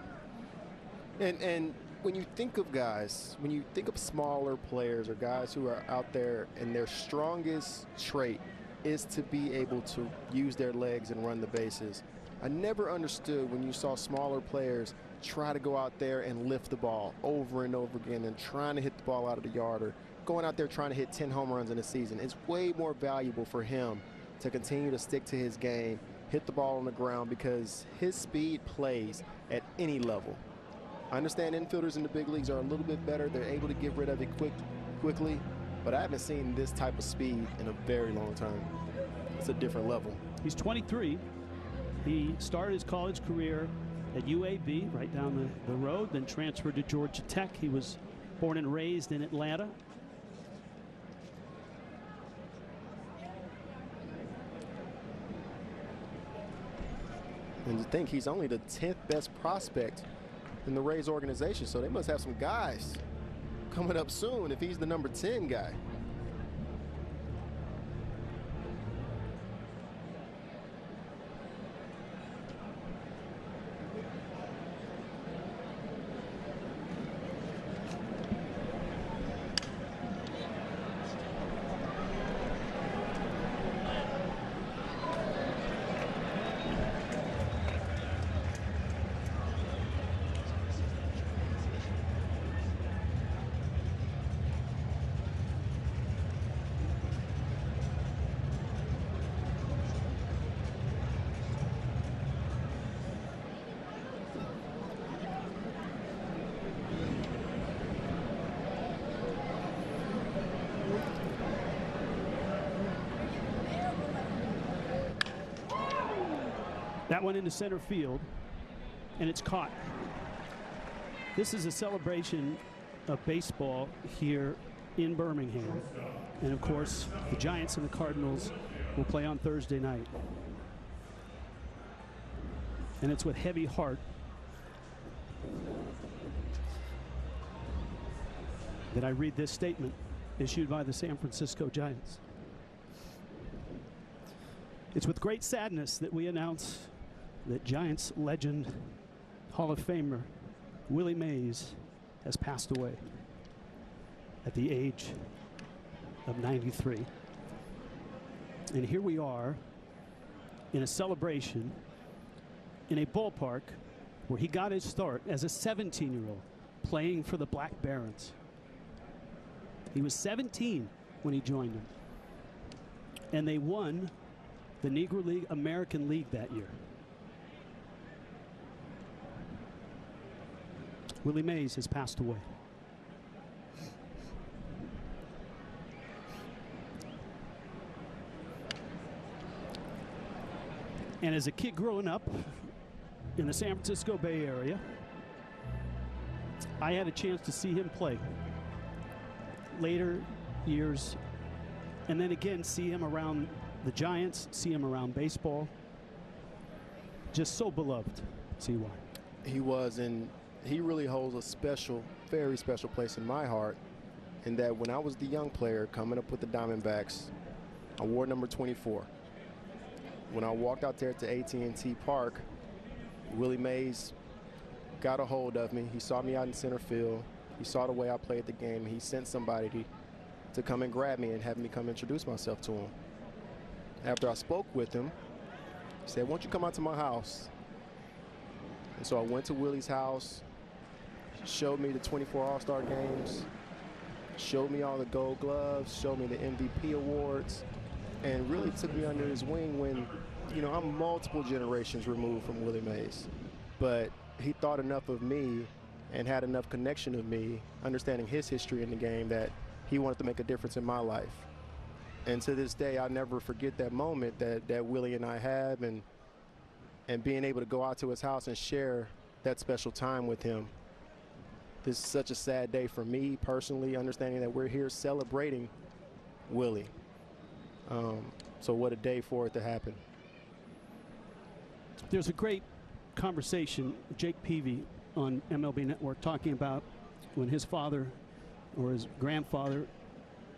And when you think of guys, when you think of smaller players or guys who are out there and their strongest trait is to be able to use their legs and run the bases. I never understood when you saw smaller players try to go out there and lift the ball over and over again and trying to hit the ball out of the yard or going out there trying to hit 10 home runs in a season. It's way more valuable for him to continue to stick to his game, hit the ball on the ground, because his speed plays at any level. I understand infielders in the big leagues are a little bit better. They're able to get rid of it quickly, but I haven't seen this type of speed in a very long time. It's a different level. He's 23. He started his college career at UAB, right down the road, then transferred to Georgia Tech. He was born and raised in Atlanta. And to think he's only the 10th best prospect in the Rays organization, so they must have some guys coming up soon if he's the number 10 guy. That went into center field, and it's caught. This is a celebration of baseball here in Birmingham. And of course, the Giants and the Cardinals will play on Thursday night. And it's with heavy heart that I read this statement issued by the San Francisco Giants. It's with great sadness that we announce that Giants legend, Hall of Famer Willie Mays has passed away at the age of 93. And here we are in a celebration in a ballpark where he got his start as a 17-year-old playing for the Black Barons. He was 17 when he joined them. And they won the Negro League, American League that year. Willie Mays has passed away. And as a kid growing up in the San Francisco Bay Area, I had a chance to see him play. Later years, and then again see him around the Giants, see him around baseball. Just so beloved, CY. He was, and he really holds a special, very special place in my heart, in that when I was the young player coming up with the Diamondbacks, I wore number 24. When I walked out there to AT&T Park, Willie Mays got a hold of me. He saw me out in center field. He saw the way I played the game. He sent somebody to come and grab me and have me come introduce myself to him. After I spoke with him, he said, "Why don't you come out to my house?" And so I went to Willie's house, showed me the 24 All-Star games, showed me all the gold gloves, showed me the MVP awards, and really took me under his wing when, you know, I'm multiple generations removed from Willie Mays. But he thought enough of me and had enough connection with me, understanding his history in the game, that he wanted to make a difference in my life. And to this day, I'll never forget that moment that Willie and I have, and being able to go out to his house and share that special time with him. This is such a sad day for me personally, understanding that we're here celebrating Willie. So what a day for it to happen. There's a great conversation, Jake Peavy on MLB Network, talking about when his father or his grandfather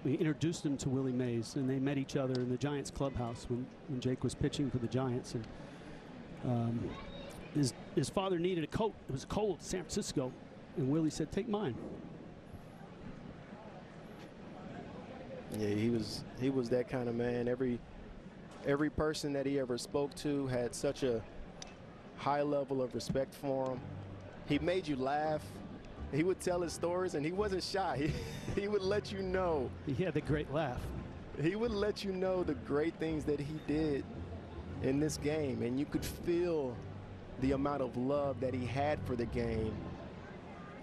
introduced him to Willie Mays, and they met each other in the Giants clubhouse when Jake was pitching for the Giants. And his father needed a coat. It was cold in San Francisco, and Willie said, "Take mine." Yeah, he was that kind of man. Every person that he ever spoke to had such a high level of respect for him. He made you laugh. He would tell his stories, and he wasn't shy. He would let you know. He had the great laugh. He would let you know the great things that he did in this game, and you could feel the amount of love that he had for the game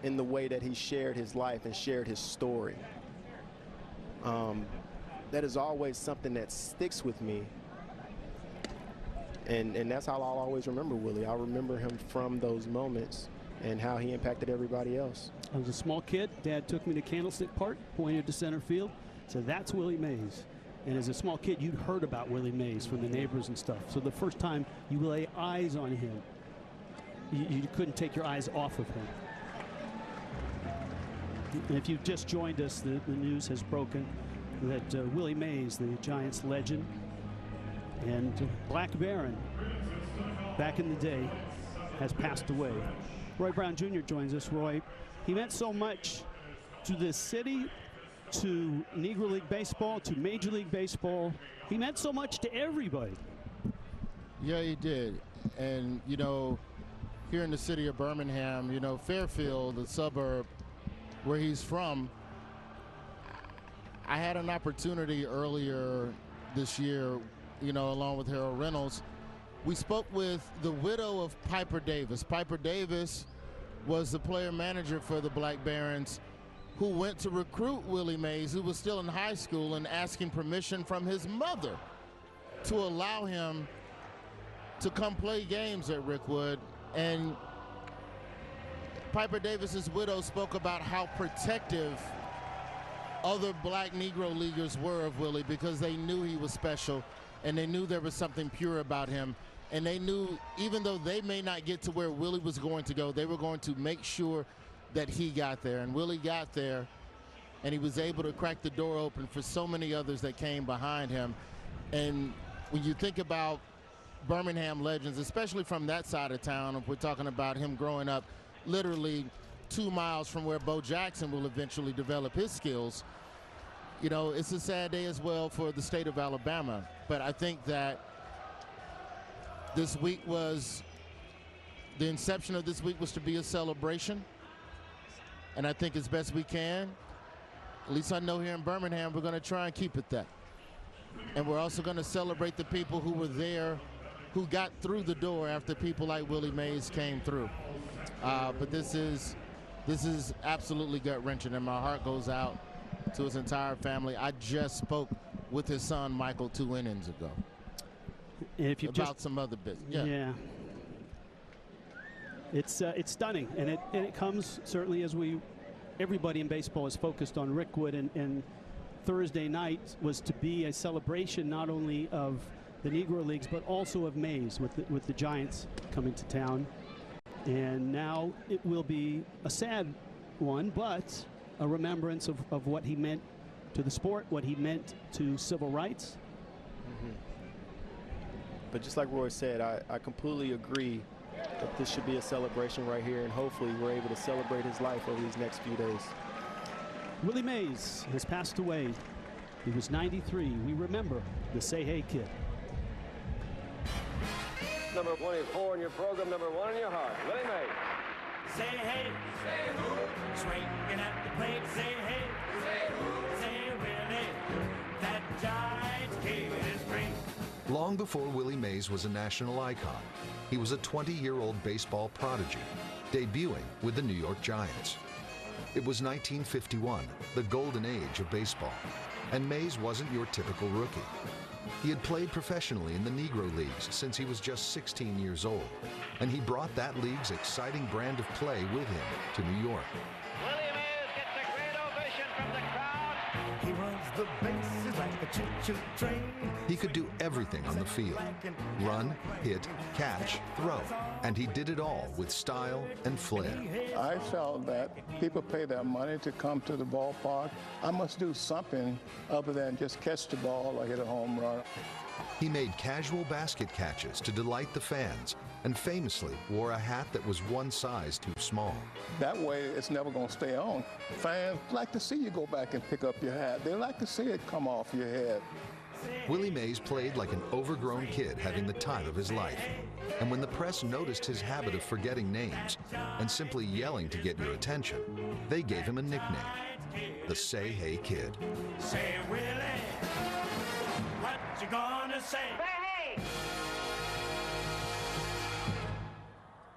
in the way that he shared his life and shared his story. That is always something that sticks with me. And that's how I'll always remember Willie. I'll remember him from those moments and how he impacted everybody else. I was a small kid. Dad took me to Candlestick Park, pointed to center field, said, "That's Willie Mays." And as a small kid, you'd heard about Willie Mays from the neighbors and stuff. So the first time you lay eyes on him, you couldn't take your eyes off of him. And if you've just joined us, the news has broken that Willie Mays, the Giants legend and Black Baron back in the day, has passed away. Roy Brown Jr. joins us. Roy, he meant so much to this city, to Negro League Baseball, to Major League Baseball. He meant so much to everybody. Yeah, he did. And, you know, here in the city of Birmingham, you know, Fairfield, the suburb where he's from, I had an opportunity earlier this year, you know, along with Harold Reynolds. We spoke with the widow of Piper Davis. Piper Davis was the player manager for the Black Barons, who went to recruit Willie Mays, who was still in high school, and asking permission from his mother to allow him to come play games at Rickwood. And Piper Davis's widow spoke about how protective other black Negro leaguers were of Willie, because they knew he was special and they knew there was something pure about him. And they knew, even though they may not get to where Willie was going to go, they were going to make sure that he got there. And Willie got there, and he was able to crack the door open for so many others that came behind him. And when you think about Birmingham legends, especially from that side of town, if we're talking about him growing up literally 2 miles from where Bo Jackson will eventually develop his skills, you know, it's a sad day as well for the state of Alabama. But I think that this week was, the inception of this week was to be a celebration. And I think as best we can, at least I know here in Birmingham, we're going to try and keep it that. And we're also going to celebrate the people who were there, who got through the door after people like Willie Mays came through. But this is absolutely gut-wrenching, and my heart goes out to his entire family. I just spoke with his son Michael 2 innings ago. And if you about some other business. Yeah. It's stunning, and it comes certainly as everybody in baseball is focused on Rickwood, and Thursday night was to be a celebration not only of the Negro Leagues but also of Mays with the Giants coming to town. And now it will be a sad one, but a remembrance of what he meant to the sport, what he meant to civil rights. Mm-hmm. But just like Roy said, I completely agree that this should be a celebration right here, and hopefully we're able to celebrate his life over these next few days. Willie Mays has passed away. He was 93. We remember the Say Hey Kid. Number 24 in your program, number 1 in your heart, Willie Mays. Say hey, say who, swinging at the plate, say hey, say who, say Willie, that Giants came in his spring. Long before Willie Mays was a national icon, he was a 20-year-old baseball prodigy, debuting with the New York Giants. It was 1951, the golden age of baseball, and Mays wasn't your typical rookie. He had played professionally in the Negro Leagues since he was just 16 years old, and he brought that league's exciting brand of play with him to New York. Willie Mays gets a great ovation from the crowd. He runs the bases like the He could do everything on the field. Run, hit, catch, throw. And he did it all with style and flair. I felt that people pay their money to come to the ballpark. I must do something other than just catch the ball or hit a home run. He made casual basket catches to delight the fans and famously wore a hat that was one size too small. That way, it's never going to stay on. Fans like to see you go back and pick up your hat. They like to see it come off your head. Willie Mays played like an overgrown kid having the time of his life. And when the press noticed his habit of forgetting names and simply yelling to get your attention, they gave him a nickname, the Say Hey Kid. Say, Willie, what you gonna say? Hey!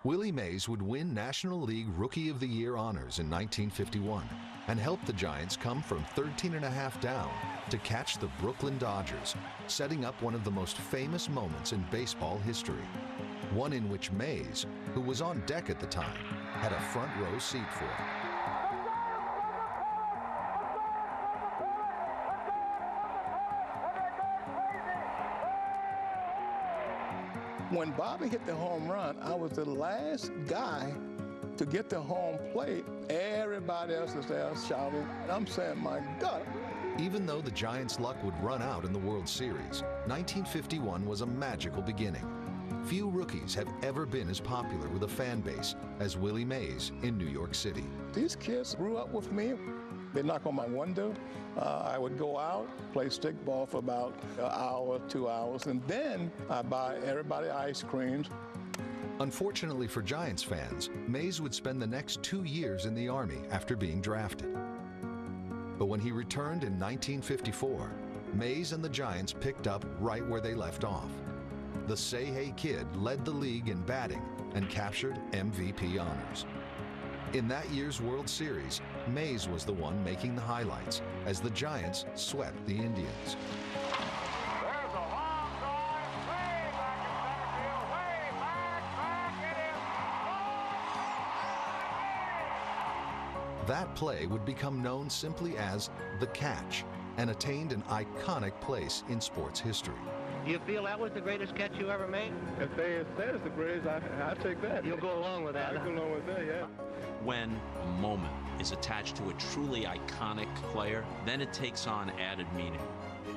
Willie Mays would win National League Rookie of the Year honors in 1951 and help the Giants come from 13.5 down to catch the Brooklyn Dodgers, setting up one of the most famous moments in baseball history. One in which Mays, who was on deck at the time, had a front row seat for. When Bobby hit the home run, I was the last guy to get to home plate. Everybody else is there shouting. I'm saying, my God. Even though the Giants' luck would run out in the World Series, 1951 was a magical beginning. Few rookies have ever been as popular with a fan base as Willie Mays in New York City. These kids grew up with me. They knock on my window. I would go out, play stickball for about an hour, 2 hours, and then I buy everybody ice creams. Unfortunately for Giants fans, Mays would spend the next 2 years in the Army after being drafted. But when he returned in 1954, Mays and the Giants picked up right where they left off. The Say Hey Kid led the league in batting and captured MVP honors. In that year's World Series, Mays was the one making the highlights as the Giants swept the Indians. There's a long drive, way back in center field, way back, it is. That play would become known simply as the catch and attained an iconic place in sports history. Do you feel that was the greatest catch you ever made? If they say it's the greatest, I take that. You'll go along with that. I'll go along with that, yeah. When a moment is attached to a truly iconic player, then it takes on added meaning.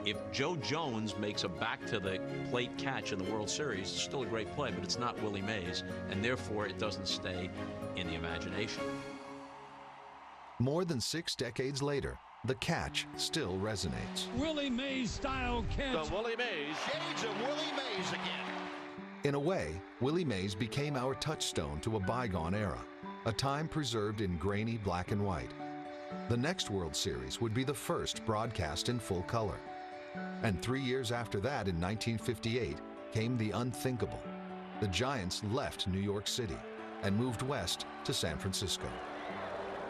If Joe Jones makes a back-to-the-plate catch in the World Series, it's still a great play, but it's not Willie Mays, and therefore it doesn't stay in the imagination. More than 6 decades later, the catch still resonates. Willie Mays style catch. The Willie Mays. Shades of Willie Mays again. In a way, Willie Mays became our touchstone to a bygone era, a time preserved in grainy black and white. The next World Series would be the first broadcast in full color. And 3 years after that, in 1958, came the unthinkable. The Giants left New York City and moved west to San Francisco.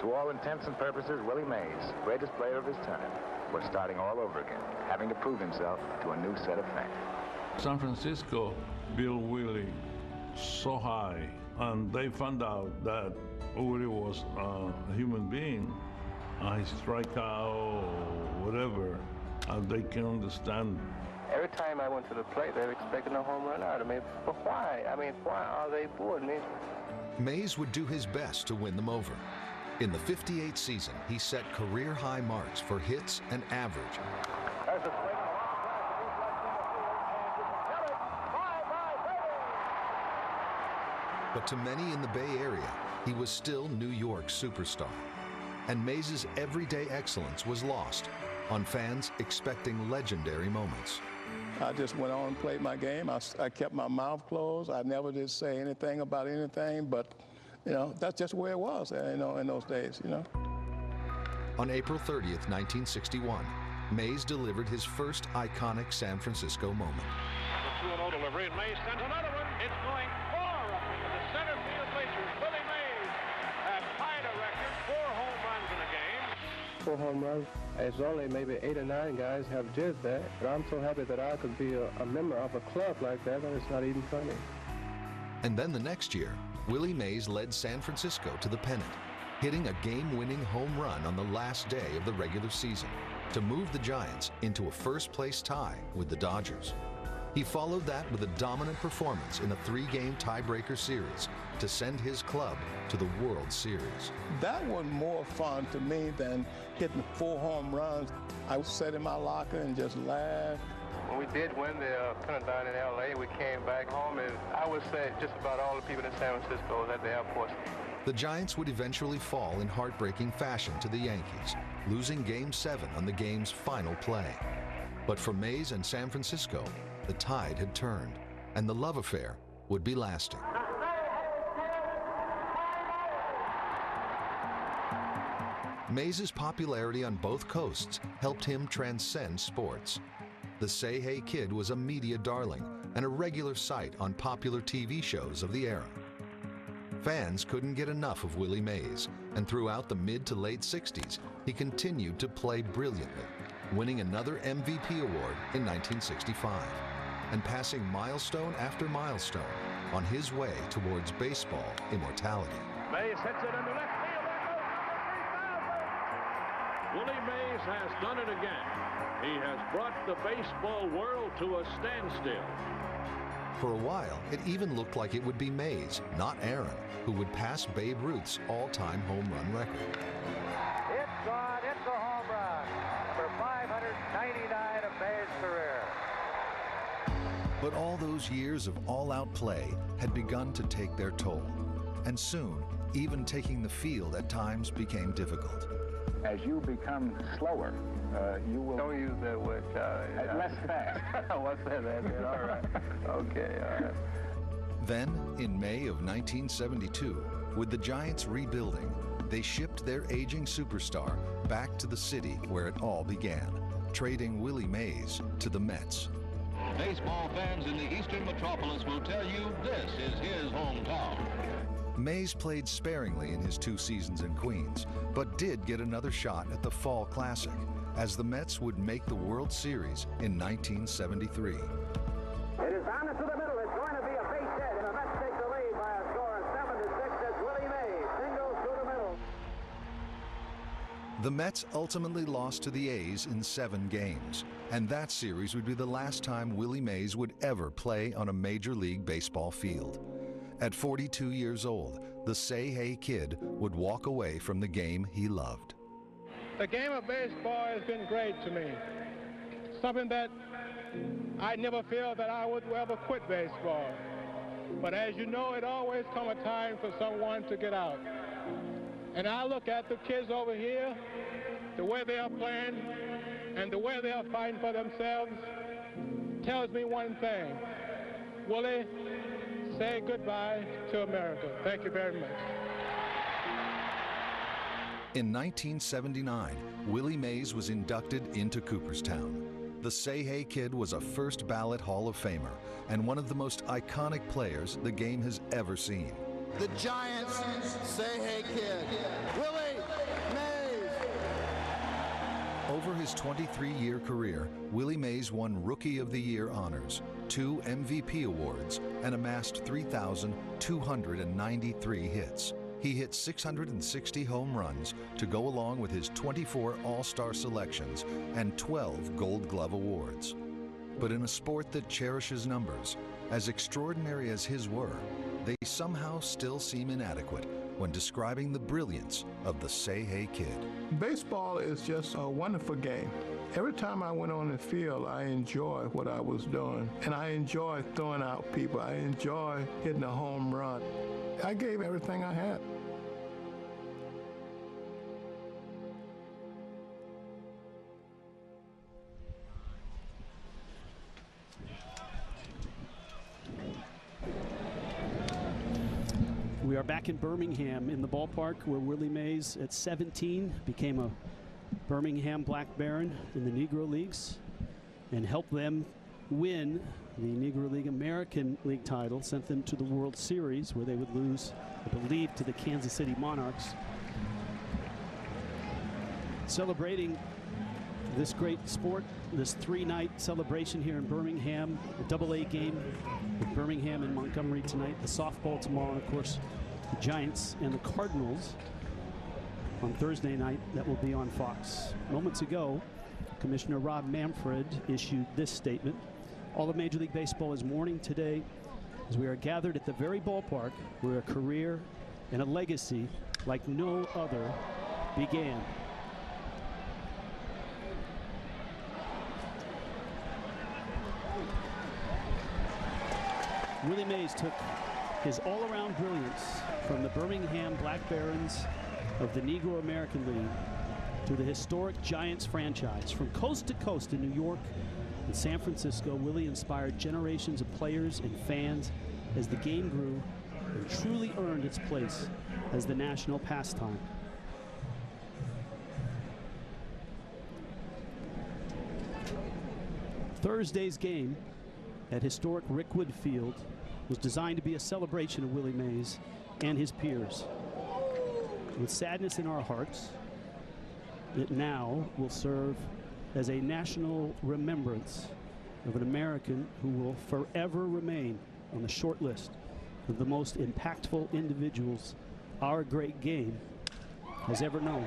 To all intents and purposes, Willie Mays, greatest player of his time, was starting all over again, having to prove himself to a new set of fans. San Francisco built Willie so high, and they found out that Willie was a human being. He strike out or whatever, and they can understand. Every time I went to the plate, they were expecting a home run out of me. But why? Why are they bored? Mays would do his best to win them over. In the '58 season, he set career-high marks for hits and average. But to many in the Bay Area, he was still New York's superstar. And Mays' everyday excellence was lost on fans expecting legendary moments. I just went on and played my game. I kept my mouth closed. I never did say anything about anything, but that's just where it was, in those days, On April 30th, 1961, Mays delivered his first iconic San Francisco moment. The 2-0 delivery, and Mays sends another one. It's going far up into the center field bleachers. Willie Mays has tied a record, 4 home runs in a game. 4 home runs. It's only maybe 8 or 9 guys have did that, but I'm so happy that I could be a member of a club like that it's not even funny. And then the next year, Willie Mays led San Francisco to the pennant, hitting a game-winning home run on the last day of the regular season. to move the Giants into a first-place tie with the Dodgers. He followed that with a dominant performance in a 3-game tiebreaker series to send his club to the World Series. That was more fun to me than hitting 4 home runs. I would sit in my locker and just laugh. When we did win the pennant down in L.A., we came back home, and I would say just about all the people in San Francisco was at the airport. The Giants would eventually fall in heartbreaking fashion to the Yankees, losing Game 7 on the game's final play. But for Mays and San Francisco, the tide had turned, and the love affair would be lasting. Mays' popularity on both coasts helped him transcend sports. The Say Hey Kid was a media darling and a regular sight on popular TV shows of the era. Fans couldn't get enough of Willie Mays, and throughout the mid to late 60s, he continued to play brilliantly, winning another MVP award in 1965, and passing milestone after milestone on his way towards baseball immortality. Mays hits it into left field. Willie Mays has done it again. He has brought the baseball world to a standstill. For a while, it even looked like it would be Mays, not Aaron, who would pass Babe Ruth's all-time home run record. It's gone. It's a home run. Number 599 of Mays' career. But all those years of all-out play had begun to take their toll. And soon, even taking the field at times became difficult. As you become slower, you will... Don't use that word, Charlie. Less fast. What's that? All right. Okay, all right. Then, in May of 1972, with the Giants rebuilding, they shipped their aging superstar back to the city where it all began, trading Willie Mays to the Mets. Baseball fans in the eastern metropolis will tell you this is his hometown. Mays played sparingly in his 2 seasons in Queens, but did get another shot at the Fall Classic, as the Mets would make the World Series in 1973. It is bounded to the middle. It's going to be a base hit, and the Mets take the lead by a score of 7-6 as Willie Mays singles through the middle. The Mets ultimately lost to the A's in 7 games, and that series would be the last time Willie Mays would ever play on a Major League Baseball field. At 42 years old, the Say Hey Kid would walk away from the game he loved. The game of baseball has been great to me. Something that I never feel that I would ever quit baseball. But as you know, it always comes a time for someone to get out. And I look at the kids over here, the way they are playing, and the way they are fighting for themselves, tells me one thing. Willie, say goodbye to America. Thank you very much. In 1979, Willie Mays was inducted into Cooperstown. The Say Hey Kid was a first-ballot Hall of Famer and one of the most iconic players the game has ever seen. The Giants Say Hey Kid, Willie Mays. Over his 23-year career, Willie Mays won Rookie of the Year honors, 2 MVP awards, and amassed 3,293 hits. He hit 660 home runs to go along with his 24 All-Star selections and 12 Gold Glove awards. But in a sport that cherishes numbers, as extraordinary as his were, they somehow still seem inadequate when describing the brilliance of the Say Hey Kid. Baseball is just a wonderful game. Every time I went on the field, I enjoyed what I was doing. And I enjoyed throwing out people. I enjoyed hitting a home run. I gave everything I had. We are back in Birmingham in the ballpark where Willie Mays at 17 became a Birmingham Black Baron in the Negro Leagues and helped them win the Negro League American League title, sent them to the World Series where they would lose, I believe, to the Kansas City Monarchs. Celebrating this great sport, this 3-night celebration here in Birmingham, a AA game with Birmingham and Montgomery tonight, the softball tomorrow, and of course the Giants and the Cardinals on Thursday night. That will be on Fox. Moments ago, Commissioner Rob Manfred issued this statement. All of Major League Baseball is mourning today as we are gathered at the very ballpark where a career and a legacy like no other began. Willie Mays took his all-around brilliance from the Birmingham Black Barons of the Negro American League to the historic Giants franchise. From coast to coast in New York and San Francisco, Willie inspired generations of players and fans as the game grew and truly earned its place as the national pastime. Thursday's game at historic Rickwood Field was designed to be a celebration of Willie Mays and his peers. With sadness in our hearts, it now will serve as a national remembrance of an American who will forever remain on the short list of the most impactful individuals our great game has ever known.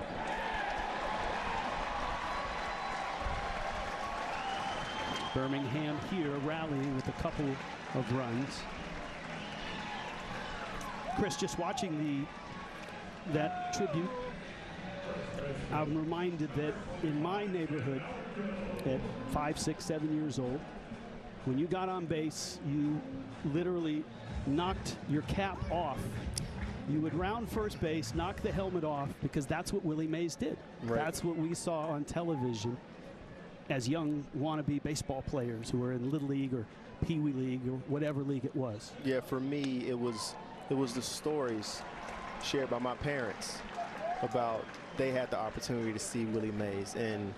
Birmingham here rallying with a couple of runs. Chris, just watching that tribute, I'm reminded that in my neighborhood at 5, 6, 7 years old, when you got on base, you literally knocked your cap off. You would round first base, knock the helmet off, because that's what Willie Mays did. Right. That's what we saw on television as young wannabe baseball players who were in Little League or Pee Wee League or whatever league it was. Yeah, for me, it was the stories shared by my parents about they had the opportunity to see Willie Mays. And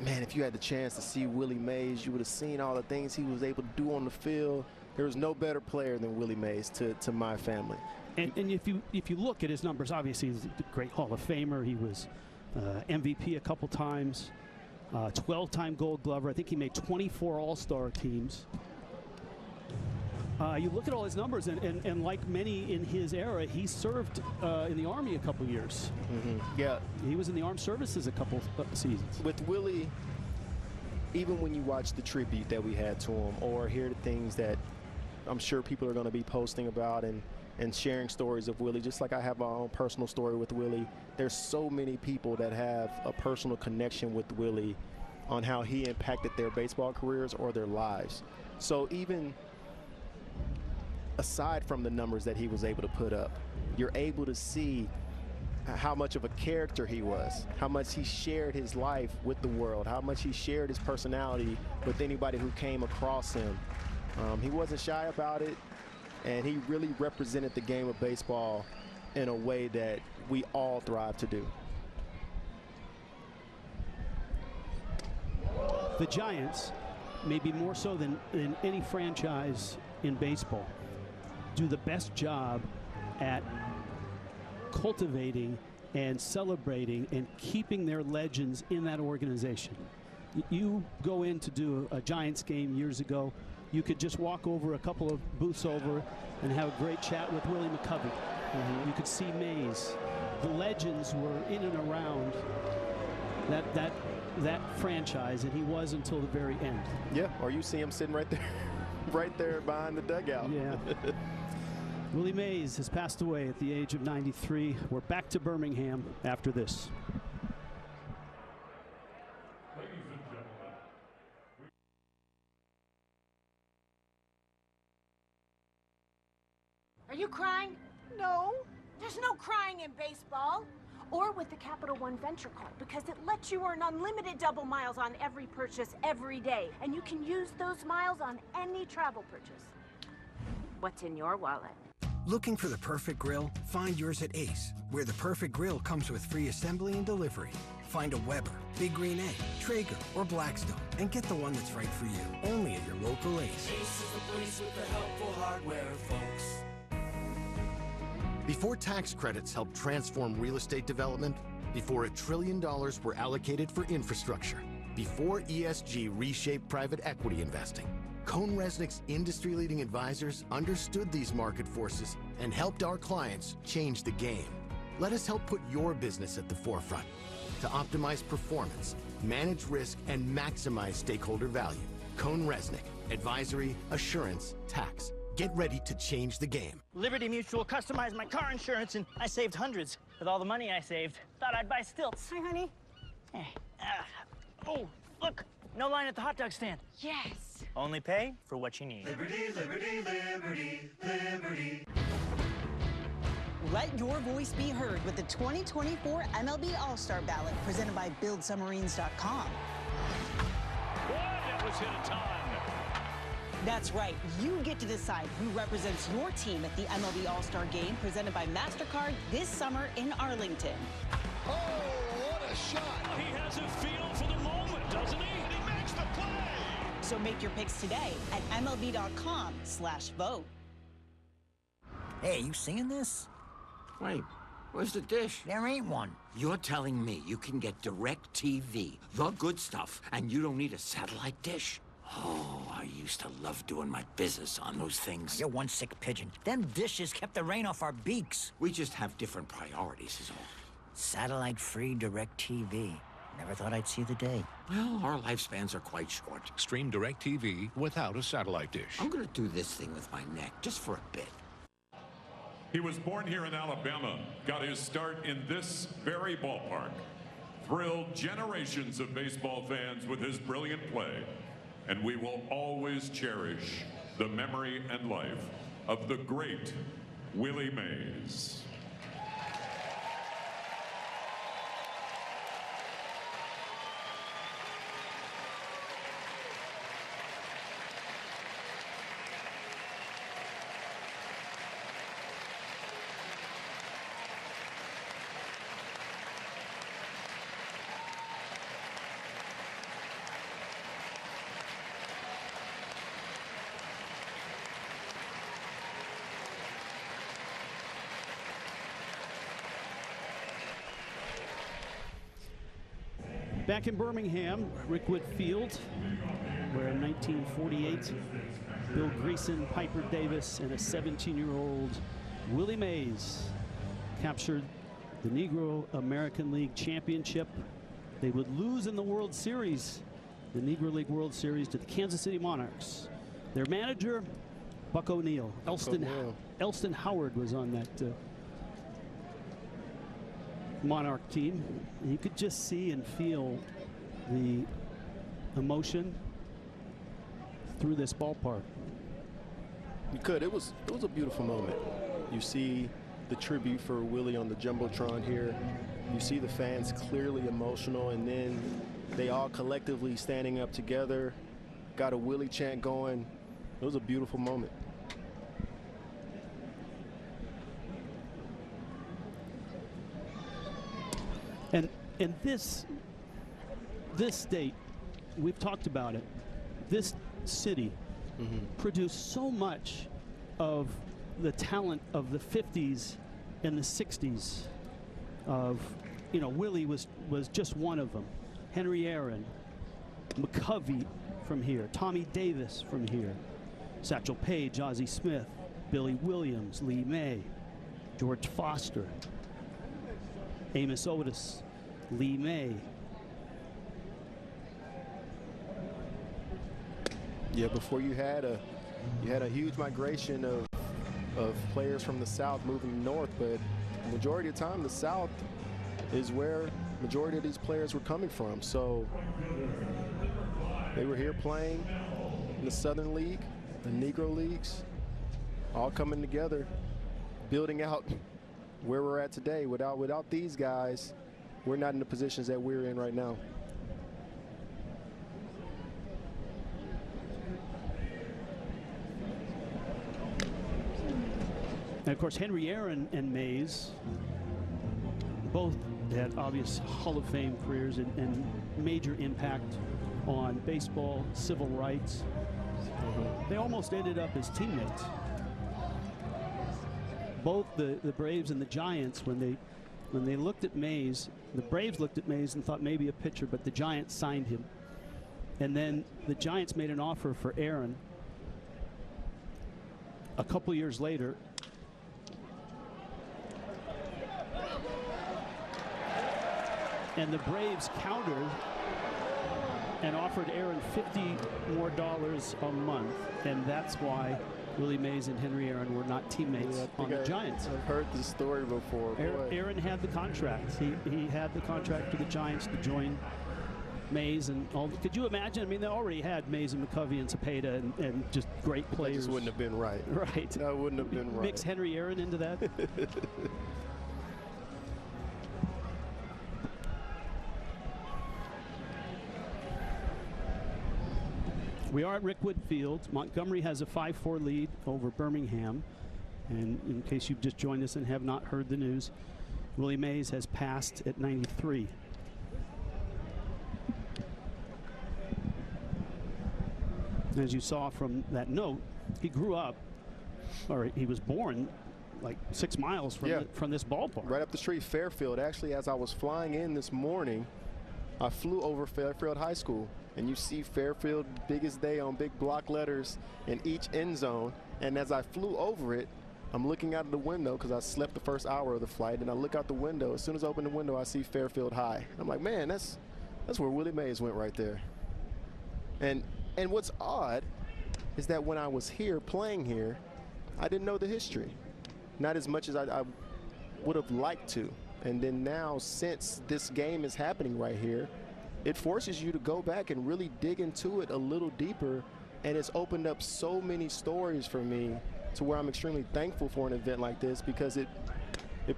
man, if you had the chance to see Willie Mays, you would have seen all the things he was able to do on the field. There was no better player than Willie Mays to my family. And if you look at his numbers, obviously he's a great Hall of Famer. He was MVP a couple times, 12-time Gold Glover. I think he made 24 All-Star teams. You look at all his numbers, and like many in his era, he served in the Army a couple years. Mm-hmm. Yeah. He was in the Armed Services a couple seasons. With Willie, even when you watch the tribute that we had to him or hear the things that I'm sure people are going to be posting about and sharing stories of Willie, just like I have my own personal story with Willie, there's so many people that have a personal connection with Willie on how he impacted their baseball careers or their lives. So even aside from the numbers that he was able to put up, you're able to see how much of a character he was, how much he shared his life with the world, how much he shared his personality with anybody who came across him. He wasn't shy about it, and he really represented the game of baseball in a way that we all thrive to do. The Giants, maybe more so than any franchise in baseball, do the best job at cultivating and celebrating and keeping their legends in that organization. You go in to do a Giants game years ago, you could just walk over a couple of booths over and have a great chat with Willie McCovey. You could see Mays. The legends were in and around that franchise, and he was until the very end. Yeah, or you see him sitting right there behind the dugout. Yeah. Willie Mays has passed away at the age of 93. We're back to Birmingham after this. Are you crying? No. There's no crying in baseball. Or with the Capital One Venture Card, because it lets you earn unlimited double miles on every purchase every day. And you can use those miles on any travel purchase. What's in your wallet? Looking for the perfect grill? Find yours at Ace, where the perfect grill comes with free assembly and delivery. Find a Weber, Big Green Egg, Traeger, or Blackstone, and get the one that's right for you. Only at your local Ace. Ace is the place with the helpful hardware, folks. Before tax credits helped transform real estate development, before $1 trillion were allocated for infrastructure, before ESG reshaped private equity investing, CohnReznick's industry-leading advisors understood these market forces and helped our clients change the game. Let us help put your business at the forefront to optimize performance, Manage risk and maximize stakeholder value. Cone Resnick. Advisory, assurance, tax. Get ready to change the game. Liberty Mutual customized my car insurance, and I saved hundreds. With all the money I saved, thought I'd buy stilts. Hi, honey. Hey. Oh, look. No line at the hot dog stand. Yes. Only pay for what you need. Liberty, liberty, liberty, liberty. Let your voice be heard with the 2024 MLB All-Star Ballot presented by BuildSubmarines.com. Boy, that was hit a ton. That's right. You get to decide who represents your team at the MLB All-Star Game presented by MasterCard this summer in Arlington. Oh, what a shot. He has a feel for the moment, doesn't he? And he makes the play. So make your picks today at MLB.com/vote. Hey, you seeing this? Wait, where's the dish? There ain't one. You're telling me you can get direct TV, the good stuff, and you don't need a satellite dish? Oh, I used to love doing my business on those things. You're one sick pigeon. Them dishes kept the rain off our beaks. We just have different priorities is all. Satellite-free direct TV. Never thought I'd see the day. Well, our lifespans are quite short. Stream direct TV without a satellite dish. I'm gonna do this thing with my neck, just for a bit. He was born here in Alabama, got his start in this very ballpark, thrilled generations of baseball fans with his brilliant play, and we will always cherish the memory and life of the great Willie Mays. Back in Birmingham, Rickwood Field, where in 1948, Bill Greason, Piper Davis, and a 17-year-old Willie Mays captured the Negro American League Championship. They would lose in the World Series, the Negro League World Series, to the Kansas City Monarchs. Their manager, Buck O'Neill. Elston Howard was on that Monarch team. And you could just see and feel the emotion through this ballpark. You could. It was a beautiful moment. You see the tribute for Willie on the Jumbotron here. You see the fans clearly emotional, and then they all collectively standing up together, got a Willie chant going. It was a beautiful moment. And this state, we've talked about it, this city produced so much of the talent of the 50s and the 60s of, you know, Willie was just one of them. Henry Aaron, McCovey from here, Tommy Davis from here, Satchel Paige, Ozzie Smith, Billy Williams, Lee May, George Foster, Amos Otis, Lee May. Yeah, before you had a huge migration of players from the South moving north, but the majority of the time the South is where majority of these players were coming from. So they were here playing in the Southern League, the Negro Leagues, all coming together, building out where we're at today. Without these guys, we're not in the positions that we're in right now. And of course, Henry Aaron and Mays both had obvious Hall of Fame careers and major impact on baseball, civil rights. They almost ended up as teammates. Both the Braves and the Giants, when they looked at Mays, the Braves looked at Mays and thought maybe a pitcher, but the Giants signed him. And then the Giants made an offer for Aaron a couple years later. And the Braves countered and offered Aaron $50 more a month, and that's why Willie Mays and Henry Aaron were not teammates on the Giants. I've heard this story before. Aaron had the contract. He had the contract to the Giants to join Mays and all. Could you imagine? I mean, they already had Mays and McCovey and Cepeda and just great players. That just wouldn't have been right. Right. That wouldn't have been right. Mix Henry Aaron into that. We are at Rickwood Field. Montgomery has a 5-4 lead over Birmingham. And in case you've just joined us and have not heard the news, Willie Mays has passed at 93. As you saw from that note, he grew up, or he was born like 6 miles from this ballpark. Right up the street, Fairfield. Actually, as I was flying in this morning, I flew over Fairfield High School. And you see Fairfield, big as day, on big block letters in each end zone. And as I flew over it, I'm looking out of the window because I slept the first hour of the flight. And I look out the window. As soon as I open the window, I see Fairfield High. I'm like, man, that's where Willie Mays went right there. And what's odd is that when I was here, playing here, I didn't know the history. Not as much as I would have liked to. And then now, since this game is happening right here, it forces you to go back and really dig into it a little deeper, and it's opened up so many stories for me to where I'm extremely thankful for an event like this, because it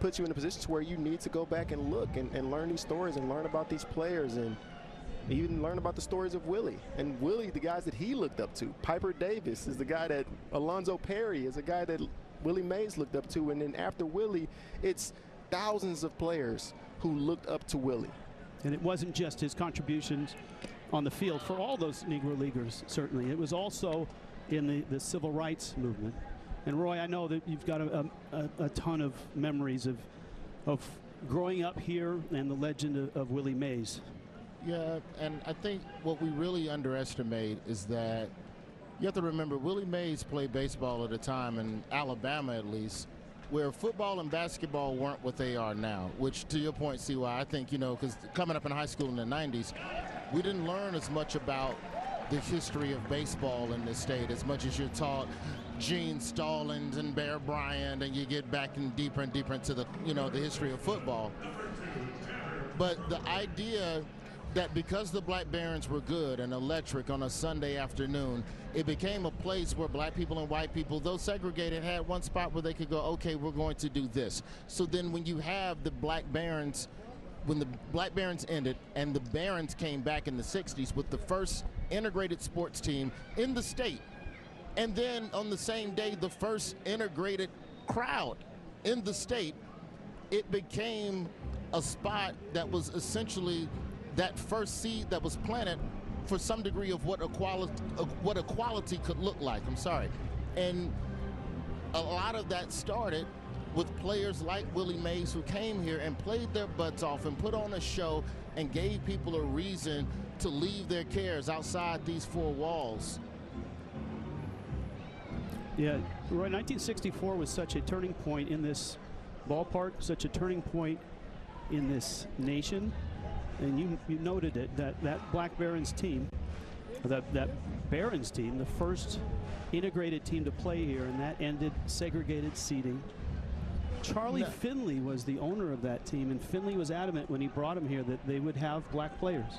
puts you in a position to where you need to go back and look and learn these stories and learn about these players and even learn about the stories of Willie. And Willie, the guys that he looked up to. Piper Davis is the guy that Alonzo Perry is a guy that Willie Mays looked up to. And then after Willie, it's thousands of players who looked up to Willie. And it wasn't just his contributions on the field for all those Negro Leaguers, certainly. It was also in the civil rights movement. And Roy, I know that you've got a ton of memories of growing up here and the legend of Willie Mays. Yeah, and I think what we really underestimate is that you have to remember Willie Mays played baseball at a time, in Alabama at least, where football and basketball weren't what they are now, which, to your point, CY, I think, because coming up in high school in the 90s, we didn't learn as much about the history of baseball in this state as much as you're taught Gene Stallings and Bear Bryant, and you get back and deeper into the, the history of football. But the idea that because the Black Barons were good and electric on a Sunday afternoon, it became a place where black people and white people, though segregated, had one spot where they could go, okay, we're going to do this. So then when you have the Black Barons, when the Black Barons ended and the Barons came back in the 60s with the first integrated sports team in the state, and then on the same day, the first integrated crowd in the state, it became a spot that was essentially that first seed that was planted for some degree of what equality could look like. I'm sorry. And a lot of that started with players like Willie Mays, who came here and played their butts off and put on a show and gave people a reason to leave their cares outside these four walls. Yeah, Roy, 1964 was such a turning point in this ballpark, such a turning point in this nation. And you noted it, that Black Barons team, that Barons team, the first integrated team to play here, and that ended segregated seating. Charlie Finley was the owner of that team, and Finley was adamant when he brought him here that they would have black players.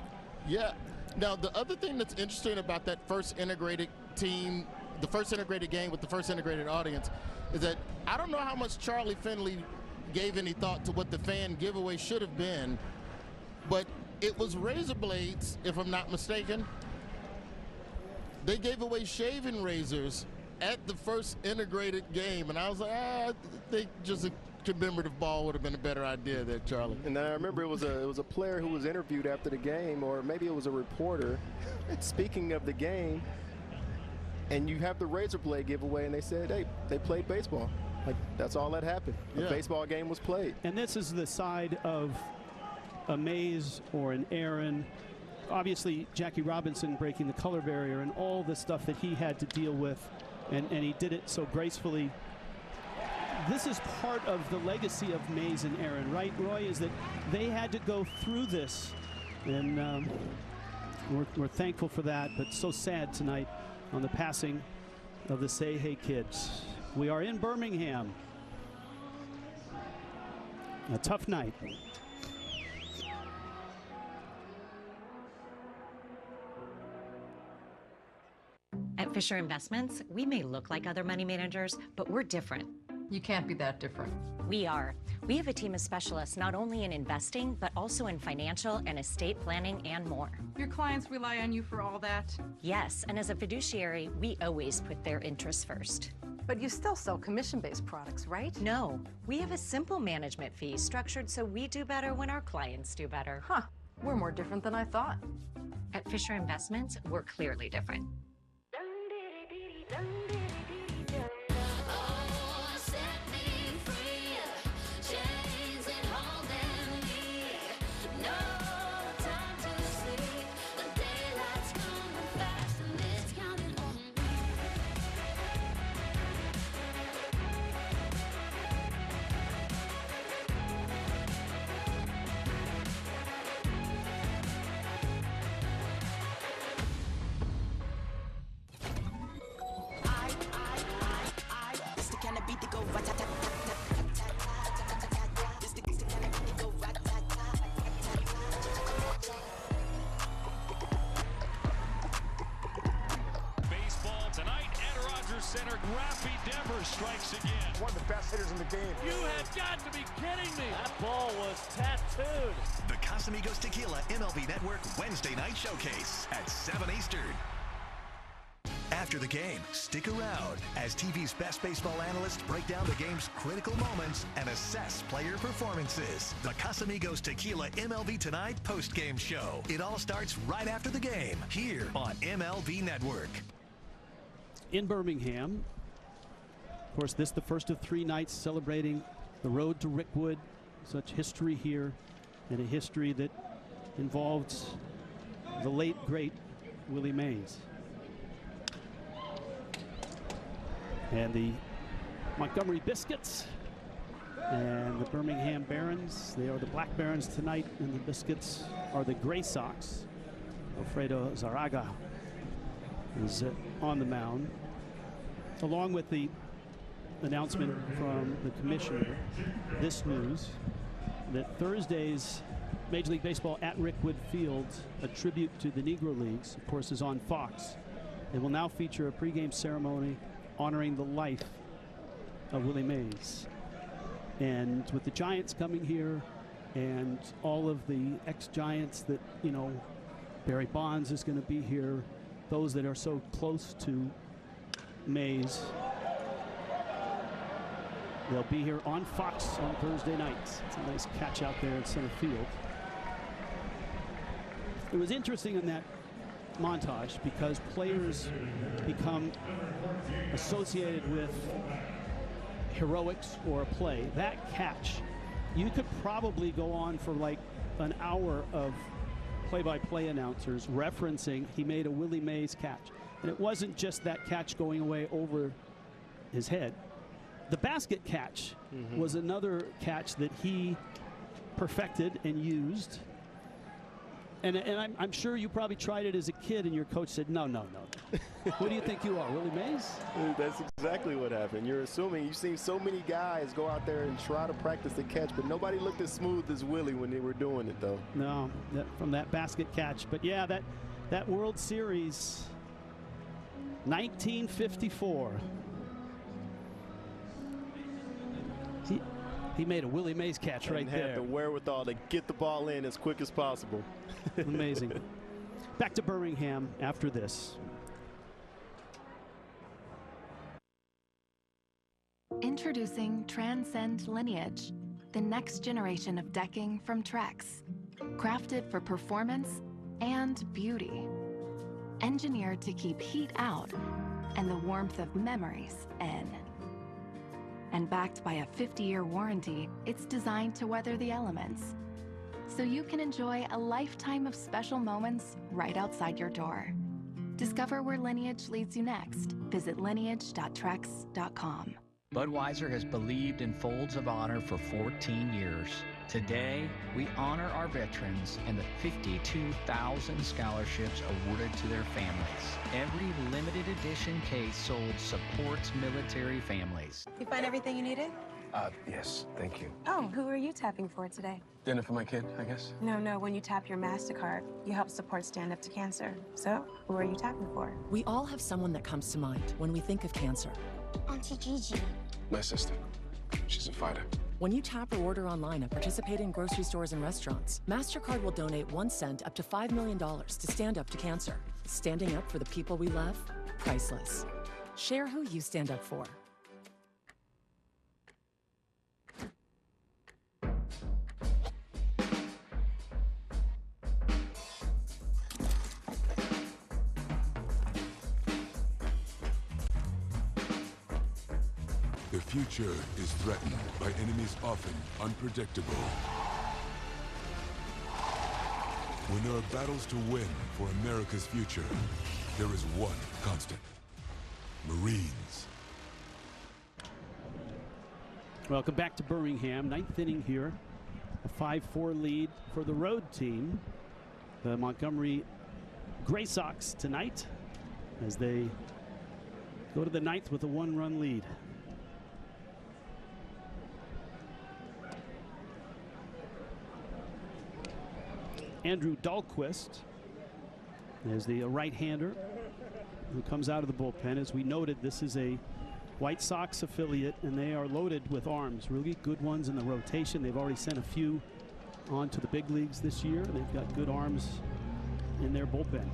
Yeah. Now, the other thing that's interesting about that first integrated team, the first integrated game with the first integrated audience, is that I don't know how much Charlie Finley gave any thought to what the fan giveaway should have been, but it was razor blades, if I'm not mistaken. They gave away shaving razors at the first integrated game, and I was like, I think just a commemorative ball would have been a better idea there, Charlie. And then I remember it was a player who was interviewed after the game, or maybe it was a reporter, speaking of the game, and you have the razor blade giveaway, and they said, hey, they played baseball. Like, that's all that happened. A baseball game was played. And this is the side of a Mays or an Aaron, obviously Jackie Robinson breaking the color barrier and all the stuff that he had to deal with, and he did it so gracefully. This is part of the legacy of Mays and Aaron, right, Roy, is that they had to go through this, and We're thankful for that, but so sad tonight on the passing of the Say Hey kids. We are in Birmingham. A tough night. At Fisher Investments, we may look like other money managers, but we're different. You can't be that different. We are. We have a team of specialists not only in investing, but also in financial and estate planning and more. Your clients rely on you for all that? Yes, and as a fiduciary, we always put their interests first. But you still sell commission-based products, right? No, we have a simple management fee structured so we do better when our clients do better. Huh, we're more different than I thought. At Fisher Investments, we're clearly different. Center, Raffy Devers strikes again. One of the best hitters in the game. You have got to be kidding me. That ball was tattooed. The Casamigos Tequila MLB Network Wednesday night showcase at 7 Eastern. After the game, stick around as TV's best baseball analysts break down the game's critical moments and assess player performances. The Casamigos Tequila MLB Tonight post-game show. It all starts right after the game here on MLB Network. In Birmingham, of course, this the first of 3 nights celebrating the road to Rickwood. Such history here, and a history that involved the late, great Willie Mays. And the Montgomery Biscuits and the Birmingham Barons. They are the Black Barons tonight, and the Biscuits are the Gray Sox. Alfredo Zaraga is on the mound, along with the announcement from the commissioner, this news, that Thursday's Major League Baseball at Rickwood Field, a tribute to the Negro Leagues, of course, is on Fox. It will now feature a pregame ceremony honoring the life of Willie Mays. And with the Giants coming here and all of the ex-Giants that, you know, Barry Bonds is going to be here, those that are so close to Mays, they'll be here on Fox on Thursday nights. It's a nice catch out there in center field. It was interesting in that montage because players become associated with heroics or a play. That catch, you could probably go on for like an hour of play-by-play announcers referencing he made a Willie Mays catch. And it wasn't just that catch going away over his head. The basket catch was another catch that he perfected and used. And I'm sure you probably tried it as a kid and your coach said, no. Who do you think you are, Willie Mays? That's exactly what happened. You're assuming. You've seen so many guys go out there and try to practice the catch, but nobody looked as smooth as Willie when they were doing it, though. No, from that basket catch. But yeah, that World Series, 1954. He made a Willie Mays catch right there. And had the wherewithal to get the ball in as quick as possible. Amazing. Back to Birmingham after this. Introducing Transcend Lineage, the next generation of decking from Trex. Crafted for performance and beauty. Engineered to keep heat out and the warmth of memories in. And backed by a 50-year warranty, it's designed to weather the elements. So you can enjoy a lifetime of special moments right outside your door. Discover where Lineage leads you next. Visit lineage.trex.com. Budweiser has believed in Folds of Honor for 14 years. Today, we honor our veterans and the 52,000 scholarships awarded to their families. Every limited edition case sold supports military families. You find everything you needed? Yes, thank you. Oh, who are you tapping for today? Dinner for my kid, I guess. No, when you tap your MasterCard, you help support Stand Up to Cancer. So, who are you tapping for? We all have someone that comes to mind when we think of cancer. Auntie Gigi. My sister. She's a fighter. When you tap or order online at participating grocery stores and restaurants, MasterCard will donate 1 cent up to $5 million to Stand Up to Cancer. Standing up for the people we love, priceless. Share who you stand up for. The future is threatened by enemies often unpredictable. When there are battles to win for America's future, there is one constant: Marines. Welcome back to Birmingham. 9th inning here. A 5-4 lead for the road team. The Montgomery Gray Sox tonight as they go to the 9th with a 1-run lead. Andrew Dahlquist is the right-hander who comes out of the bullpen. As we noted, this is a White Sox affiliate, and they are loaded with arms. Really good ones in the rotation. They've already sent a few on to the big leagues this year. They've got good arms in their bullpen.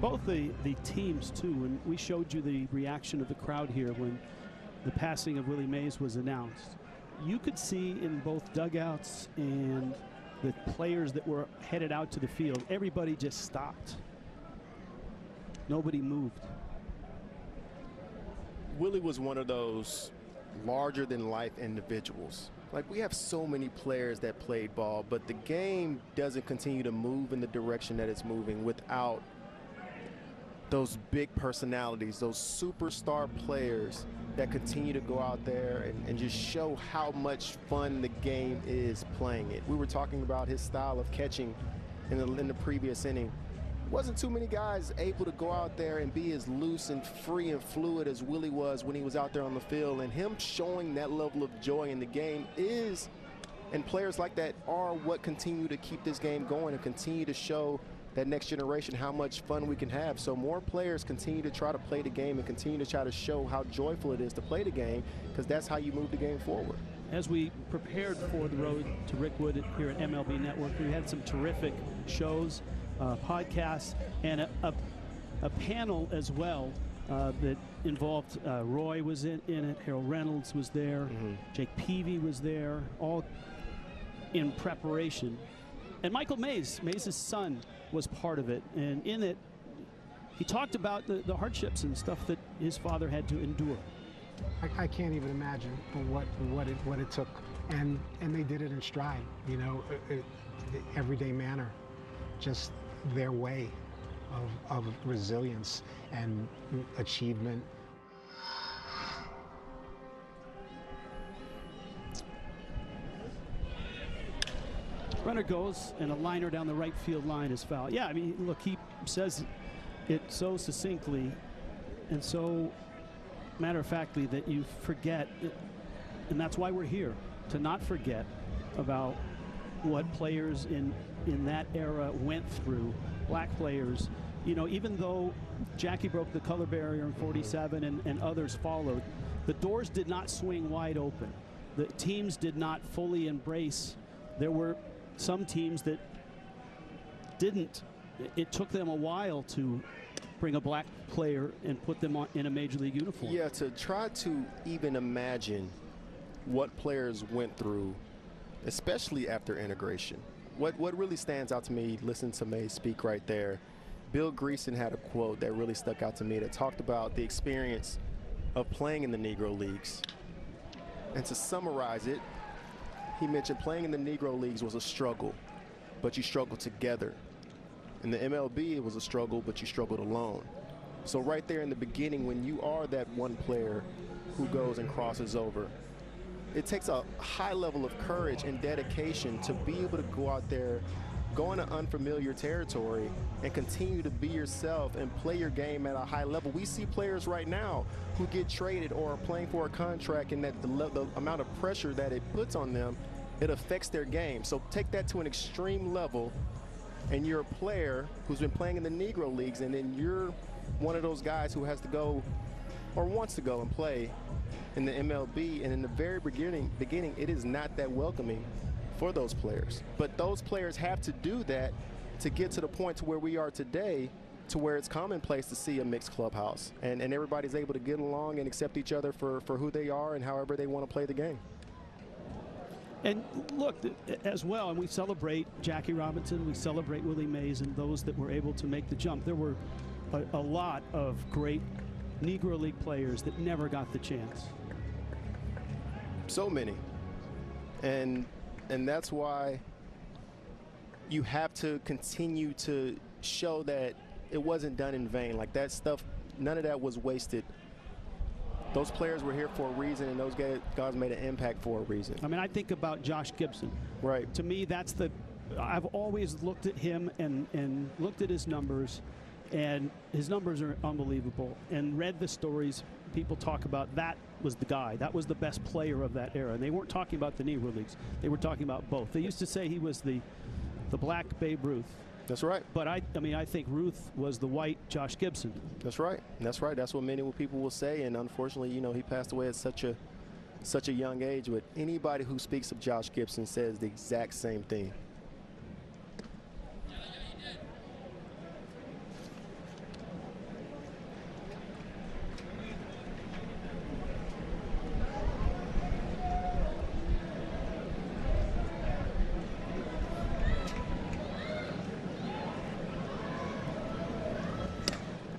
Both the teams, too, and we showed you the reaction of the crowd here when the passing of Willie Mays was announced. You could see in both dugouts and the players that were headed out to the field, everybody just stopped. Nobody moved. Willie was one of those larger-than-life individuals. Like, we have so many players that played ball, but the game doesn't continue to move in the direction that it's moving without those big personalities, those superstar players that continue to go out there and just show how much fun the game is playing it. We were talking about his style of catching in the previous inning. Wasn't too many guys able to go out there and be as loose and free and fluid as Willie was when he was out there on the field, and him showing that level of joy in the game is, and players like that are what continue to keep this game going and continue to show that next generation how much fun we can have. So more players continue to try to play the game and continue to try to show how joyful it is to play the game, because that's how you move the game forward. As we prepared for the road to Rickwood here at MLB Network, we had some terrific shows, podcasts, and a panel as well that involved Roy was in it, Harold Reynolds was there, Jake Peavy was there, all in preparation. And Michael Mays, Mays' son, was part of it, and in it he talked about the hardships and stuff that his father had to endure. I can't even imagine what it took, and they did it in stride, you know, everyday manner, just their way of resilience and achievement. Runner goes, and a liner down the right field line is foul. Yeah, I mean, look, he says it so succinctly and so matter-of-factly that you forget, and that's why we're here, to not forget about what players in that era went through, black players. You know, even though Jackie broke the color barrier in '47 and others followed, the doors did not swing wide open. The teams did not fully embrace. There were some teams that didn't. It took them a while to bring a black player and put them in a major league uniform. Yeah, to try to even imagine what players went through, especially after integration. What really stands out to me, listen to Mays speak right there, Bill Greason had a quote that really stuck out to me that talked about the experience of playing in the Negro Leagues. And to summarize it, he mentioned playing in the Negro Leagues was a struggle, but you struggled together. In the MLB, it was a struggle, but you struggled alone. So right there in the beginning, when you are that one player who goes and crosses over, it takes a high level of courage and dedication to be able to go out there, go into unfamiliar territory, and continue to be yourself and play your game at a high level. We see players right now who get traded or are playing for a contract, and that the amount of pressure that it puts on them, it affects their game. So take that to an extreme level, and you're a player who's been playing in the Negro Leagues, and then you're one of those guys who has to go or wants to go and play in the MLB. And in the very beginning, it is not that welcoming for those players. But those players have to do that to get to the point to where we are today, to where it's commonplace to see a mixed clubhouse. And everybody's able to get along and accept each other for who they are and however they want to play the game. And look, as well, and we celebrate Jackie Robinson, we celebrate Willie Mays and those that were able to make the jump. There were a lot of great Negro League players that never got the chance. So many. And that's why you have to continue to show that it wasn't done in vain. Like, that stuff, none of that was wasted. Those players were here for a reason, and those guys made an impact for a reason. I mean, I think about Josh Gibson. Right. To me, that's I've always looked at him and looked at his numbers, and his numbers are unbelievable, and read the stories people talk about. That was the guy. That was the best player of that era. And they weren't talking about the Negro Leagues. They were talking about both. They used to say he was the black Babe Ruth. That's right. But I mean, I think Ruth was the white Josh Gibson. That's right. That's right. That's what many people will say. And unfortunately, you know, he passed away at such a young age. But anybody who speaks of Josh Gibson says the exact same thing.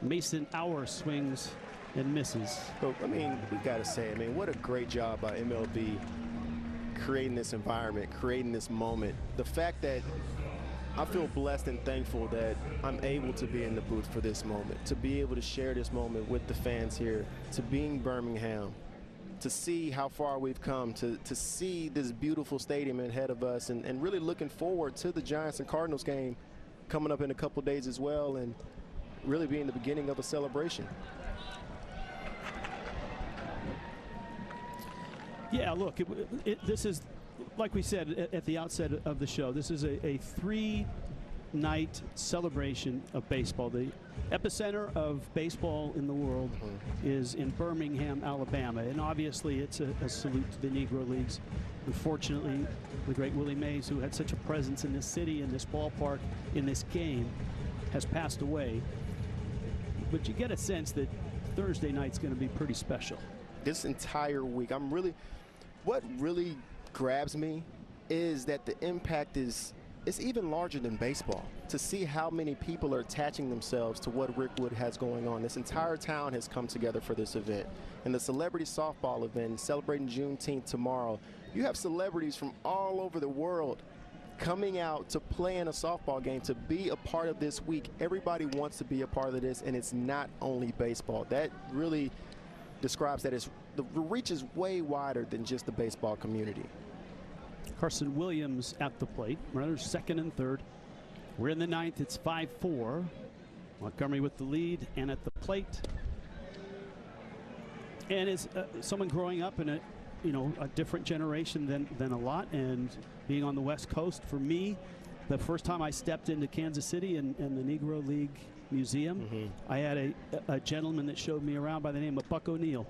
Mason Hour swings and misses. But, I mean, we got to say, I mean, what a great job by MLB creating this environment, creating this moment. The fact that I feel blessed and thankful that I'm able to be in the booth for this moment, to be able to share this moment with the fans here, to be in Birmingham, to see how far we've come, to see this beautiful stadium ahead of us, and really looking forward to the Giants and Cardinals game coming up in a couple days as well, and really being the beginning of a celebration. Yeah, look, this is, like we said at the outset of the show, this is a three-night celebration of baseball. The epicenter of baseball in the world is in Birmingham, Alabama, and obviously it's a salute to the Negro Leagues. Unfortunately, the great Willie Mays, who had such a presence in this city, in this ballpark, in this game, has passed away. But you get a sense that Thursday night's going to be pretty special. This entire week, what really grabs me is that the impact is even larger than baseball. To see how many people are attaching themselves to what Rickwood has going on. This entire town has come together for this event. And the celebrity softball event, celebrating Juneteenth tomorrow, you have celebrities from all over the world coming out to play in a softball game, to be a part of this week. Everybody wants to be a part of this, and it's not only baseball. That really describes that the reach is way wider than just the baseball community. Carson Williams at the plate. Runners second and third. We're in the ninth. It's 5-4. Montgomery with the lead and at the plate. And as someone growing up in a different generation than a lot, and being on the West Coast, for me, the first time I stepped into Kansas City and the Negro League Museum, I had a gentleman that showed me around by the name of Buck O'Neill.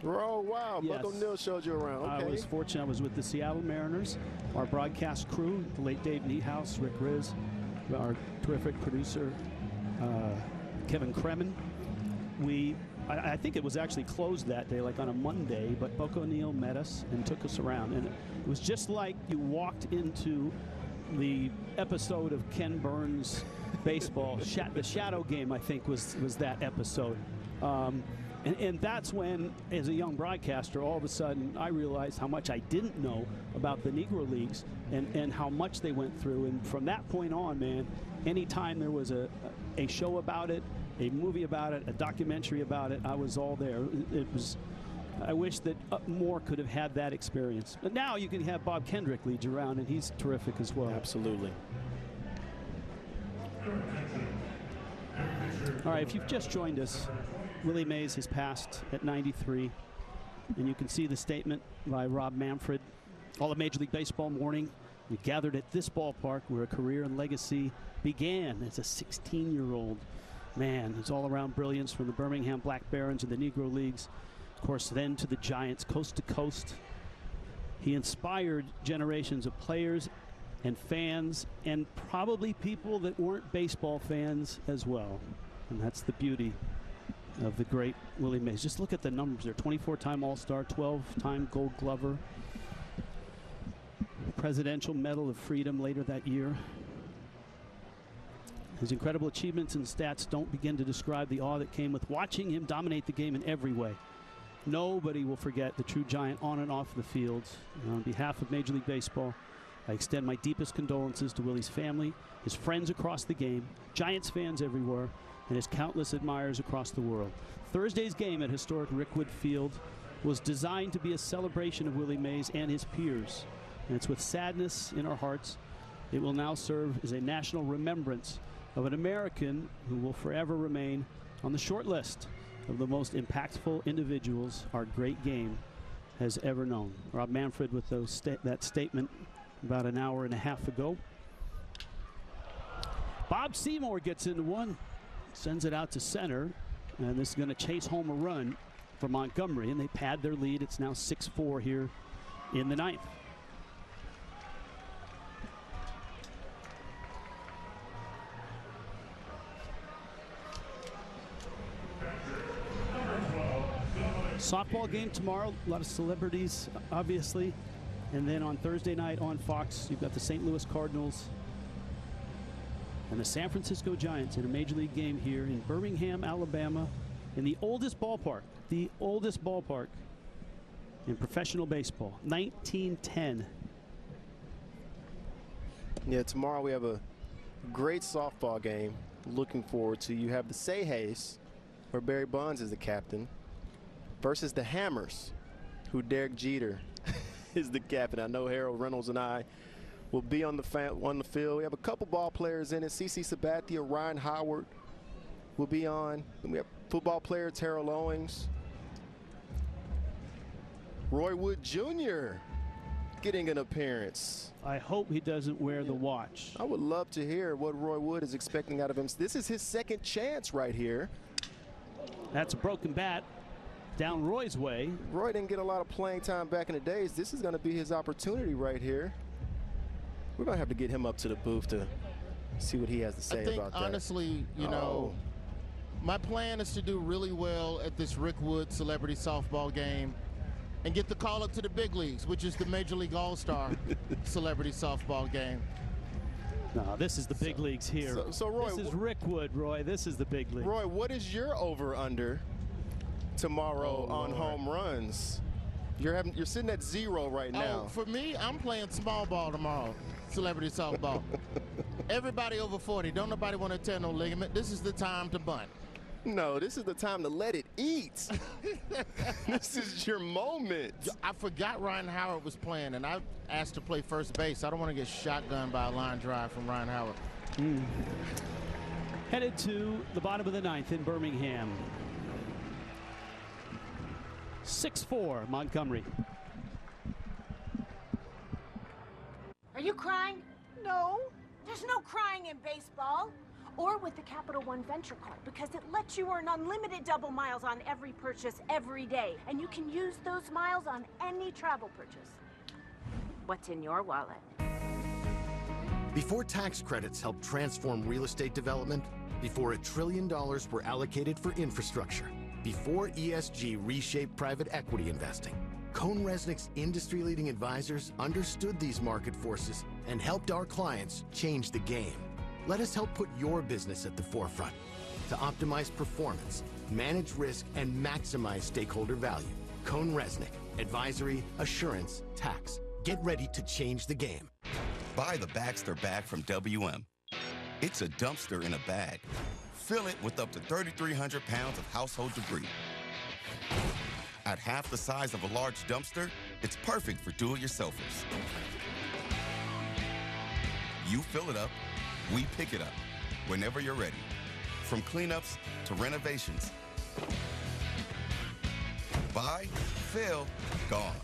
Oh, wow. Yes. Buck O'Neill showed you around. Okay. I was fortunate. I was with the Seattle Mariners. Our broadcast crew, the late Dave Neathouse, Rick Riz, our terrific producer, Kevin Kremen. I think it was actually closed that day, like on a Monday, but Buck O'Neill met us and took us around. And it was just like you walked into the episode of Ken Burns' baseball. The Shadow Game, I think, was that episode. And that's when, as a young broadcaster, all of a sudden I realized how much I didn't know about the Negro Leagues and how much they went through. And from that point on, man, anytime there was a show about it, a movie about it, a documentary about it, I was all there. It was I wish that more could have had that experience. But now you can have Bob Kendrick lead you around, and he's terrific as well. Absolutely. All right, if you've just joined us, Willie Mays has passed at 93, and you can see the statement by Rob Manfred. All of Major League Baseball morning, we gathered at this ballpark where a career and legacy began as a 16-year-old man. His all-around brilliance from the Birmingham Black Barons and the Negro Leagues, of course, then to the Giants, coast to coast. He inspired generations of players and fans, and probably people that weren't baseball fans as well. And that's the beauty of the great Willie Mays. Just look at the numbers there. 24-time All-Star, 12-time Gold Glover, Presidential Medal of Freedom later that year. His incredible achievements and stats don't begin to describe the awe that came with watching him dominate the game in every way. Nobody will forget the true giant on and off the field. And on behalf of Major League Baseball, I extend my deepest condolences to Willie's family, his friends across the game, Giants fans everywhere, and his countless admirers across the world. Thursday's game at historic Rickwood Field was designed to be a celebration of Willie Mays and his peers. And it's with sadness in our hearts, it will now serve as a national remembrance of an American who will forever remain on the short list of the most impactful individuals our great game has ever known. Rob Manfred with that statement about an hour and a half ago. Bob Seymour gets into one, sends it out to center, and this is going to chase home a run for Montgomery, and they pad their lead. It's now 6-4 here in the ninth. Softball game tomorrow, a lot of celebrities, obviously. And then on Thursday night on Fox, you've got the St. Louis Cardinals and the San Francisco Giants in a Major League game here in Birmingham, Alabama, in the oldest ballpark in professional baseball, 1910. Yeah, tomorrow we have a great softball game. Looking forward to. You have the Say-Hays, where Barry Bonds is the captain, versus the Hammers, who Derek Jeter is the captain. I know Harold Reynolds and I will be on the field. We have a couple ball players in it. CC Sabathia, Ryan Howard will be on. Then we have football player Terrell Owings. Roy Wood Jr. getting an appearance. I hope he doesn't wear the watch. I would love to hear what Roy Wood is expecting out of him. This is his second chance right here. That's a broken bat. Down Roy's way. Roy didn't get a lot of playing time back in the days. This is going to be his opportunity right here. We're going to have to get him up to the booth to see what he has to say about that. Honestly, you know, my plan is to do really well at this Rickwood Celebrity Softball game and get the call up to the big leagues, which is the Major League All-Star Celebrity Softball game. No, this is the big leagues here. So Roy, this is Rickwood, Roy. This is the big league. Roy, what is your over/under tomorrow on home runs? You're sitting at 0 right now. For me, I'm playing small ball tomorrow, celebrity softball. Everybody over 40, don't nobody want to tear no ligament. This is the time to bunt. No, this is the time to let it eat. This is your moment. I forgot Ryan Howard was playing, and I asked to play first base. I don't want to get shotgunned by a line drive from Ryan Howard. Headed to the bottom of the ninth in Birmingham. 6-4 Montgomery. Are you crying? No. There's no crying in baseball. Or with the Capital One Venture Card, because it lets you earn unlimited double miles on every purchase every day. And you can use those miles on any travel purchase. What's in your wallet? Before tax credits helped transform real estate development, before $1 trillion were allocated for infrastructure, before ESG reshaped private equity investing, CohnReznick's industry-leading advisors understood these market forces and helped our clients change the game. Let us help put your business at the forefront to optimize performance, manage risk, and maximize stakeholder value. CohnReznick, advisory, assurance, tax. Get ready to change the game. Buy the Baxter bag from WM. It's a dumpster in a bag. Fill it with up to 3,300 pounds of household debris. At half the size of a large dumpster, it's perfect for do-it-yourselfers. You fill it up, we pick it up, whenever you're ready. From cleanups to renovations. Buy, fill, gone.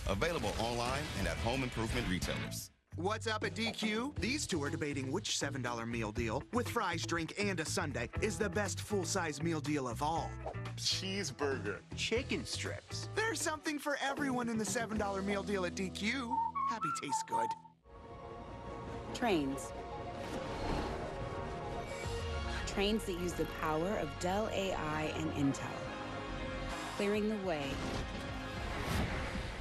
Available online and at home improvement retailers. What's up at DQ? These two are debating which $7 meal deal, with fries, drink, and a sundae, is the best full-size meal deal of all. Cheeseburger. Chicken strips. There's something for everyone in the $7 meal deal at DQ. Happy tastes good. Trains. Trains that use the power of Dell AI and Intel. Clearing the way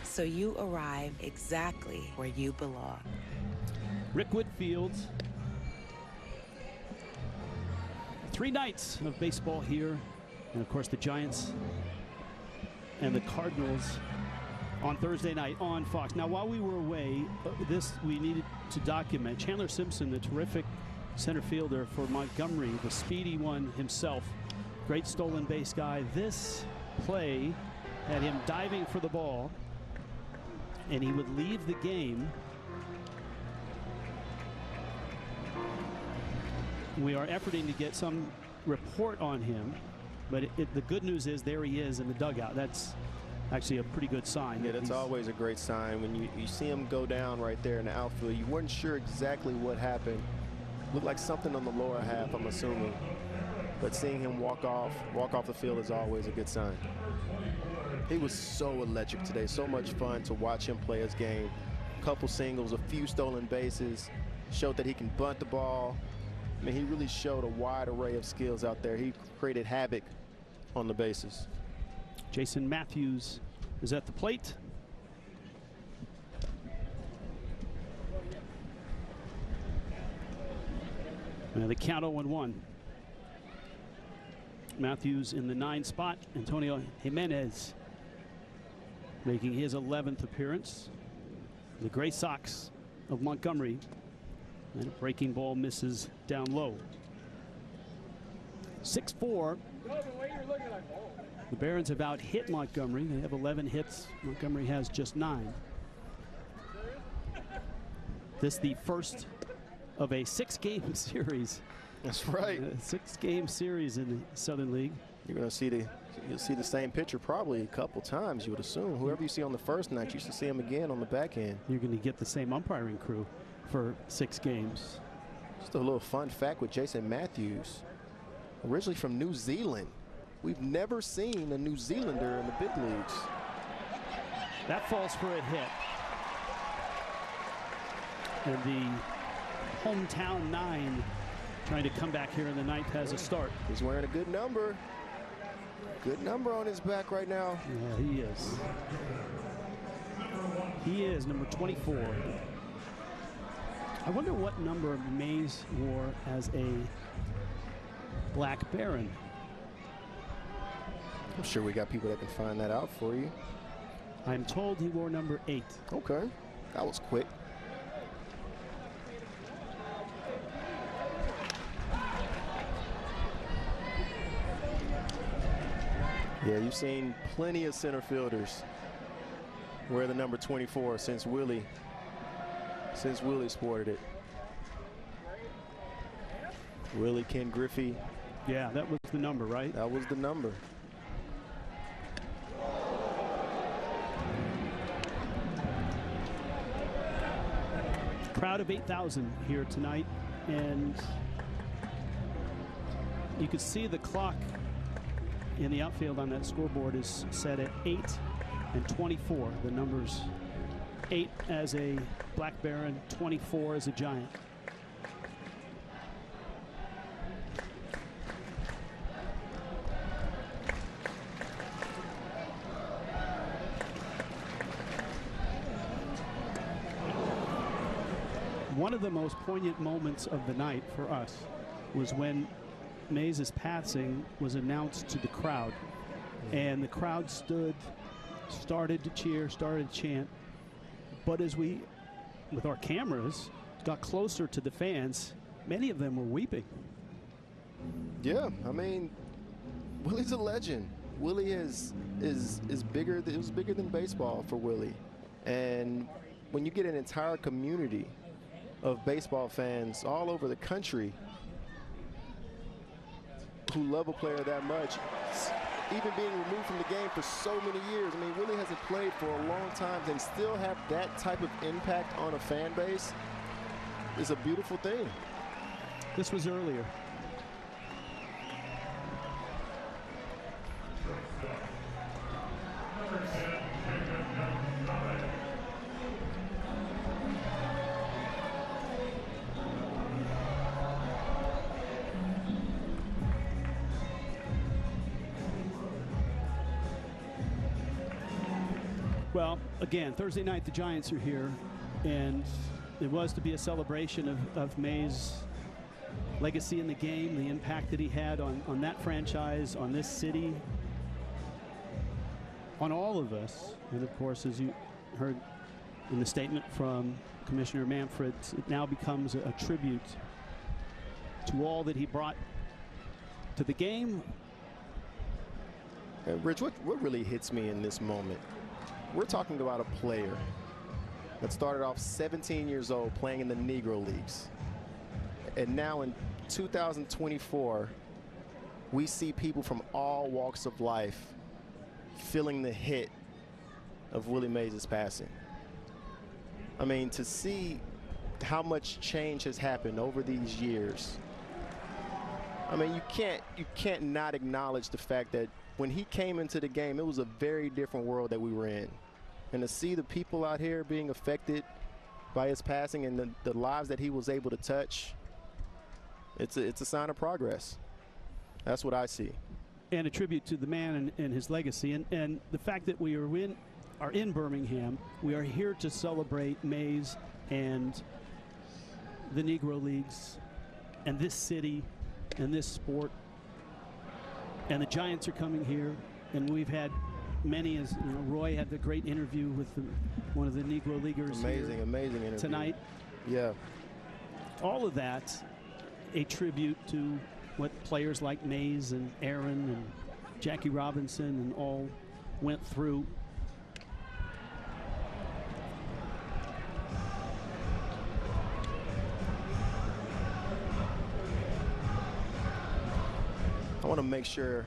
so you arrive exactly where you belong. Rickwood Field. 3 nights of baseball here. And of course the Giants and the Cardinals on Thursday night on Fox. Now while we were away, we needed to document Chandler Simpson, the terrific center fielder for Montgomery, the speedy one himself. Great stolen base guy. This play had him diving for the ball, and he would leave the game. We are efforting to get some report on him, but the good news is there he is in the dugout. That's actually a pretty good sign. Yeah, that's always a great sign. When you see him go down right there in the outfield, you weren't sure exactly what happened. Looked like something on the lower half, I'm assuming. But seeing him walk off the field is always a good sign. He was so electric today. So much fun to watch him play his game. Couple singles, a few stolen bases. Showed that he can bunt the ball. I mean, he really showed a wide array of skills out there. He created havoc on the bases. Jason Matthews is at the plate. Now the count 0-1. Matthews in the 9 spot. Antonio Jimenez making his 11th appearance. The Gray Sox of Montgomery. And a breaking ball misses down low. 6-4. The Barons have out hit Montgomery. They have 11 hits. Montgomery has just 9. This the first of a 6-game series. That's right. A 6-game series in the Southern League. You're going to you'll see the same pitcher probably a couple times, you would assume. Whoever you see on the first night, you should see him again on the back end. You're going to get the same umpiring crew for 6 games. Just a little fun fact with Jason Matthews. Originally from New Zealand. We've never seen a New Zealander in the big leagues. That falls for a hit. And the hometown 9 trying to come back here in the 9th has a start. He's wearing a good number. Good number on his back right now. Yeah, he is. He is number 24. I wonder what number Mays wore as a Black Baron. I'm sure we got people that can find that out for you. I'm told he wore number 8. Okay, that was quick. Yeah, you've seen plenty of center fielders wear the number 24 since Willie sported it. Willie, Ken Griffey. Yeah, that was the number, right? That was the number. Crowd of 8,000 here tonight, and you can see the clock in the outfield on that scoreboard is set at 8 and 24. The numbers 8 as a Black Baron, 24 as a Giant. One of the most poignant moments of the night for us was when Mays' passing was announced to the crowd, and the crowd started to cheer, started to chant. But as we, with our cameras, got closer to the fans, many of them were weeping. Yeah, I mean, Willie's a legend. Willie is bigger. It was bigger than baseball for Willie. And when you get an entire community of baseball fans all over the country who love a player that much, even being removed from the game for so many years. I mean, Willie hasn't played for a long time, and still have that type of impact on a fan base is a beautiful thing. This was earlier. Well, again, Thursday night the Giants are here, and it was to be a celebration of Mays' legacy in the game, the impact that he had on that franchise, on this city, on all of us. And of course, as you heard in the statement from Commissioner Manfred, it now becomes a tribute to all that he brought to the game. And Rich, what really hits me in this moment? We're talking about a player that started off 17 years old playing in the Negro Leagues. And now in 2024, we see people from all walks of life feeling the hit of Willie Mays' passing. I mean, to see how much change has happened over these years. I mean, you can't not acknowledge the fact that when he came into the game, it was a very different world that we were in. And to see the people out here being affected by his passing and the lives that he was able to touch, it's a sign of progress. That's what I see. And a tribute to the man and his legacy. And the fact that we are in Birmingham, we are here to celebrate Mays and the Negro Leagues and this city and this sport. And the Giants are coming here, and we've had many, as you know, Roy had the great interview with one of the Negro Leaguers. Amazing interview tonight. Yeah. All of that, a tribute to what players like Mays and Aaron and Jackie Robinson and all went through. I want to make sure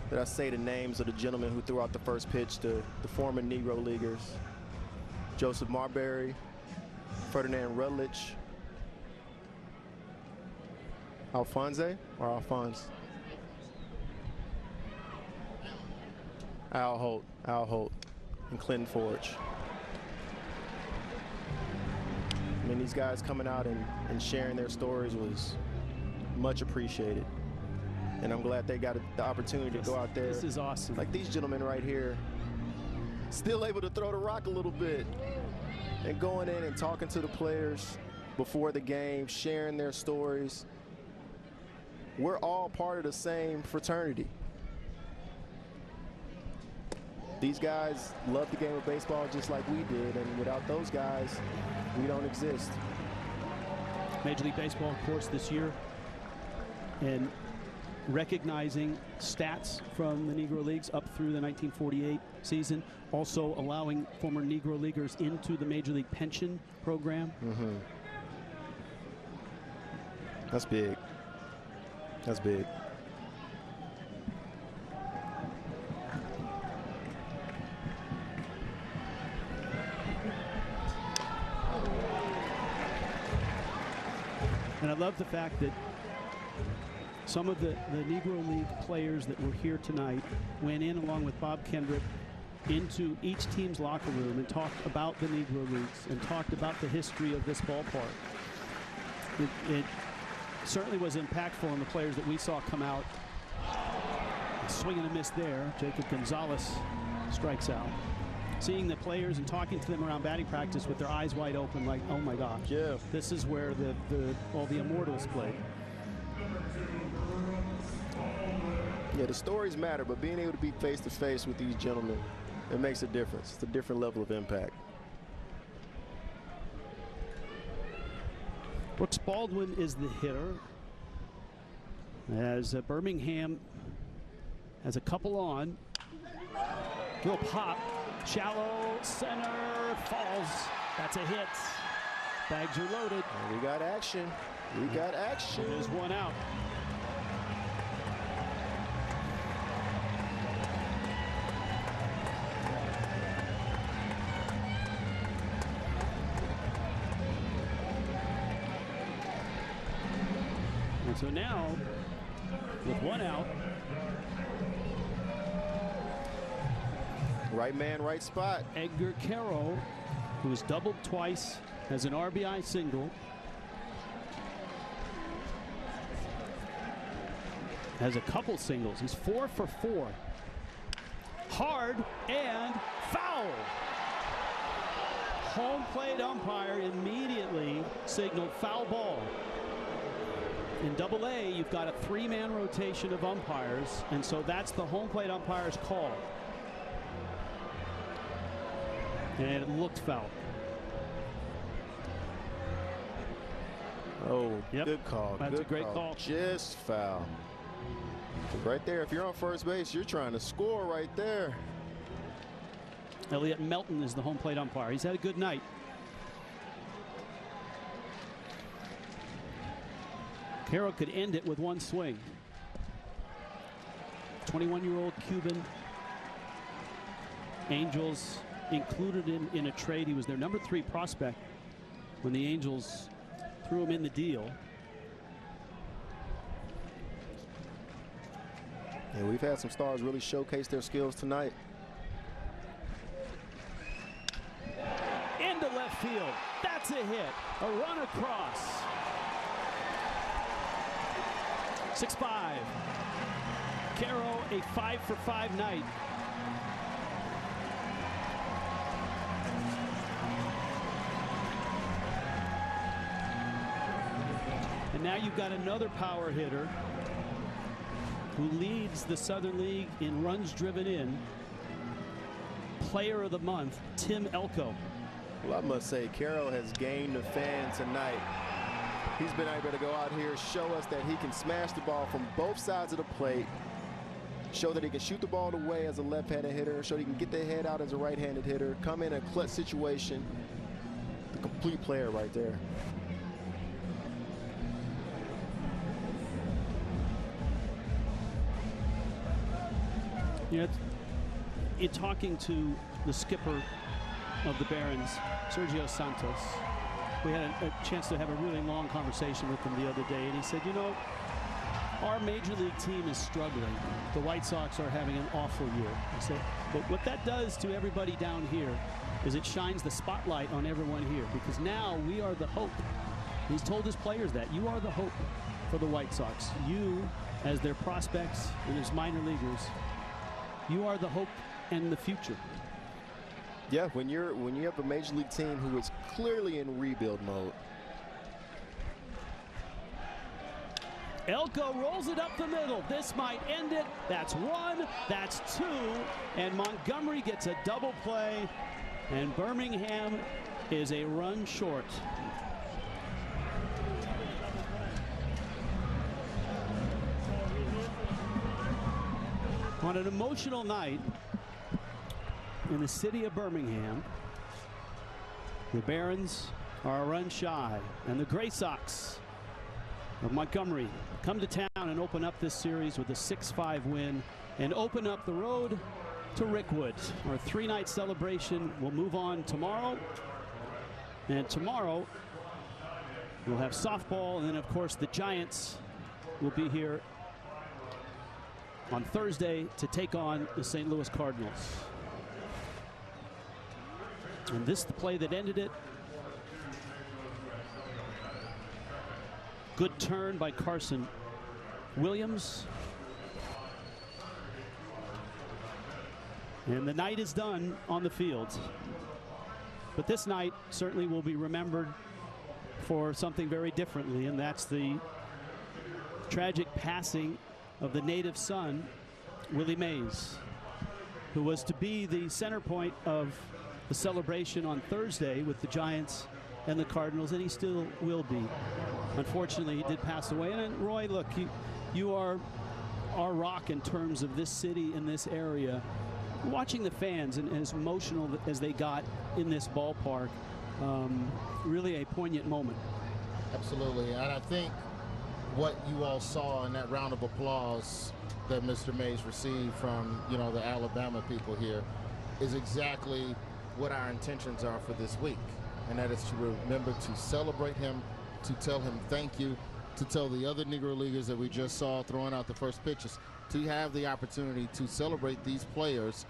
that I say the names of the gentlemen who threw out the first pitch to the former Negro Leaguers. Joseph Marbury, Ferdinand Rutledge, Alphonse, Al Holt, and Clinton Forge. I mean, these guys coming out and sharing their stories was much appreciated. And I'm glad they got the opportunity to go out there. This is awesome. Like these gentlemen right here, still able to throw the rock a little bit. And going in and talking to the players before the game, sharing their stories. We're all part of the same fraternity. These guys love the game of baseball just like we did, and without those guys, we don't exist. Major League Baseball, of course, this year, and recognizing stats from the Negro Leagues up through the 1948 season, also allowing former Negro Leaguers into the Major League Pension program. Mm-hmm. That's big. That's big. And I love the fact that some of the Negro League players that were here tonight went in along with Bob Kendrick into each team's locker room and talked about the Negro Leagues and talked about the history of this ballpark. It certainly was impactful on the players that we saw come out. Swing and a miss there. Jacob Gonzalez strikes out. Seeing the players and talking to them around batting practice with their eyes wide open like, oh my gosh, yeah, this is where all the immortals played. Yeah, the stories matter, but being able to be face-to-face with these gentlemen, it makes a difference. It's a different level of impact. Brooks Baldwin is the hitter, as Birmingham has a couple on. Little pop. Shallow center. Falls. That's a hit. Bags are loaded. And we got action. We got action. There's one out. And so now, with one out, right man, right spot. Edgar Carroll, who was doubled twice, has an RBI single. Has a couple singles. He's 4 for 4. Hard and foul. Home plate umpire immediately signaled foul ball. In Double-A, you've got a 3-man rotation of umpires, and so that's the home plate umpire's call. And it looked foul. Oh, yep. Good call. That's good a great call. Just foul. Right there, if you're on first base, you're trying to score right there. Elliot Melton is the home plate umpire. He's had a good night. Carroll could end it with one swing. 21-year-old Cuban. Angels included him in a trade. He was their number 3 prospect when the Angels threw him in the deal. And we've had some stars really showcase their skills tonight. Into left field. That's a hit. A run across. 6-5. Carroll, a 5 for 5 night. And now you've got another power hitter who leads the Southern League in runs driven in. Player of the month, Tim Elko. Well, I must say, Carroll has gained a fan tonight. He's been able to go out here, show us that he can smash the ball from both sides of the plate, show that he can shoot the ball away as a left-handed hitter, show that he can get the head out as a right-handed hitter, come in a clutch situation. The complete player right there. You know, in talking to the skipper of the Barons, Sergio Santos, we had a chance to have a really long conversation with him the other day, and he said, you know, our major league team is struggling. The White Sox are having an awful year. I said, but what that does to everybody down here is it shines the spotlight on everyone here, because now we are the hope. He's told his players that. You are the hope for the White Sox. You, as their prospects and as minor leaguers, you are the hope and the future. Yeah, when you have a major league team who is clearly in rebuild mode. Elko rolls it up the middle. This might end it. That's 1, that's 2, and Montgomery gets a double play, and Birmingham is a run short. On an emotional night in the city of Birmingham, the Barons are a run shy, and the Gray Sox of Montgomery come to town and open up this series with a 6-5 win and open up the road to Rickwood. Our 3-night celebration will move on tomorrow, and tomorrow we'll have softball, and then of course the Giants will be here on Thursday to take on the St. Louis Cardinals. And this is the play that ended it. Good turn by Carson Williams. And the night is done on the field. But this night certainly will be remembered for something very differently, and that's the tragic passing of the native son, Willie Mays, who was to be the center point of the celebration on Thursday with the Giants and the Cardinals, and he still will be. Unfortunately, he did pass away. And Roy, look, you are our rock in terms of this city and this area. Watching the fans and as emotional as they got in this ballpark, really a poignant moment. Absolutely, and I think what you all saw in that round of applause that Mr. Mays received from, you know, the Alabama people here is exactly what our intentions are for this week, and that is to remember to celebrate him, to tell him thank you, to tell the other Negro Leaguers that we just saw throwing out the first pitches, to have the opportunity to celebrate these players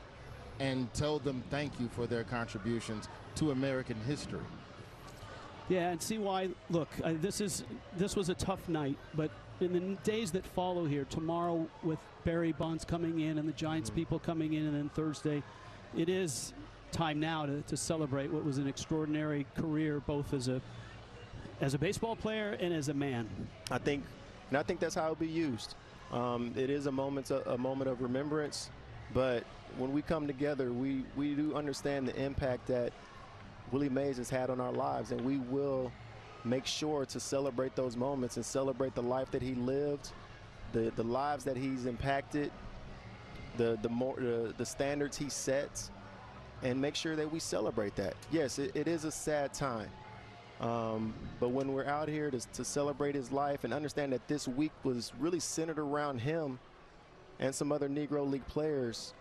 and tell them thank you for their contributions to American history. Yeah, and see why. Look, this was a tough night, but in the days that follow here, tomorrow with Barry Bonds coming in and the Giants people coming in, and then Thursday, it is time now to celebrate what was an extraordinary career, both as a baseball player and as a man. I think that's how it'll be used. It is a moment of remembrance, but when we come together, we do understand the impact that Willie Mays has had on our lives, and we will make sure to celebrate those moments and celebrate the life that he lived, the lives that he's impacted, the standards he sets, and make sure that we celebrate that. Yes, it is a sad time, but when we're out here to celebrate his life and understand that this week was really centered around him and some other Negro League players,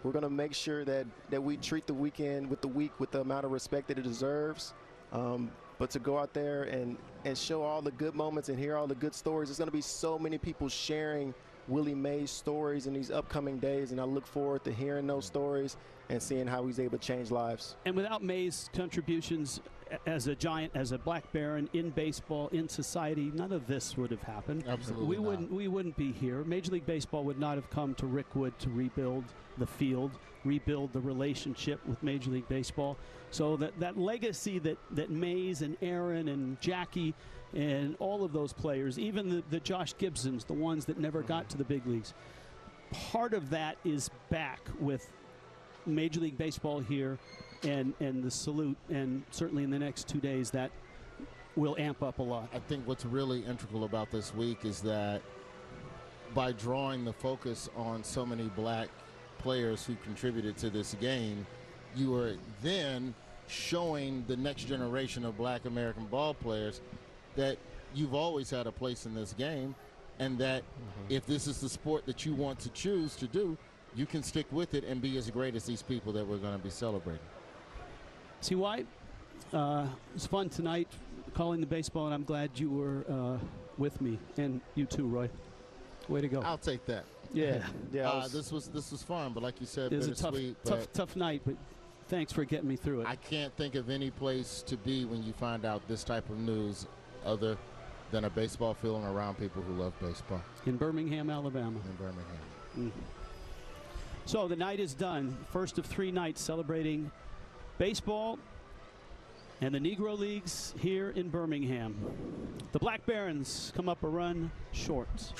we're going to make sure that we treat the weekend with the amount of respect that it deserves. But to go out there and show all the good moments and hear all the good stories, there's going to be so many people sharing Willie Mays stories in these upcoming days, and I look forward to hearing those stories and seeing how he's able to change lives. And without Mays' contributions as a Giant, as a Black Baron in baseball, in society, none of this would have happened. Absolutely we wouldn't be here. Major League Baseball would not have come to Rickwood to rebuild the field, rebuild the relationship with Major League Baseball. So that legacy that Mays and Aaron and Jackie and all of those players, even the Josh Gibsons, the ones that never got to the big leagues, part of that is back with Major League Baseball here and the salute, and certainly in the next 2 days that will amp up a lot. I think what's really integral about this week is that by drawing the focus on so many black players who contributed to this game, you are then showing the next generation of black American ball players that you've always had a place in this game, and that if this is the sport that you want to choose to do, you can stick with it and be as great as these people that we're going to be celebrating. See why? It was fun tonight calling the baseball, and I'm glad you were with me, and you too, Roy. Way to go. I'll take that. Yeah. This was fun, but like you said, it was a bittersweet. tough night, but thanks for getting me through it. I can't think of any place to be when you find out this type of news other than a baseball field and around people who love baseball. In Birmingham, Alabama. In Birmingham. So the night is done. First of 3 nights celebrating baseball and the Negro Leagues here in Birmingham. The Black Barons come up a run short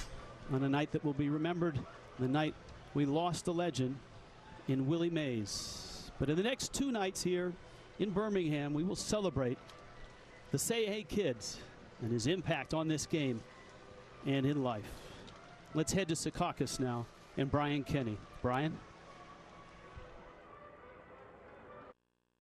on a night that will be remembered, the night we lost a legend in Willie Mays. But in the next 2 nights here in Birmingham, we will celebrate the Say Hey Kids and his impact on this game and in life. Let's head to Secaucus now and Brian Kenny. Brian?